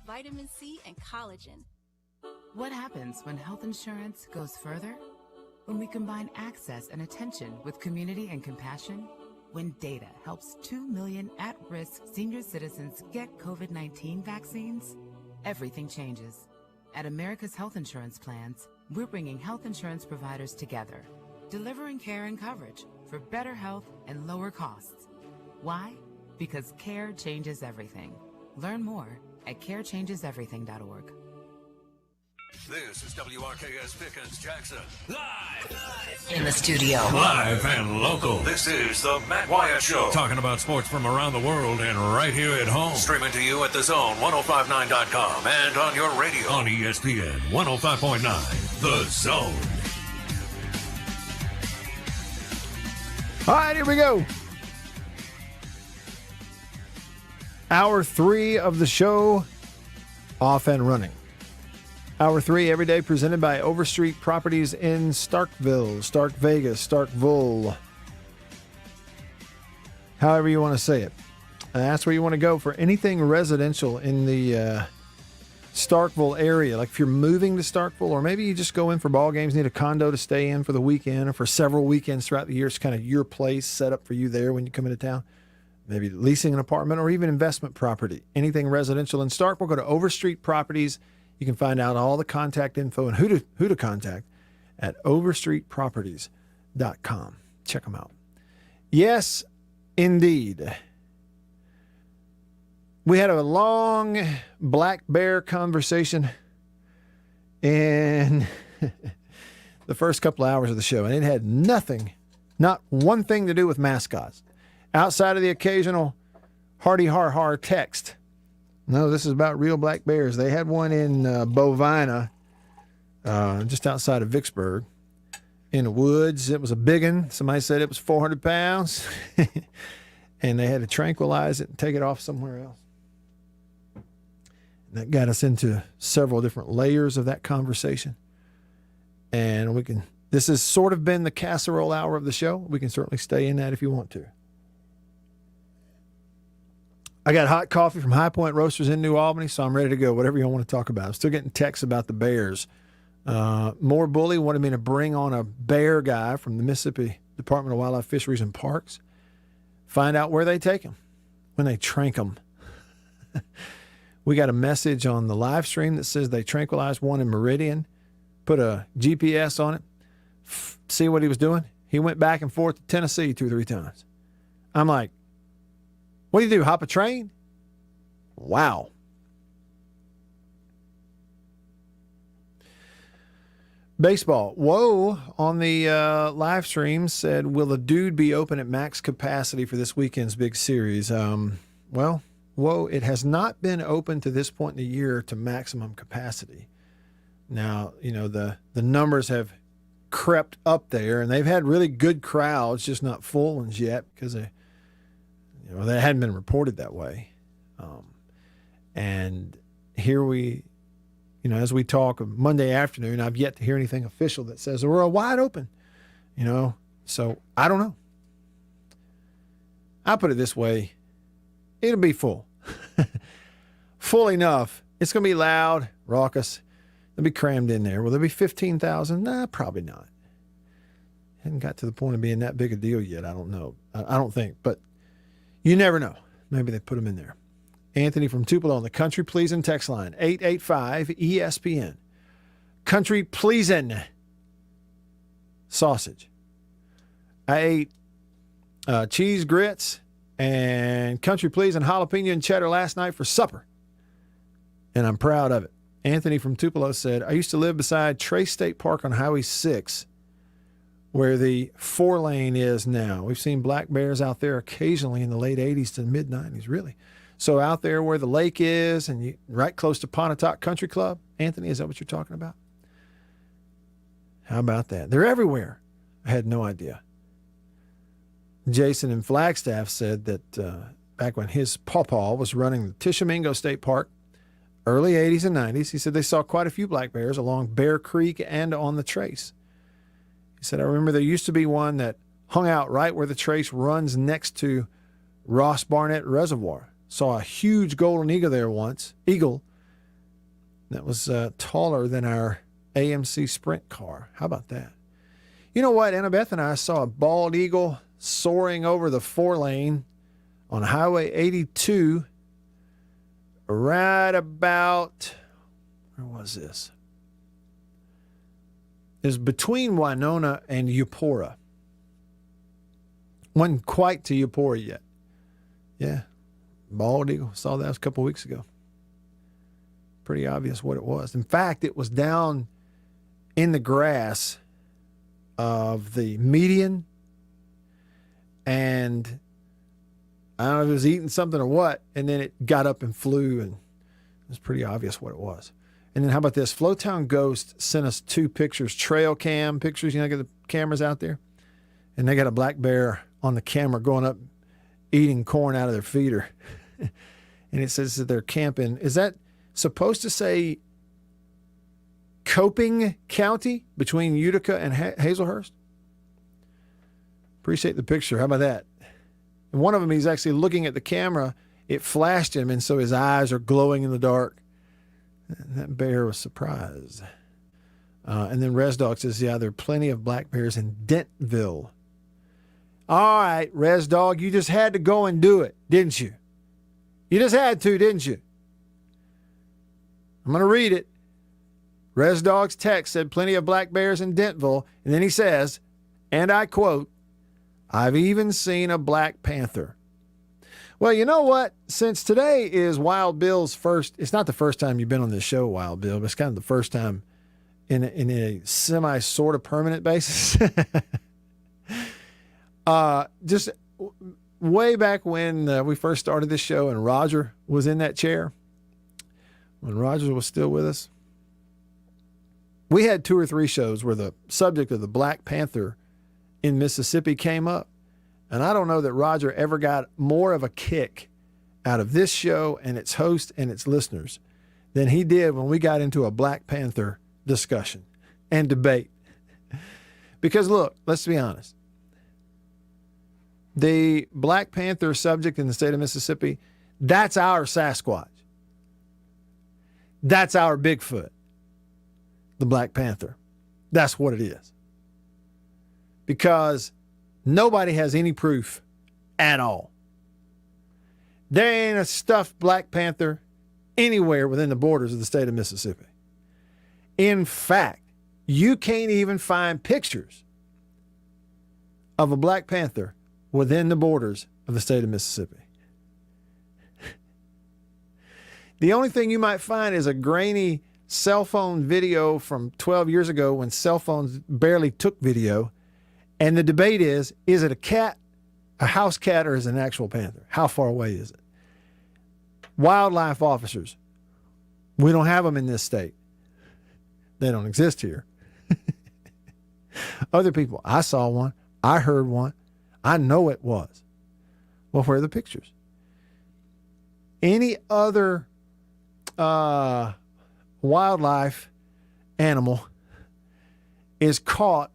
Vitamin C and collagen. What happens when health insurance goes further? When we combine access and attention with community and compassion? When data helps 2 million at-risk senior citizens get COVID-19 vaccines? Everything changes. At America's Health Insurance Plans, we're bringing health insurance providers together, delivering care and coverage for better health and lower costs. Why? Because care changes everything. Learn more at carechangeseverything.org. This is WRKS Pickens Jackson. Live in the studio. Live and local. This is the Matt Wyatt Show. Talking about sports from around the world and right here at home. Streaming to you at the Zone 1059.com and on your radio on ESPN 105.9. The Zone. All right, here we go. Hour 3 of the show, off and running. Hour 3 every day presented by Overstreet Properties in Starkville, Stark Vegas, Starkville. However you want to say it. That's where you want to go for anything residential in the Starkville area, like if you're moving to Starkville, or maybe you just go in for ball games, need a condo to stay in for the weekend or for several weekends throughout the year, it's kind of your place set up for you there when you come into town. Maybe leasing an apartment or even investment property. Anything residential in Starkville, go to Overstreet Properties. You can find out all the contact info and who to contact at overstreetproperties.com. Check them out. Yes, indeed. We had a long black bear conversation in the first couple of hours of the show, and it had nothing, not one thing to do with mascots, outside of the occasional hardy har har text. No, this is about real black bears. They had one in Bovina, just outside of Vicksburg, in the woods. It was a big one. Somebody said it was 400 pounds, and they had to tranquilize it and take it off somewhere else. That got us into several different layers of that conversation. And this has sort of been the casserole hour of the show. We can certainly stay in that if you want to. I got hot coffee from High Point Roasters in New Albany, so I'm ready to go, whatever you want to talk about. I'm still getting texts about the Bears. More Bully wanted me to bring on a bear guy from the Mississippi Department of Wildlife, Fisheries, and Parks. Find out where they take them, when they trank them. We got a message on the live stream that says they tranquilized one in Meridian, put a GPS on it, see what he was doing. He went back and forth to Tennessee 2 or 3 times. I'm like, what do you do, hop a train? Wow. Baseball. Whoa on the live stream said, will the dude be open at max capacity for this weekend's big series? Well, whoa, it has not been open to this point in the year to maximum capacity. Now, the numbers have crept up there, and they've had really good crowds, just not full ones yet because they hadn't been reported that way. And here we, as we talk Monday afternoon, I've yet to hear anything official that says we're wide open, so I don't know. I'll put it this way. It'll be full. Full enough. It's going to be loud, raucous. They'll be crammed in there. Will there be 15,000? Nah, probably not. Hadn't got to the point of being that big a deal yet. I don't know. I don't think, but you never know. Maybe they put them in there. Anthony from Tupelo on the Country Pleasin' text line, 885-ESPN. Country Pleasin' sausage. I ate cheese grits and Country Pleasin' jalapeno and cheddar last night for supper, and I'm proud of it. Anthony from Tupelo said, I used to live beside Trace State Park on Highway 6, where the 4-lane is now. We've seen black bears out there occasionally in the late 80s to mid-90s, really. So out there where the lake is and right close to Pontotoc Country Club, Anthony, is that what you're talking about? How about that? They're everywhere. I had no idea. Jason in Flagstaff said that back when his pawpaw was running the Tishomingo State Park, early 80s and 90s, he said they saw quite a few black bears along Bear Creek and on the Trace. He said, I remember there used to be one that hung out right where the Trace runs next to Ross Barnett Reservoir. Saw a huge golden eagle there once. Eagle that was taller than our AMC Sprint car. How about that? You know what? Annabeth and I saw a bald eagle soaring over the 4-lane on Highway 82 right about, where was this? It was between Winona and Eupora. Wasn't quite to Eupora yet. Yeah, bald eagle. Saw that a couple weeks ago. Pretty obvious what it was. In fact, it was down in the grass of the median, and I don't know if it was eating something or what, and then it got up and flew, and it was pretty obvious what it was. And then how about this? Flowtown Ghost sent us 2 pictures, trail cam pictures. Get the cameras out there, and they got a black bear on the camera going up, eating corn out of their feeder. And it says that they're camping. Is that supposed to say Coping County between Utica and Hazelhurst? Appreciate the picture. How about that? And one of them, he's actually looking at the camera. It flashed him, and so his eyes are glowing in the dark. That bear was surprised. And then Res Dog says, yeah, there are plenty of black bears in Dentville. All right, Res Dog, you just had to go and do it, didn't you? You just had to, didn't you? I'm going to read it. Res Dog's text said plenty of black bears in Dentville. And then he says, and I quote, I've even seen a black panther. Well, you know what? Since today is Wild Bill's first, it's not the first time you've been on this show, Wild Bill, but it's kind of the first time in a semi sort of permanent basis. Just way back when we first started this show and Roger was in that chair, when Roger was still with us, we had 2 or 3 shows where the subject of the Black Panther in Mississippi came up. And I don't know that Roger ever got more of a kick out of this show and its host and its listeners than he did when we got into a Black Panther discussion and debate. Because look, let's be honest. The Black Panther subject in the state of Mississippi, that's our Sasquatch. That's our Bigfoot. The Black Panther. That's what it is. Because nobody has any proof at all. There ain't a stuffed Black Panther anywhere within the borders of the state of Mississippi. In fact, you can't even find pictures of a Black Panther within the borders of the state of Mississippi. The only thing you might find is a grainy cell phone video from 12 years ago when cell phones barely took video. And the debate is it a cat, a house cat, or is it an actual panther? How far away is it? Wildlife officers, we don't have them in this state. They don't exist here. Other people, I saw one, I heard one, I know it was. Well, where are the pictures? Any other wildlife animal is caught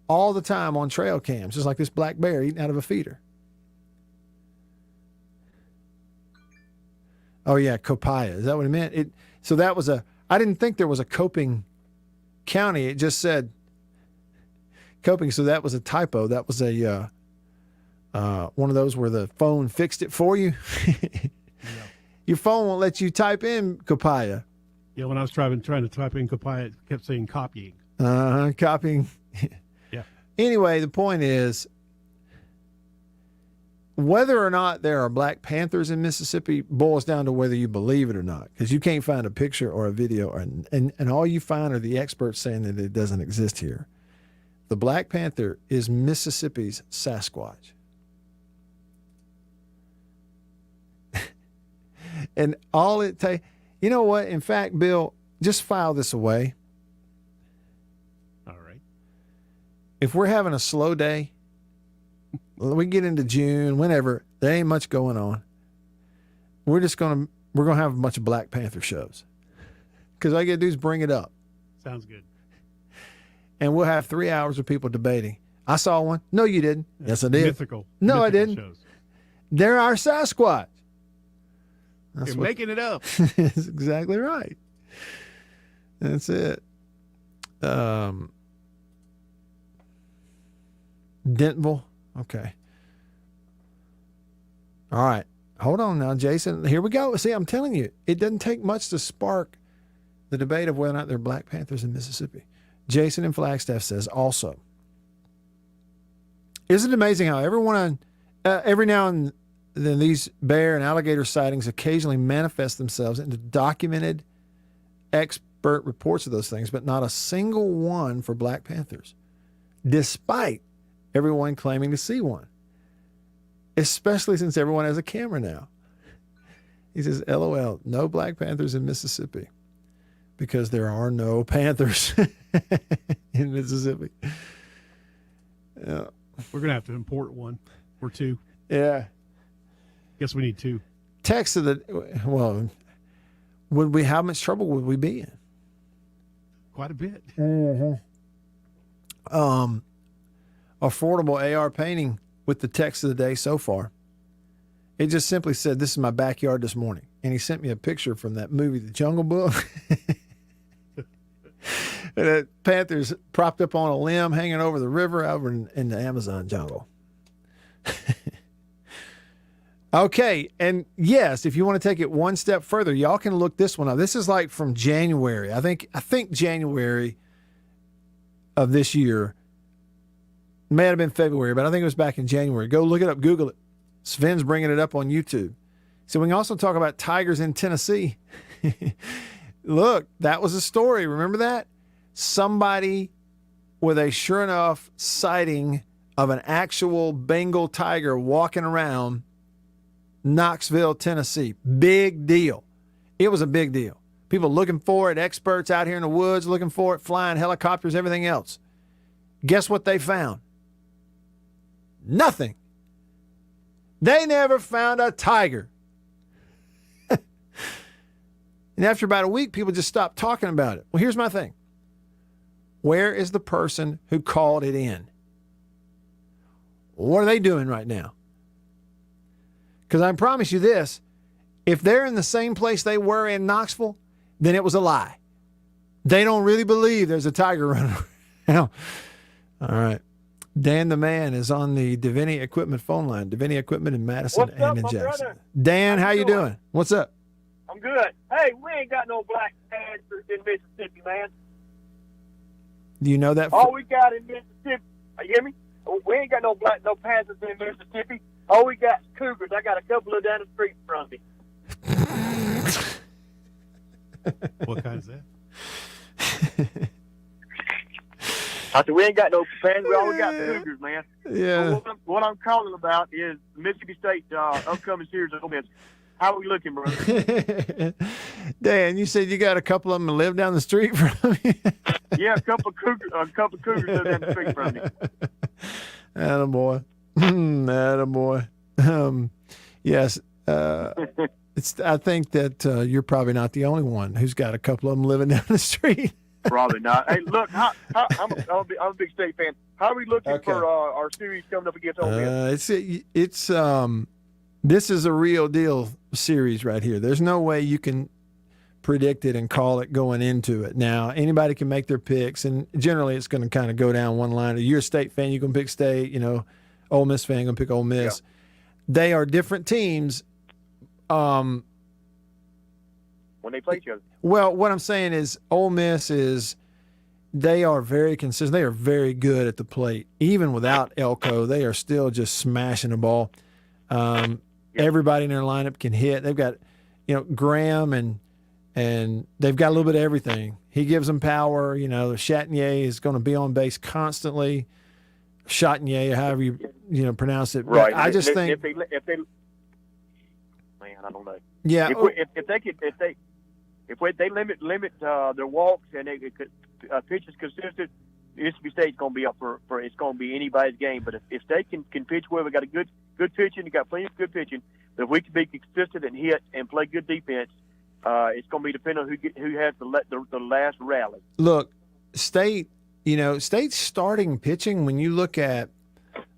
all the time on trail cams, just like this black bear eating out of a feeder. Oh yeah, Copiah. Is that what it meant? So that was I didn't think there was a Coping County. It just said Coping, so that was a typo. That was a one of those where the phone fixed it for you. Your phone won't let you type in Copiah. Yeah, when I was trying to type in Copiah, it kept saying copying. Copying. Yeah. Anyway, the point is, whether or not there are black panthers in Mississippi boils down to whether you believe it or not, because you can't find a picture or a video, and all you find are the experts saying that it doesn't exist here. The Black Panther is Mississippi's Sasquatch. And all it takes, you know what? In fact, Bill, just file this away. All right. If we're having a slow day, we get into June, whenever, there ain't much going on. We're going to have a bunch of Black Panther shows. Because all you got to do is bring it up. Sounds good. And we'll have 3 hours of people debating. I saw one. No, you didn't. Yes, I did. No, I didn't. Shows. They're our Sasquatch. You're making it up. That's exactly right. That's it. Dentville. Okay. All right. Hold on now, Jason. Here we go. See, I'm telling you, it doesn't take much to spark the debate of whether or not there are Black Panthers in Mississippi. Jason in Flagstaff says also, isn't it amazing how every now and then these bear and alligator sightings occasionally manifest themselves into documented expert reports of those things, but not a single one for Black Panthers, despite everyone claiming to see one, especially since everyone has a camera now. He says, LOL, no Black Panthers in Mississippi because there are no Panthers in Mississippi. Yeah. We're going to have to import one or two. Yeah. Guess we need two. Text of the, how much trouble would we be in? Quite a bit. Mm-hmm. Affordable AR painting with the text of the day so far. It just simply said, this is my backyard this morning. and he sent me a picture from that movie, The Jungle Book. And that panther's propped up on a limb hanging over the river over in the Amazon jungle. Okay, and yes, if you want to take it one step further, y'all can look this one up. This is like from January. I think January of this year. May have been February, but I think it was back in January. Go look it up, Google it. Sven's bringing it up on YouTube. So we can also talk about tigers in Tennessee. Look, that was a story. Remember that? Somebody with a sure enough sighting of an actual Bengal tiger walking around Knoxville, Tennessee. Big deal. It was a big deal. People looking for it, experts out here in the woods looking for it, flying helicopters, everything else. Guess what they found? Nothing. They never found a tiger. And after about a week, people just stopped talking about it. Well, here's my thing. Where is the person who called it in? What are they doing right now? Because I promise you this, if they're in the same place they were in Knoxville, then it was a lie. They don't really believe there's a tiger running around. All right. Dan the Man is on the Davini Equipment phone line. Davini Equipment in Madison and in Jackson. Dan, how you doing? What's up? I'm good. Hey, we ain't got no black panthers in Mississippi, man. Do you know that? All we got in Mississippi, you hear me? We ain't got no panthers in Mississippi. All we got is cougars. I got a couple of down the street from me. What kind is that? I said, we ain't got no panthers. We always got cougars, man. Yeah. What I'm calling about is Mississippi State upcoming series of Ole Miss. How are we looking, brother? Dan, you said you got a couple of them that live down the street from you? Yeah, a couple of cougars live down the street from me. Attaboy. Attaboy. Yes. I think that you're probably not the only one who's got a couple of them living down the street. Probably not. Hey, look, I'm a big State fan. How are we looking for our series coming up against Ole Miss? It's this is a real deal series right here. There's no way you can predict it and call it going into it. Now, anybody can make their picks, and generally it's going to kind of go down one line. If you're a State fan, you can pick State. Ole Miss fan, going to pick Ole Miss. Yeah. They are different teams. When they play each other. Well, what I'm saying is Ole Miss they are very consistent. They are very good at the plate. Even without Elko, they are still just smashing the ball. Everybody in their lineup can hit. They've got, Graham and they've got a little bit of everything. He gives them power. Chatinier is going to be on base constantly. Chatinier, however you pronounce it. Right. But I just think if they, man, I don't know. Yeah. If they limit their walks and they pitch is consistent, Mississippi State's going to be up for it's going to be anybody's game. But if they can pitch well, we got a good pitching, we got plenty of good pitching. But if we can be consistent and hit and play good defense, it's going to be depending on who has the last rally. Look, State's starting pitching. When you look at,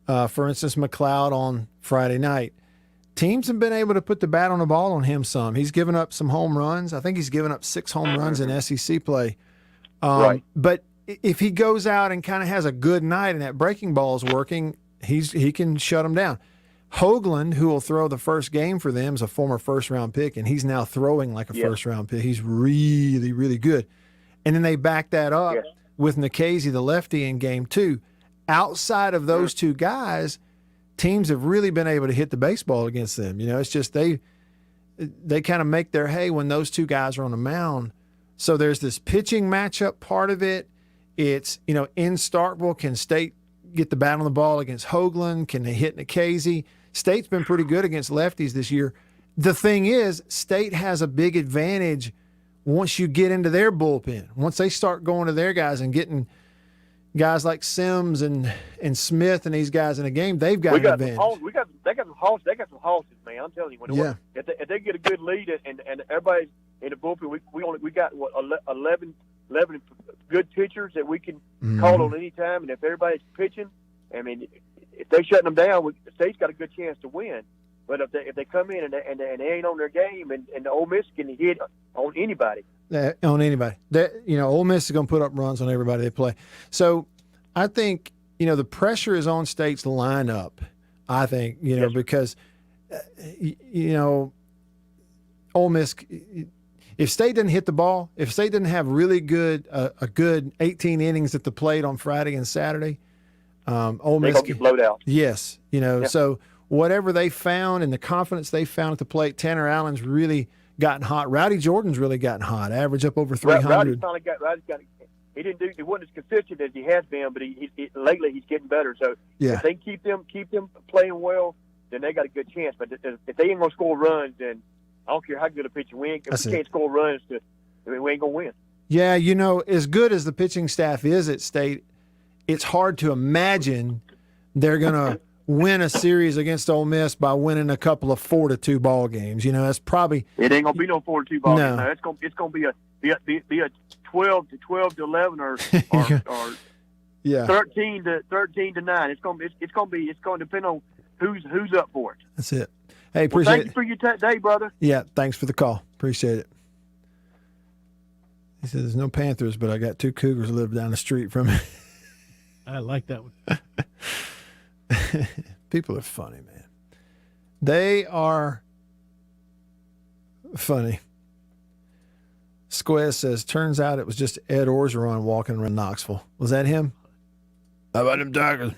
for instance, McLeod on Friday night, teams have been able to put the bat on the ball on him some. He's given up some home runs. I think he's given up 6 home runs in SEC play. Right. But if he goes out and kind of has a good night and that breaking ball is working, he can shut him down. Hoagland, who will throw the first game for them, is a former first-round pick, and he's now throwing like a first-round pick. He's really, really good. And then they back that up with Nikhazy, the lefty, in game 2. Outside of those two guys, teams have really been able to hit the baseball against them. It's just they kind of make their hay when those two guys are on the mound. So there's this pitching matchup part of it. It's, in Starkville, can State get the bat on the ball against Hoagland? Can they hit Nikhazy? State's been pretty good against lefties this year. The thing is, State has a big advantage once you get into their bullpen. Once they start going to their guys and getting guys like Sims and Smith and these guys in a game, they've got an advantage. They got some horses, man. I'm telling you. If they get a good lead and everybody's in the bullpen, we got 11 good pitchers that we can call on any time, and if everybody's pitching, I mean, if they're shutting them down, State's got a good chance to win. But if they come in and they ain't on their game, and the Ole Miss can hit on anybody. On anybody. Ole Miss is going to put up runs on everybody they play. So I think, the pressure is on State's lineup, I think, because, Ole Miss, if State doesn't hit the ball, if State doesn't have really good, a good 18 innings at the plate on Friday and Saturday, Ole Miss going to get blowed out. Yes. So whatever they found and the confidence they found at the plate, Tanner Allen's really gotten hot. Rowdy Jordan's really gotten hot. Average up over 300. Rowdy's got. He wasn't as consistent as he has been, but he lately he's getting better. So if they keep them playing well, then they got a good chance. But if they ain't gonna score runs, then I don't care how good a pitcher win. If we can't score runs, we ain't gonna win. Yeah, as good as the pitching staff is at State, it's hard to imagine they're gonna win a series against Ole Miss by winning a couple of 4-2 ball games. That's probably it ain't gonna be no 4-2 ball game. No, it's gonna be a 12-11 or 13-9. It's gonna depend on who's up for it. That's it. Hey, appreciate thank you for your day, brother. Yeah, thanks for the call. Appreciate it. He says there's no Panthers, but I got 2 Cougars live down the street from me. I like that one. People are funny, man. They are funny. Squez says, turns out it was just Ed Orgeron walking around Knoxville. Was that him? How about him Tigers?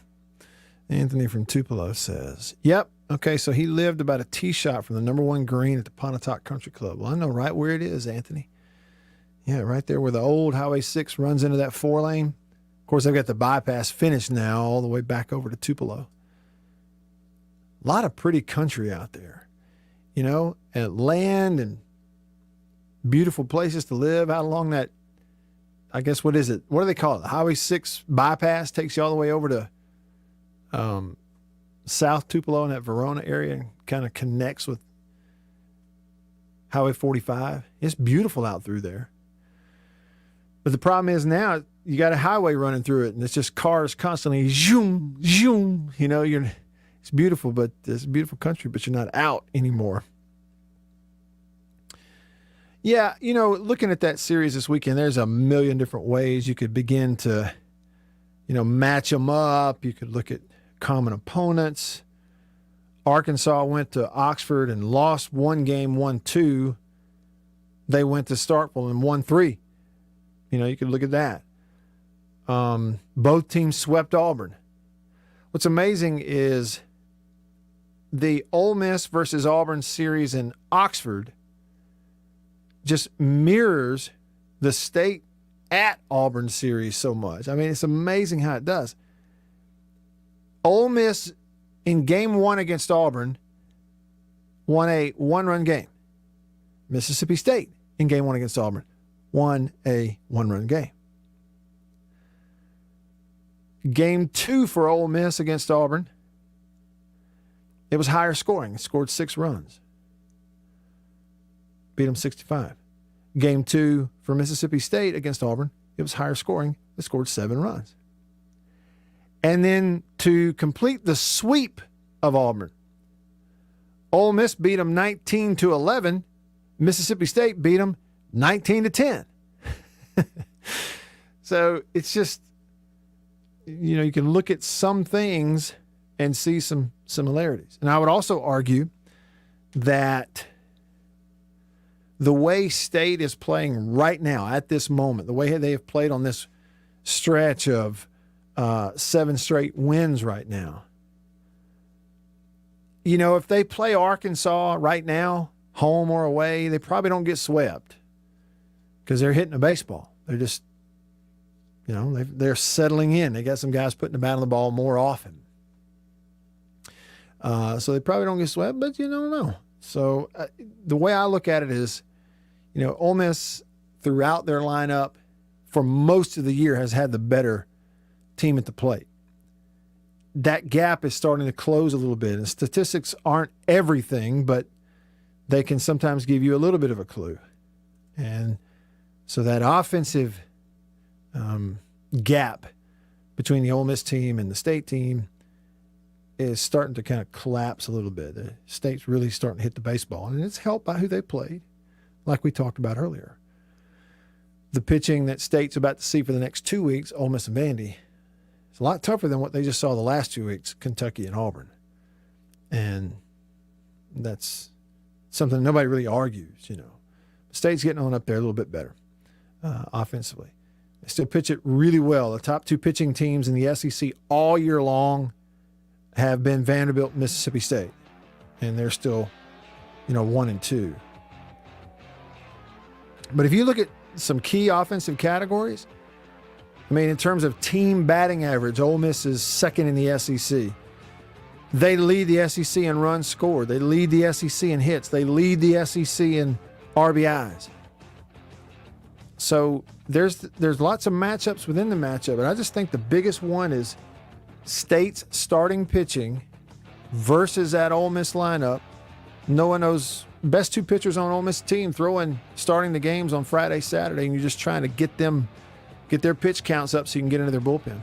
Anthony from Tupelo says, yep. Okay, so he lived about a tee shot from the number 1 green at the Pontotoc Country Club. Well, I know right where it is, Anthony. Yeah, right there where the old Highway 6 runs into that 4-lane. Of course, they've got the bypass finished now all the way back over to Tupelo. A lot of pretty country out there, and land and beautiful places to live out along that, I guess, what is it? What do they call it? The Highway 6 bypass takes you all the way over to South Tupelo in that Verona area and kind of connects with Highway 45. It's beautiful out through there. But the problem is now you got a highway running through it, and it's just cars constantly zoom, zoom. It's beautiful, but it's a beautiful country, but you're not out anymore. Yeah, looking at that series this weekend, there's a million different ways you could begin to, match them up. You could look at common opponents. Arkansas went to Oxford and lost 1 game, won 2. They went to Starkville and won 3. You could look at that. Both teams swept Auburn. What's amazing is the Ole Miss versus Auburn series in Oxford just mirrors the State at Auburn series so much. I mean, it's amazing how it does. Ole Miss in game 1 against Auburn won a 1-run game. Mississippi State in game 1 against Auburn won a 1-run game. Game 2 for Ole Miss against Auburn, it was higher scoring. It scored 6 runs. Beat them 65. Game 2 for Mississippi State against Auburn, it was higher scoring. It scored 7 runs. And then to complete the sweep of Auburn, Ole Miss beat them 19-11. Mississippi State beat them 19-10. So it's just, you can look at some things and see some similarities. And I would also argue that the way State is playing right now at this moment, the way they have played on this stretch of 7 straight wins right now, if they play Arkansas right now, home or away, they probably don't get swept because they're hitting a baseball. They're just, they're settling in. They got some guys putting the bat on the ball more often. So they probably don't get swept, but you don't know. So the way I look at it is, Ole Miss throughout their lineup for most of the year has had the better team at the plate. That gap is starting to close a little bit. And statistics aren't everything, but they can sometimes give you a little bit of a clue. And so that offensive gap between the Ole Miss team and the State team is starting to kind of collapse a little bit. The state's really starting to hit the baseball, and it's helped by who they played, like we talked about earlier. The pitching that State's about to see for the next 2 weeks, Ole Miss and Vandy, it's a lot tougher than what they just saw the last 2 weeks, Kentucky and Auburn. And that's something nobody really argues, you know. State's getting on up there a little bit better offensively. They still pitch it really well. The top two pitching teams in the SEC all year long have been Vanderbilt and Mississippi State. And they're still, 1 and 2. But if you look at some key offensive categories, in terms of team batting average, Ole Miss is second in the SEC. They lead the SEC in runs scored. They lead the SEC in hits. They lead the SEC in RBIs. So there's lots of matchups within the matchup, and I just think the biggest one is State's starting pitching versus that Ole Miss lineup. No one knows best two pitchers on Ole Miss team starting the games on Friday, Saturday, and you're just trying to get their pitch counts up so you can get into their bullpen.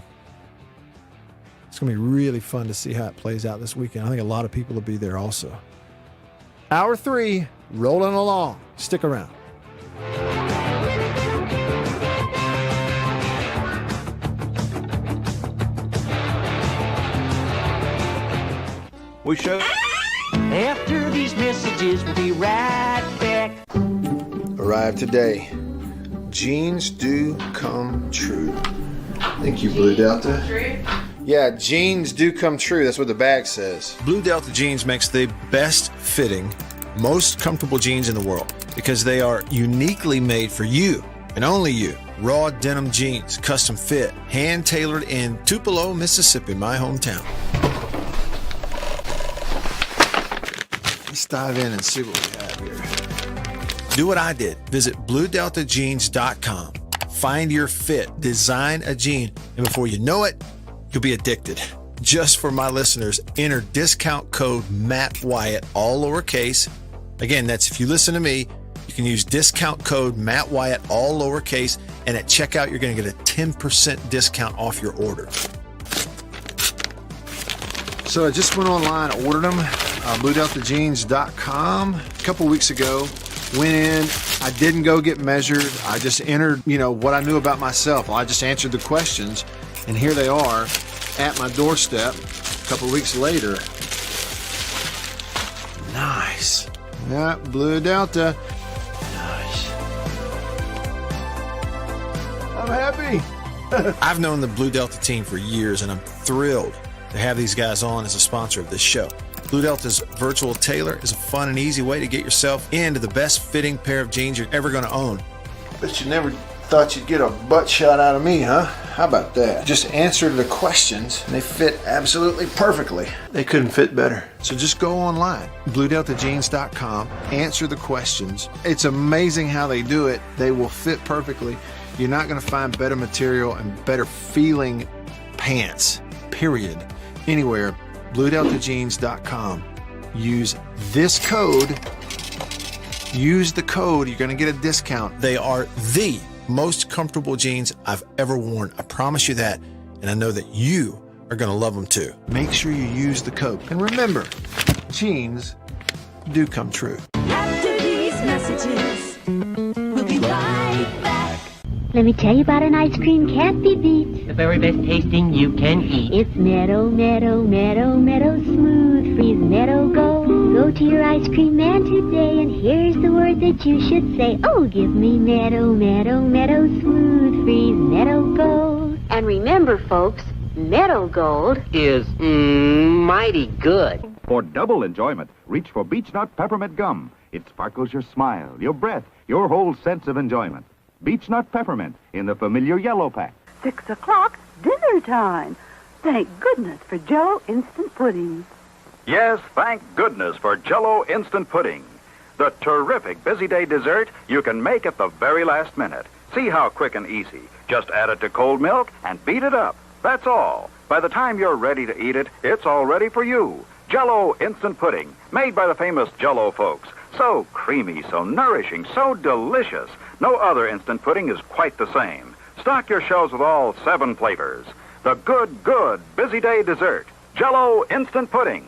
It's going to be really fun to see how it plays out this weekend. I think a lot of people will be there also. Hour 3, rolling along. Stick around. We show. After these messages, we'll be right back. Arrived today. Jeans do come true. Thank you, Blue Delta. Yeah, jeans do come true. That's what the bag says. Blue Delta Jeans makes the best fitting, most comfortable jeans in the world because they are uniquely made for you and only you. Raw denim jeans, custom fit, hand tailored in Tupelo, Mississippi, my hometown. Let's dive in and see what we have here. Do what I did. Visit BlueDeltaJeans.com. Find your fit, design a jean, and before you know it, you'll be addicted. Just for my listeners, enter discount code Matt Wyatt, all lowercase. Again, that's if you listen to me, you can use discount code Matt Wyatt, all lowercase, and at checkout, you're going to get a 10% discount off your order. So I just went online, ordered them, BlueDeltaJeans.com a couple weeks ago. Went in, I didn't go get measured. I just entered, what I knew about myself. I just answered the questions, and here they are at my doorstep a couple weeks later. Nice. Yeah, Blue Delta. Nice. I'm happy. I've known the Blue Delta team for years, and I'm thrilled to have these guys on as a sponsor of this show. Blue Delta's Virtual Tailor is a fun and easy way to get yourself into the best fitting pair of jeans you're ever going to own. Bet you never thought you'd get a butt shot out of me, huh? How about that? Just answer the questions and they fit absolutely perfectly. They couldn't fit better. So just go online, BlueDeltaJeans.com, answer the questions. It's amazing how they do it. They will fit perfectly. You're not going to find better material and better feeling pants, period, anywhere. BlueDeltaJeans.com. Use this code. Use the code. You're going to get a discount. They are the most comfortable jeans I've ever worn. I promise you that. And I know that you are going to love them too. Make sure you use the code. And remember, jeans do come true. After these messages, we'll be right back. Let me tell you about an ice cream can't be beat. The very best tasting you can eat. It's Meadow, Meadow, Meadow, Meadow Smooth Freeze Meadow Gold. Go to your ice cream man today and here's the word that you should say. Oh, give me Meadow, Meadow, Meadow Smooth Freeze Meadow Gold. And remember, folks, Meadow Gold is mighty good. For double enjoyment, reach for Beech-Nut Peppermint Gum. It sparkles your smile, your breath, your whole sense of enjoyment. Beech-Nut Peppermint in the familiar yellow pack. 6 o'clock, dinner time. Thank goodness for Jell-O Instant Pudding. Yes, thank goodness for Jell-O Instant Pudding. The terrific busy day dessert you can make at the very last minute. See how quick and easy. Just add it to cold milk and beat it up. That's all. By the time you're ready to eat it, it's all ready for you. Jell-O Instant Pudding, made by the famous Jell-O folks. So creamy, so nourishing, so delicious. No other instant pudding is quite the same. Stock your shelves with all 7 flavors. The good busy day dessert. Jell-O Instant Pudding.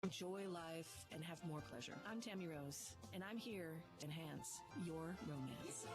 Enjoy life and have more pleasure. I'm Tammy Rose, and I'm here to enhance your romance.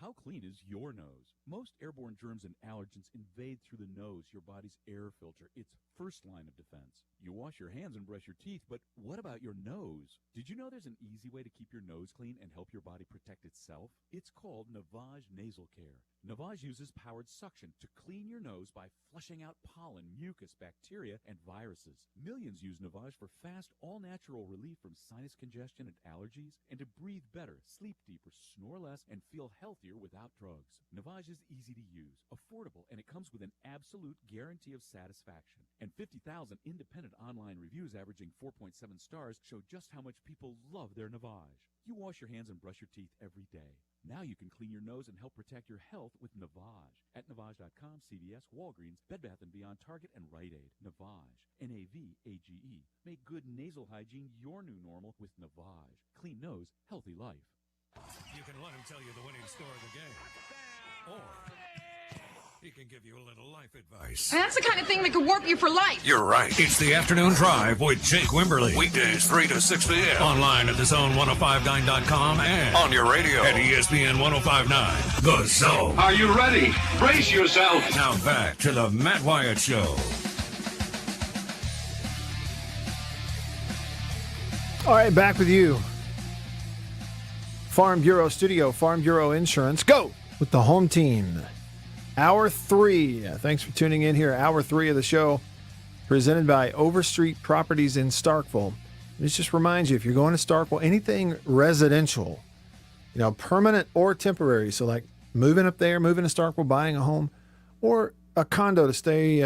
How clean is your nose? Most airborne germs and allergens invade through the nose, your body's air filter. It's first line of defense. You wash your hands and brush your teeth, but what about your nose? Did you know there's an easy way to keep your nose clean and help your body protect itself? It's called Navage Nasal Care. Navage uses powered suction to clean your nose by flushing out pollen, mucus, bacteria, and viruses. Millions use Navage for fast, all-natural relief from sinus congestion and allergies, and to breathe better, sleep deeper, snore less, and feel healthier without drugs. Navage is easy to use, affordable, and it comes with an absolute guarantee of satisfaction. And 50,000 independent online reviews averaging 4.7 stars show just how much people love their Navage. You wash your hands and brush your teeth every day. Now you can clean your nose and help protect your health with Navage. At Navage.com, CVS, Walgreens, Bed Bath & Beyond, Target, and Rite Aid. Navage. N-A-V-A-G-E. Make good nasal hygiene your new normal with Navage. Clean nose, healthy life. You can let him tell you the winning score of the game. Or he can give you a little life advice. And that's the kind of thing that could warp you for life. You're right. It's the Afternoon Drive with Jake Wimberly. Weekdays 3 to 6 p.m. Online at thezone1059.com and on your radio at ESPN 1059. The Zone. Are you ready? Brace yourself. Now back to the Matt Wyatt Show. All right, back with you. Farm Bureau Studio, Farm Bureau Insurance. Go with the home team. Hour 3. Thanks for tuning in here. Hour 3 of the show presented by Overstreet Properties in Starkville. This just reminds you, if you're going to Starkville, anything residential, permanent or temporary, so like moving up there, moving to Starkville, buying a home, or a condo to stay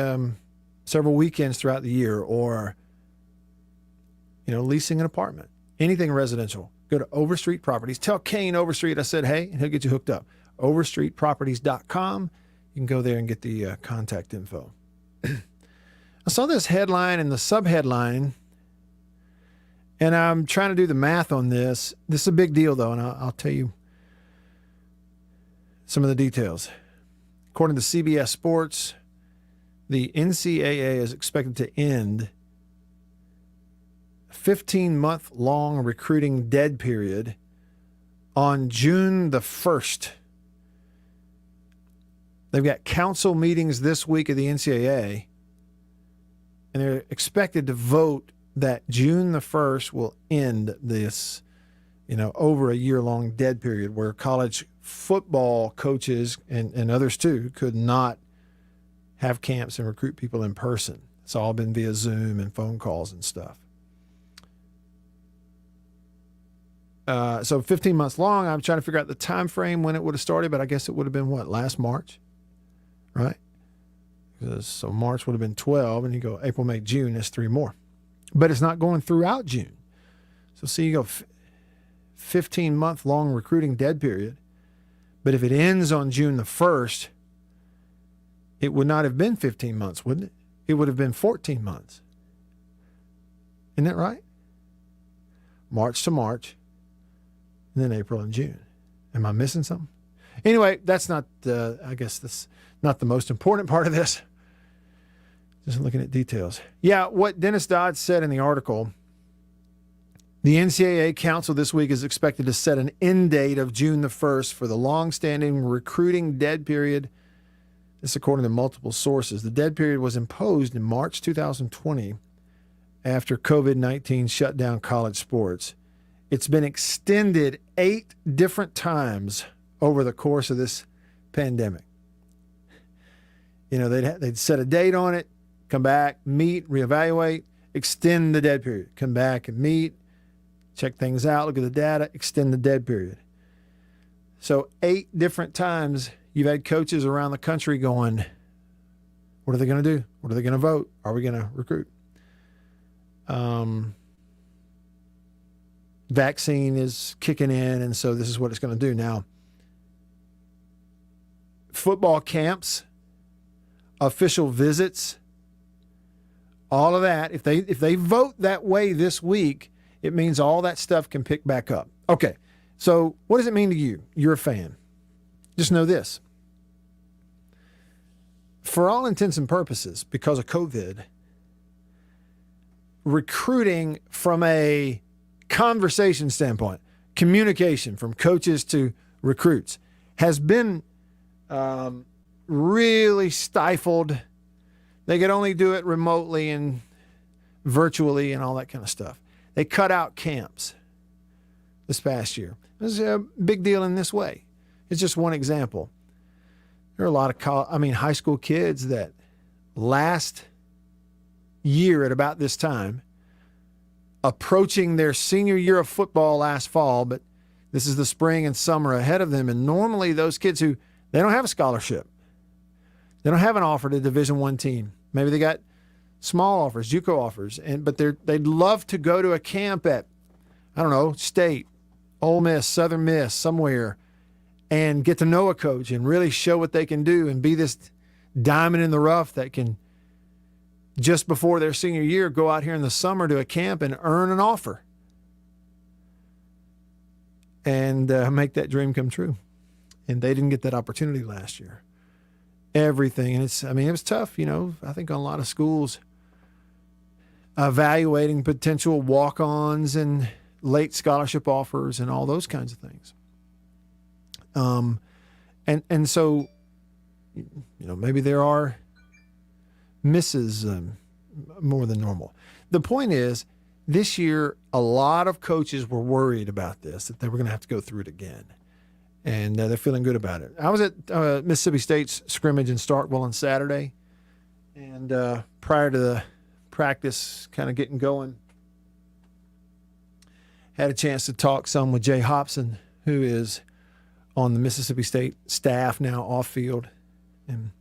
several weekends throughout the year, or, leasing an apartment, anything residential. Go to Overstreet Properties. Tell Kane Overstreet I said hey, and he'll get you hooked up. Overstreetproperties.com. You can go there and get the contact info. I saw this headline and the subheadline, and I'm trying to do the math on this. This is a big deal, though, and I'll tell you some of the details. According to CBS Sports, the NCAA is expected to end a 15-month-long recruiting dead period on June the 1st. They've got council meetings this week at the NCAA and they're expected to vote that June the 1st will end this, over a year-long dead period where college football coaches and others too could not have camps and recruit people in person. It's all been via Zoom and phone calls and stuff. So 15 months long. I'm trying to figure out the time frame when it would have started, but I guess it would have been last March, right? So March would have been 12, and you go April, May, June, that's 3 more. But it's not going throughout June. So see, you go 15-month long recruiting dead period. But if it ends on June the 1st, it would not have been 15 months, wouldn't it? It would have been 14 months. Isn't that right? March to March, and then April and June. Am I missing something? Anyway, that's not, I guess that's not the most important part of this. Just looking at details. Yeah, what Dennis Dodd said in the article, the NCAA Council this week is expected to set an end date of June the 1st for the long-standing recruiting dead period. This according to multiple sources. The dead period was imposed in March 2020 after COVID-19 shut down college sports. It's been extended 8 different times over the course of this pandemic. They'd set a date on it, come back, meet, reevaluate, extend the dead period, come back and meet, check things out, look at the data, extend the dead period. So 8 different times you've had coaches around the country going, what are they going to do? What are they going to vote? Are we going to recruit? Vaccine is kicking in, and so this is what it's going to do. Now, football camps, official visits, all of that, if they vote that way this week, it means all that stuff can pick back up. Okay, so what does it mean to you? You're a fan. Just know this. For all intents and purposes, because of COVID, recruiting from a conversation standpoint, communication from coaches to recruits has been really stifled. They could only do it remotely and virtually and all that kind of stuff. They cut out camps this past year. This is a big deal in this way. It's just one example. There are a lot of high school kids that last year at about this time, approaching their senior year of football last fall, but this is the spring and summer ahead of them. And normally those kids they don't have a scholarship. They don't have an offer to Division I team. Maybe they got small offers, JUCO offers, but they'd love to go to a camp at, State, Ole Miss, Southern Miss, somewhere, and get to know a coach and really show what they can do and be this diamond in the rough that can, just before their senior year, go out here in the summer to a camp and earn an offer and make that dream come true. And they didn't get that opportunity last year. Everything. And it was tough, I think on a lot of schools evaluating potential walk-ons and late scholarship offers and all those kinds of things. And so, maybe there are misses more than normal. The point is, this year, a lot of coaches were worried about this, that they were going to have to go through it again. And they're feeling good about it. I was at Mississippi State's scrimmage in Starkville on Saturday. And prior to the practice kind of getting going, had a chance to talk some with Jay Hobson, who is on the Mississippi State staff now off field and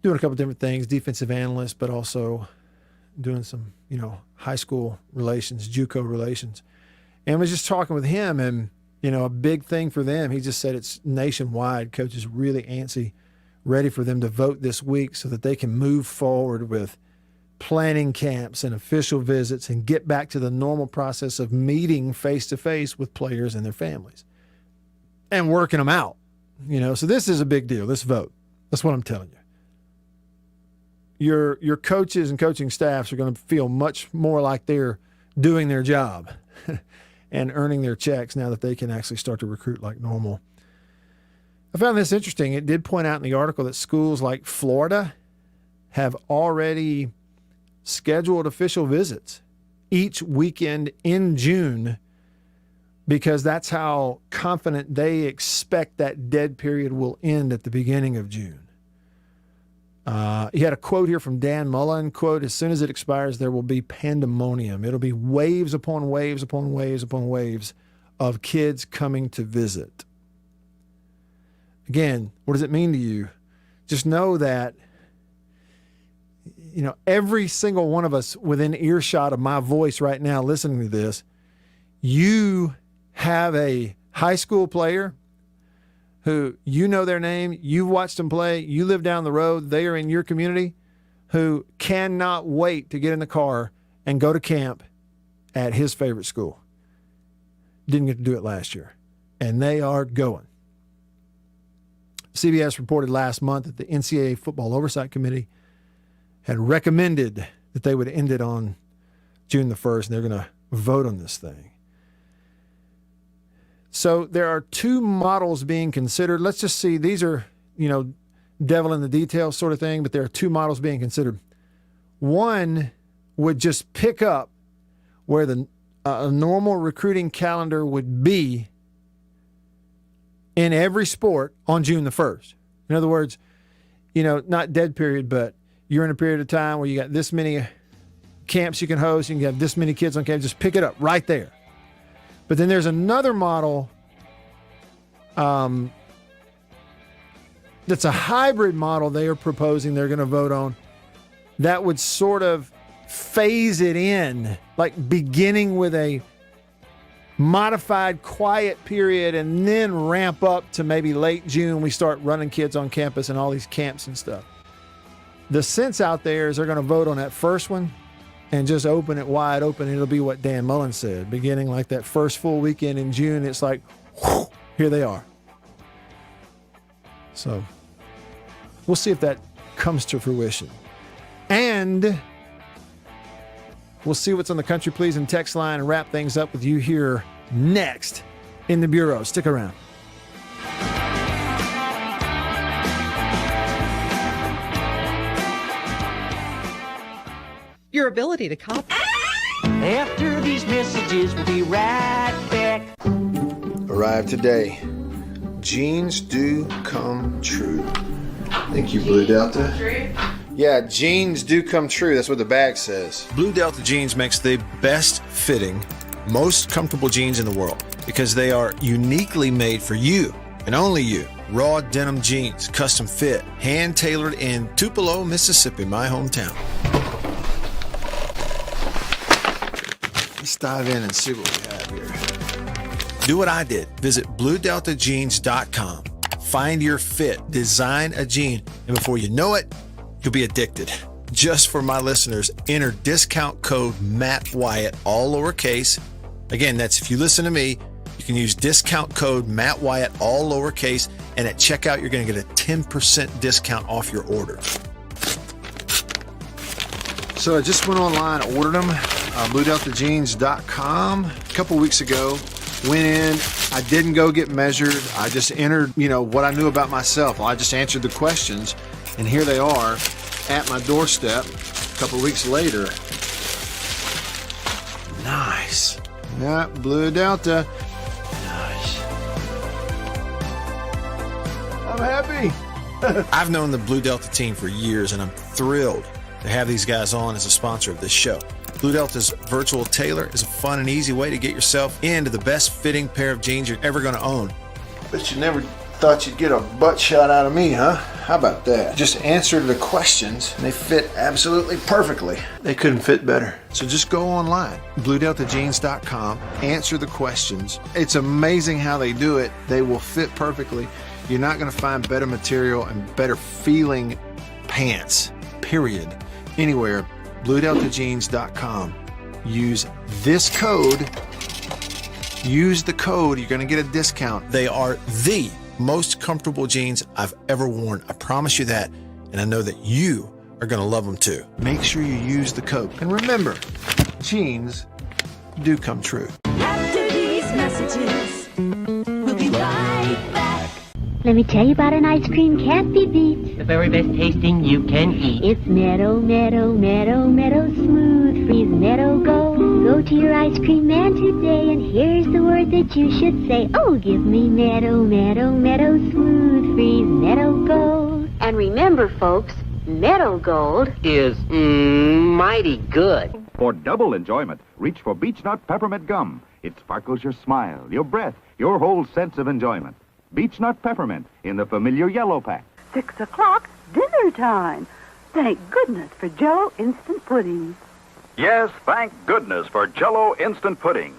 doing a couple different things, defensive analyst, but also doing some, high school relations, JUCO relations. And I was just talking with him, and a big thing for them, he just said it's nationwide. Coaches really antsy, ready for them to vote this week so that they can move forward with planning camps and official visits and get back to the normal process of meeting face-to-face with players and their families and working them out. So this is a big deal, this vote. That's what I'm telling you. Your coaches and coaching staffs are going to feel much more like they're doing their job and earning their checks now that they can actually start to recruit like normal. I found this interesting. It did point out in the article that schools like Florida have already scheduled official visits each weekend in June, because that's how confident they expect that dead period will end at the beginning of June. He had a quote here from Dan Mullen, quote, "As soon as it expires, there will be pandemonium. It'll be waves upon waves upon waves upon waves of kids coming to visit." Again, what does it mean to you? Just know that, you know, every single one of us within earshot of my voice right now listening to this, you have a high school player who you know their name, you've watched them play, you live down the road, they are in your community, who cannot wait to get in the car and go to camp at his favorite school. Didn't get to do it last year, and they are going. CBS reported last month that the NCAA Football Oversight Committee had recommended that they would end it on June the 1st, and they're going to vote on this thing. So there are two models being considered. Let's just see. These are, you know, devil in the details sort of thing, but there are two models being considered. One would just pick up where a normal recruiting calendar would be in every sport on June the 1st. In other words, you know, not dead period, but you're in a period of time where you got this many camps you can host, you can have this many kids on campus, just pick it up right there. But then there's another model that's a hybrid model they are proposing they're going to vote on that would sort of phase it in, like beginning with a modified quiet period and then ramp up to maybe late June. We start running kids on campus and all these camps and stuff. The sense out there is they're going to vote on that first one and just open it wide open. It'll be what Dan Mullen said, beginning like that first full weekend in June. It's like, whoosh, here they are. So we'll see if that comes to fruition. And we'll see what's on the Country Pleasing text line and wrap things up with you here next in the Bureau. Stick around. Your ability to copy. After these messages, we'll be right back. Arrived today. Jeans do come true. Thank you, Blue Delta. Yeah, jeans do come true. That's what the bag says. Blue Delta Jeans makes the best fitting, most comfortable jeans in the world because they are uniquely made for you and only you. Raw denim jeans, custom fit, hand tailored in Tupelo, Mississippi, my hometown. Let's dive in and see what we have here. Do what I did. Visit BlueDeltaJeans.com. Find your fit, design a jean, and before you know it, you'll be addicted. Just for my listeners, enter discount code Matt Wyatt, all lowercase. Again, that's if you listen to me, you can use discount code Matt Wyatt, all lowercase, and at checkout, you're going to get a 10% discount off your order. So I just went online, ordered them, BlueDeltaJeans.com a couple weeks ago. Went in, I didn't go get measured. I just entered, what I knew about myself. I just answered the questions, and here they are at my doorstep a couple weeks later. Nice. Yeah, Blue Delta. Nice. I'm happy. I've known the Blue Delta team for years, and I'm thrilled to have these guys on as a sponsor of this show. Blue Delta's virtual tailor is a fun and easy way to get yourself into the best fitting pair of jeans you're ever going to own. Bet you never thought you'd get a butt shot out of me, huh? How about that? Just answer the questions and they fit absolutely perfectly. They couldn't fit better. So just go online, BlueDeltaJeans.com, answer the questions. It's amazing how they do it. They will fit perfectly. You're not going to find better material and better feeling pants, period, anywhere. BlueDeltaJeans.com. Use this code. Use the code. You're going to get a discount. They are the most comfortable jeans I've ever worn. I promise you that. And I know that you are going to love them too. Make sure you use the code. And remember, jeans do come true. After these messages, we'll be right back. Let me tell you about an ice cream can't be beat. The very best tasting you can eat. It's Meadow, Meadow, Meadow, Meadow Smooth Freeze Meadow Gold. Go to your ice cream man today, and here's the word that you should say. Oh, give me Meadow, Meadow, Meadow Smooth Freeze Meadow Gold. And remember, folks, Meadow Gold is mighty good. For double enjoyment, reach for Beech Nut Peppermint Gum. It sparkles your smile, your breath, your whole sense of enjoyment. Beech Nut Peppermint in the familiar yellow pack. 6 o'clock, dinner time. Thank goodness for Jell-O Instant Pudding. Yes, thank goodness for Jell-O Instant Pudding.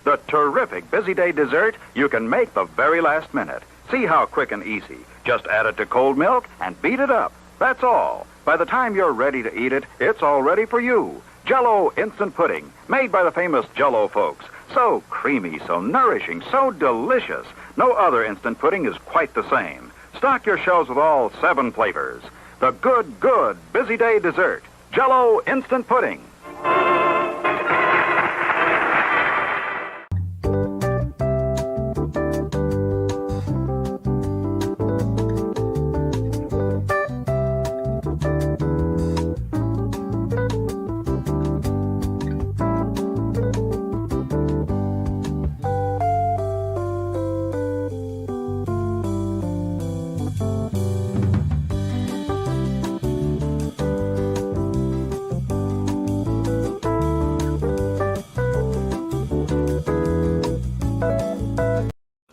The terrific busy day dessert you can make the very last minute. See how quick and easy. Just add it to cold milk and beat it up. That's all. By the time you're ready to eat it, it's all ready for you. Jell-O Instant Pudding, made by the famous Jell-O folks. So creamy, so nourishing, so delicious. No other instant pudding is quite the same. Stock your shelves with all 7 flavors. The good, busy day dessert. Jell-O Instant Pudding.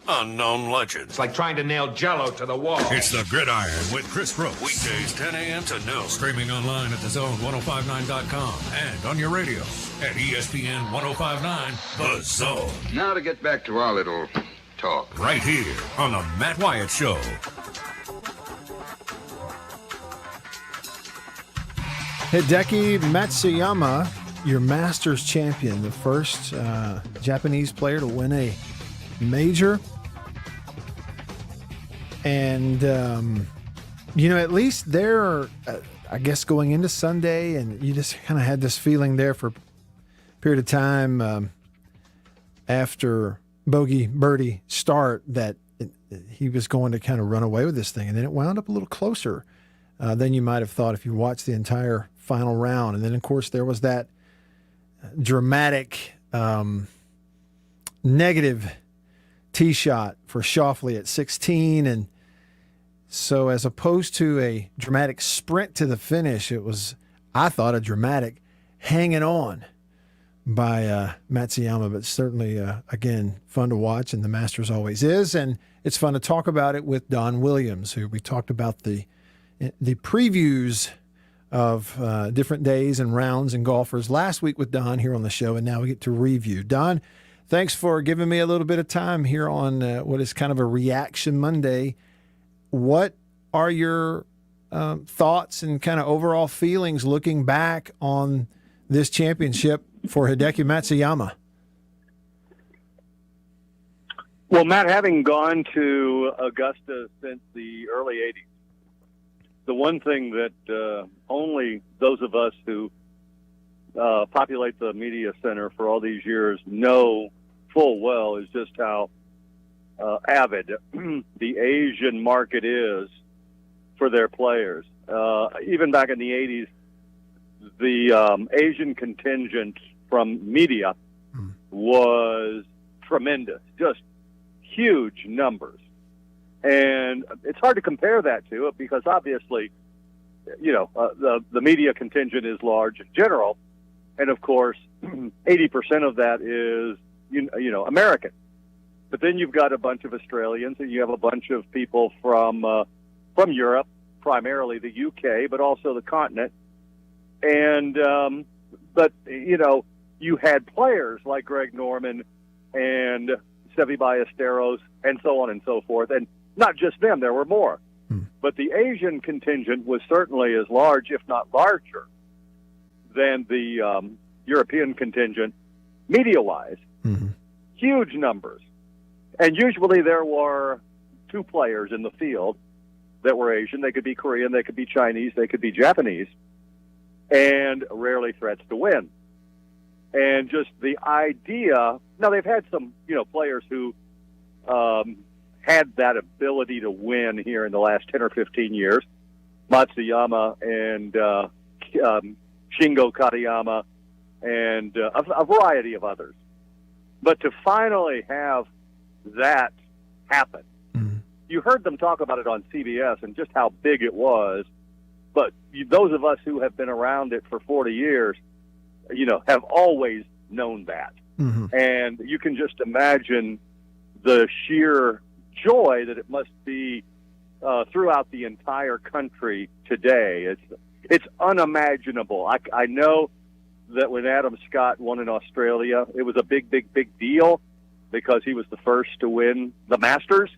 Unknown legends. It's like trying to nail Jell-O to the wall. It's the Gridiron with Chris Brooks. Weekdays 10 a.m. to noon. Streaming online at thezone1059.com and on your radio at ESPN 1059 The Zone. Now to get back to our little talk. Right here on the Matt Wyatt Show. Hideki Matsuyama, your Masters champion, the first Japanese player to win a major. And, at least there, I guess going into Sunday, and you just kind of had this feeling there for a period of time after bogey birdie start that he was going to kind of run away with this thing. And then it wound up a little closer than you might have thought if you watched the entire final round. And then, of course, there was that dramatic negative tee shot for Schauffele at 16. And so as opposed to a dramatic sprint to the finish, it was, I thought, a dramatic hanging on by Matsuyama. But certainly, again, fun to watch, and the Masters always is. And it's fun to talk about it with Don Williams, who we talked about the previews of different days and rounds and golfers last week with Don here on the show, and now we get to review. Don, thanks for giving me a little bit of time here on what is kind of a Reaction Monday. What are your thoughts and kind of overall feelings looking back on this championship for Hideki Matsuyama? Well, Matt, having gone to Augusta since the early 80s, the one thing that only those of us who populate the media center for all these years know full well is just how avid the Asian market is for their players. Even back in the 80s, the Asian contingent from media was tremendous, just huge numbers. And it's hard to compare that to it because obviously, the media contingent is large in general. And of course, 80% of that is, American. But then you've got a bunch of Australians, and you have a bunch of people from Europe, primarily the UK, but also the continent. And you had players like Greg Norman and Seve Ballesteros and so on and so forth. And not just them, there were more. But the Asian contingent was certainly as large, if not larger, than the European contingent, media-wise. Huge numbers. And usually there were 2 players in the field that were Asian. They could be Korean, they could be Chinese, they could be Japanese, and rarely threats to win. And just the idea, now they've had some, players who had that ability to win here in the last 10 or 15 years. Matsuyama and Shingo Katayama and a variety of others. But to finally have that happen, you heard them talk about it on CBS and just how big it was. But those of us who have been around it for 40 years, have always known that. And you can just imagine the sheer joy that it must be throughout the entire country today. It's unimaginable. I know that when Adam Scott won in Australia, it was a big, big, big deal because he was the first to win the Masters.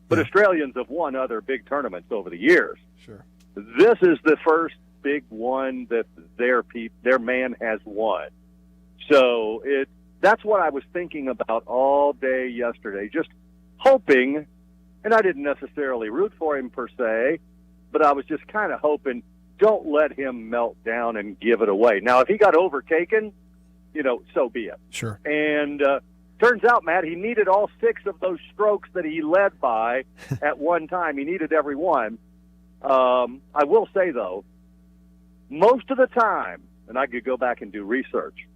But Australians have won other big tournaments over the years. Sure. This is the first big one that their man has won. So that's what I was thinking about all day yesterday, just hoping, and I didn't necessarily root for him per se, but I was just kind of hoping, don't let him melt down and give it away. Now, if he got overtaken, so be it. Sure. And turns out, Matt, he needed all 6 of those strokes that he led by at one time. He needed every one. I will say, though, most of the time, and I could go back and do research,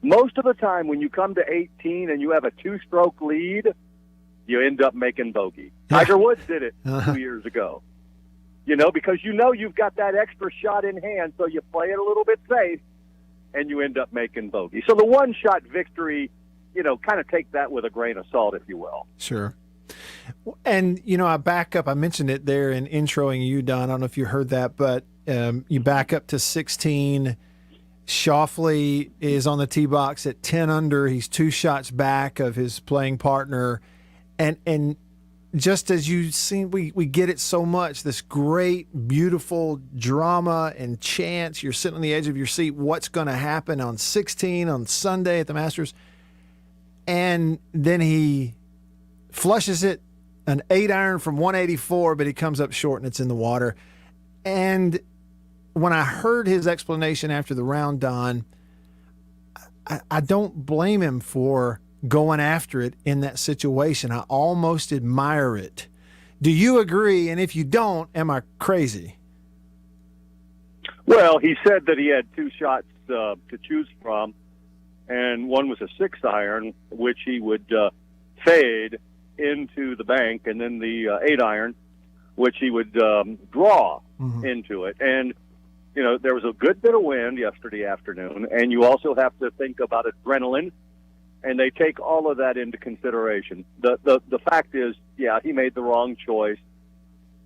most of the time when you come to 18 and you have a 2-stroke lead, you end up making bogey. Tiger Woods did it 2 years ago. Because you've got that extra shot in hand, so you play it a little bit safe, and you end up making bogey. So the one-shot victory, kind of take that with a grain of salt, if you will. Sure. And, I back up. I mentioned it there in introing you, Don. I don't know if you heard that, but you back up to 16. Schauffele is on the tee box at 10 under. He's 2 shots back of his playing partner. And just as you've seen, we get it so much, this great, beautiful drama and chance. You're sitting on the edge of your seat. What's going to happen on 16 on Sunday at the Masters? And then he flushes it, an 8-iron from 184, but he comes up short and it's in the water. And when I heard his explanation after the round, Don, I don't blame him for going after it in that situation. I almost admire it. Do you agree? And if you don't, am I crazy? Well, he said that he had 2 shots to choose from, and one was a 6-iron, which he would fade into the bank, and then the 8-iron, which he would draw into it. And, there was a good bit of wind yesterday afternoon, and you also have to think about adrenaline, and they take all of that into consideration. The fact is, yeah, he made the wrong choice,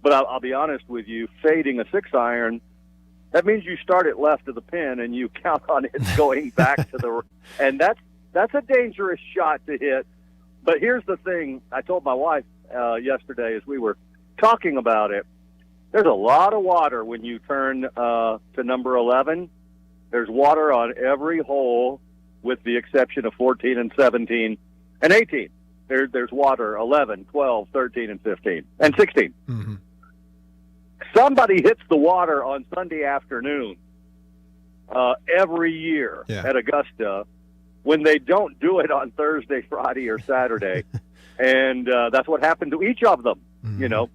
but I'll be honest with you, fading a 6-iron, that means you start it left of the pin and you count on it going back to the – and that's a dangerous shot to hit. But here's the thing. I told my wife yesterday as we were talking about it, there's a lot of water when you turn to number 11. There's water on every hole with the exception of 14 and 17 and 18. There's water 11, 12, 13, and 15, and 16. Mm-hmm. Somebody hits the water on Sunday afternoon every year at Augusta when they don't do it on Thursday, Friday, or Saturday. And that's what happened to each of them, you know.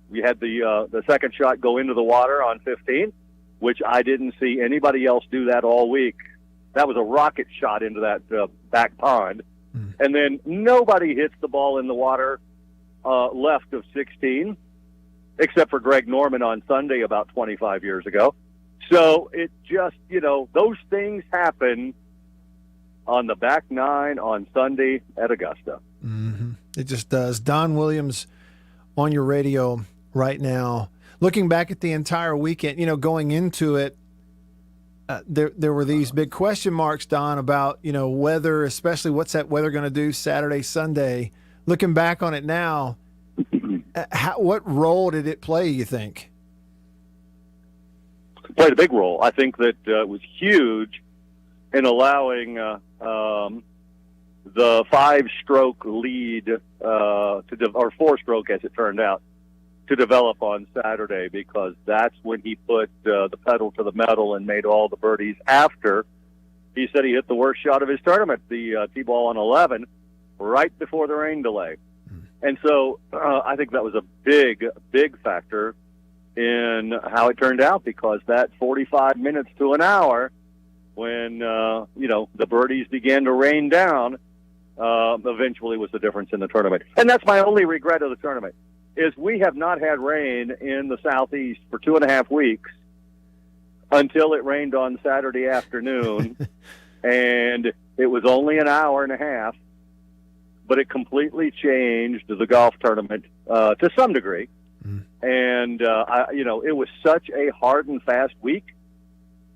We had the second shot go into the water on 15, which I didn't see anybody else do that all week. That was a rocket shot into that back pond. And then nobody hits the ball in the water left of 16, except for Greg Norman on Sunday about 25 years ago. So it just, you know, those things happen on the back nine on Sunday at Augusta. Mm-hmm. It just does. Don Williams on your radio right now. Looking back at the entire weekend, you know, going into it, there were these big question marks, Don, about, you know, weather, especially what's that weather going to do Saturday, Sunday. Looking back on it now, what role did it play, you think? It played a big role. I think that it was huge in allowing the 5-stroke lead, or 4-stroke as it turned out, to develop on Saturday, because that's when he put the pedal to the metal and made all the birdies after he said he hit the worst shot of his tournament, the tee ball on 11, right before the rain delay. And so I think that was a big factor in how it turned out, because that 45 minutes to an hour when, the birdies began to rain down, eventually was the difference in the tournament. And that's my only regret of the tournament, is we have not had rain in the Southeast for 2.5 weeks until it rained on Saturday afternoon. And it was only an hour and a half, but it completely changed the golf tournament to some degree. And, it was such a hard and fast week.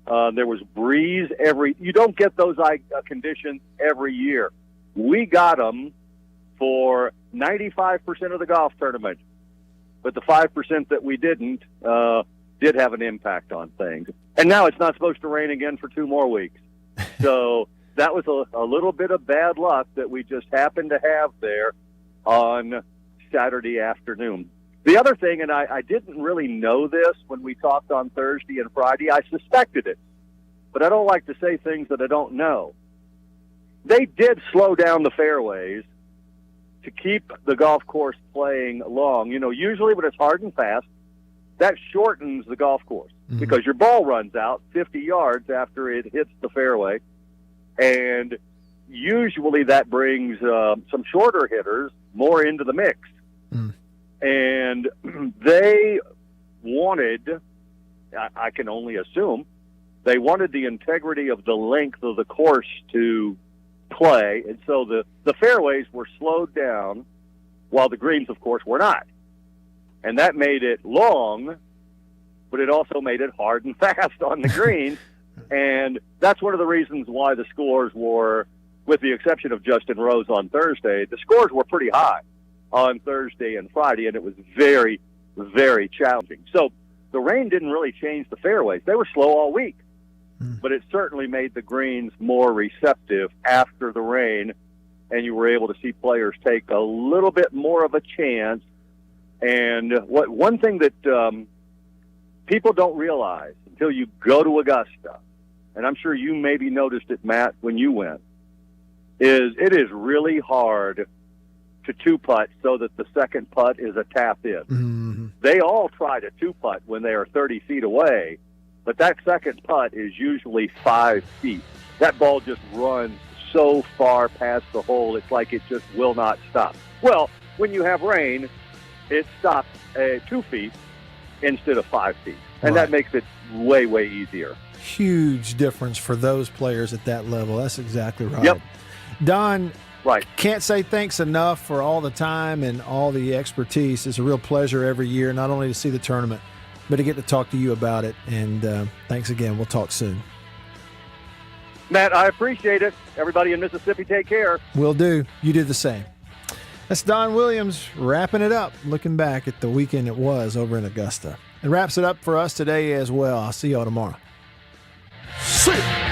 There was breeze you don't get those conditions every year. We got them for 95% of the golf tournament, but the 5% that we didn't did have an impact on things. And now it's not supposed to rain again for 2 more weeks. So that was a little bit of bad luck that we just happened to have there on Saturday afternoon. The other thing, and I didn't really know this when we talked on Thursday and Friday, I suspected it, but I don't like to say things that I don't know. They did slow down the fairways to keep the golf course playing long. Usually when it's hard and fast, that shortens the golf course because your ball runs out 50 yards after it hits the fairway. And usually that brings some shorter hitters more into the mix. And they wanted, I can only assume, they wanted the integrity of the length of the course to play. And so the fairways were slowed down while the greens, of course, were not. And that made it long, but it also made it hard and fast on the green. And that's one of the reasons why the scores were, with the exception of Justin Rose on Thursday, the scores were pretty high on Thursday and Friday, and it was very, very challenging. So the rain didn't really change the fairways. They were slow all week, but it certainly made the greens more receptive after the rain, and you were able to see players take a little bit more of a chance. And one thing that people don't realize until you go to Augusta, and I'm sure you maybe noticed it, Matt, when you went, is it is really hard to two-putt so that the second putt is a tap in. They all try to two-putt when they are 30 feet away, but that second putt is usually 5 feet. That ball just runs so far past the hole, it's like it just will not stop. Well, when you have rain, it stops 2 feet instead of 5 feet, and that makes it way, way easier. Huge difference for those players at that level. That's exactly right. Yep. Don, right. Can't say thanks enough for all the time and all the expertise. It's a real pleasure every year, not only to see the tournament, but to get to talk to you about it. And thanks again. We'll talk soon. Matt, I appreciate it. Everybody in Mississippi, take care. Will do. You do the same. That's Don Williams wrapping it up, looking back at the weekend it was over in Augusta. It wraps it up for us today as well. I'll see y'all tomorrow. See ya.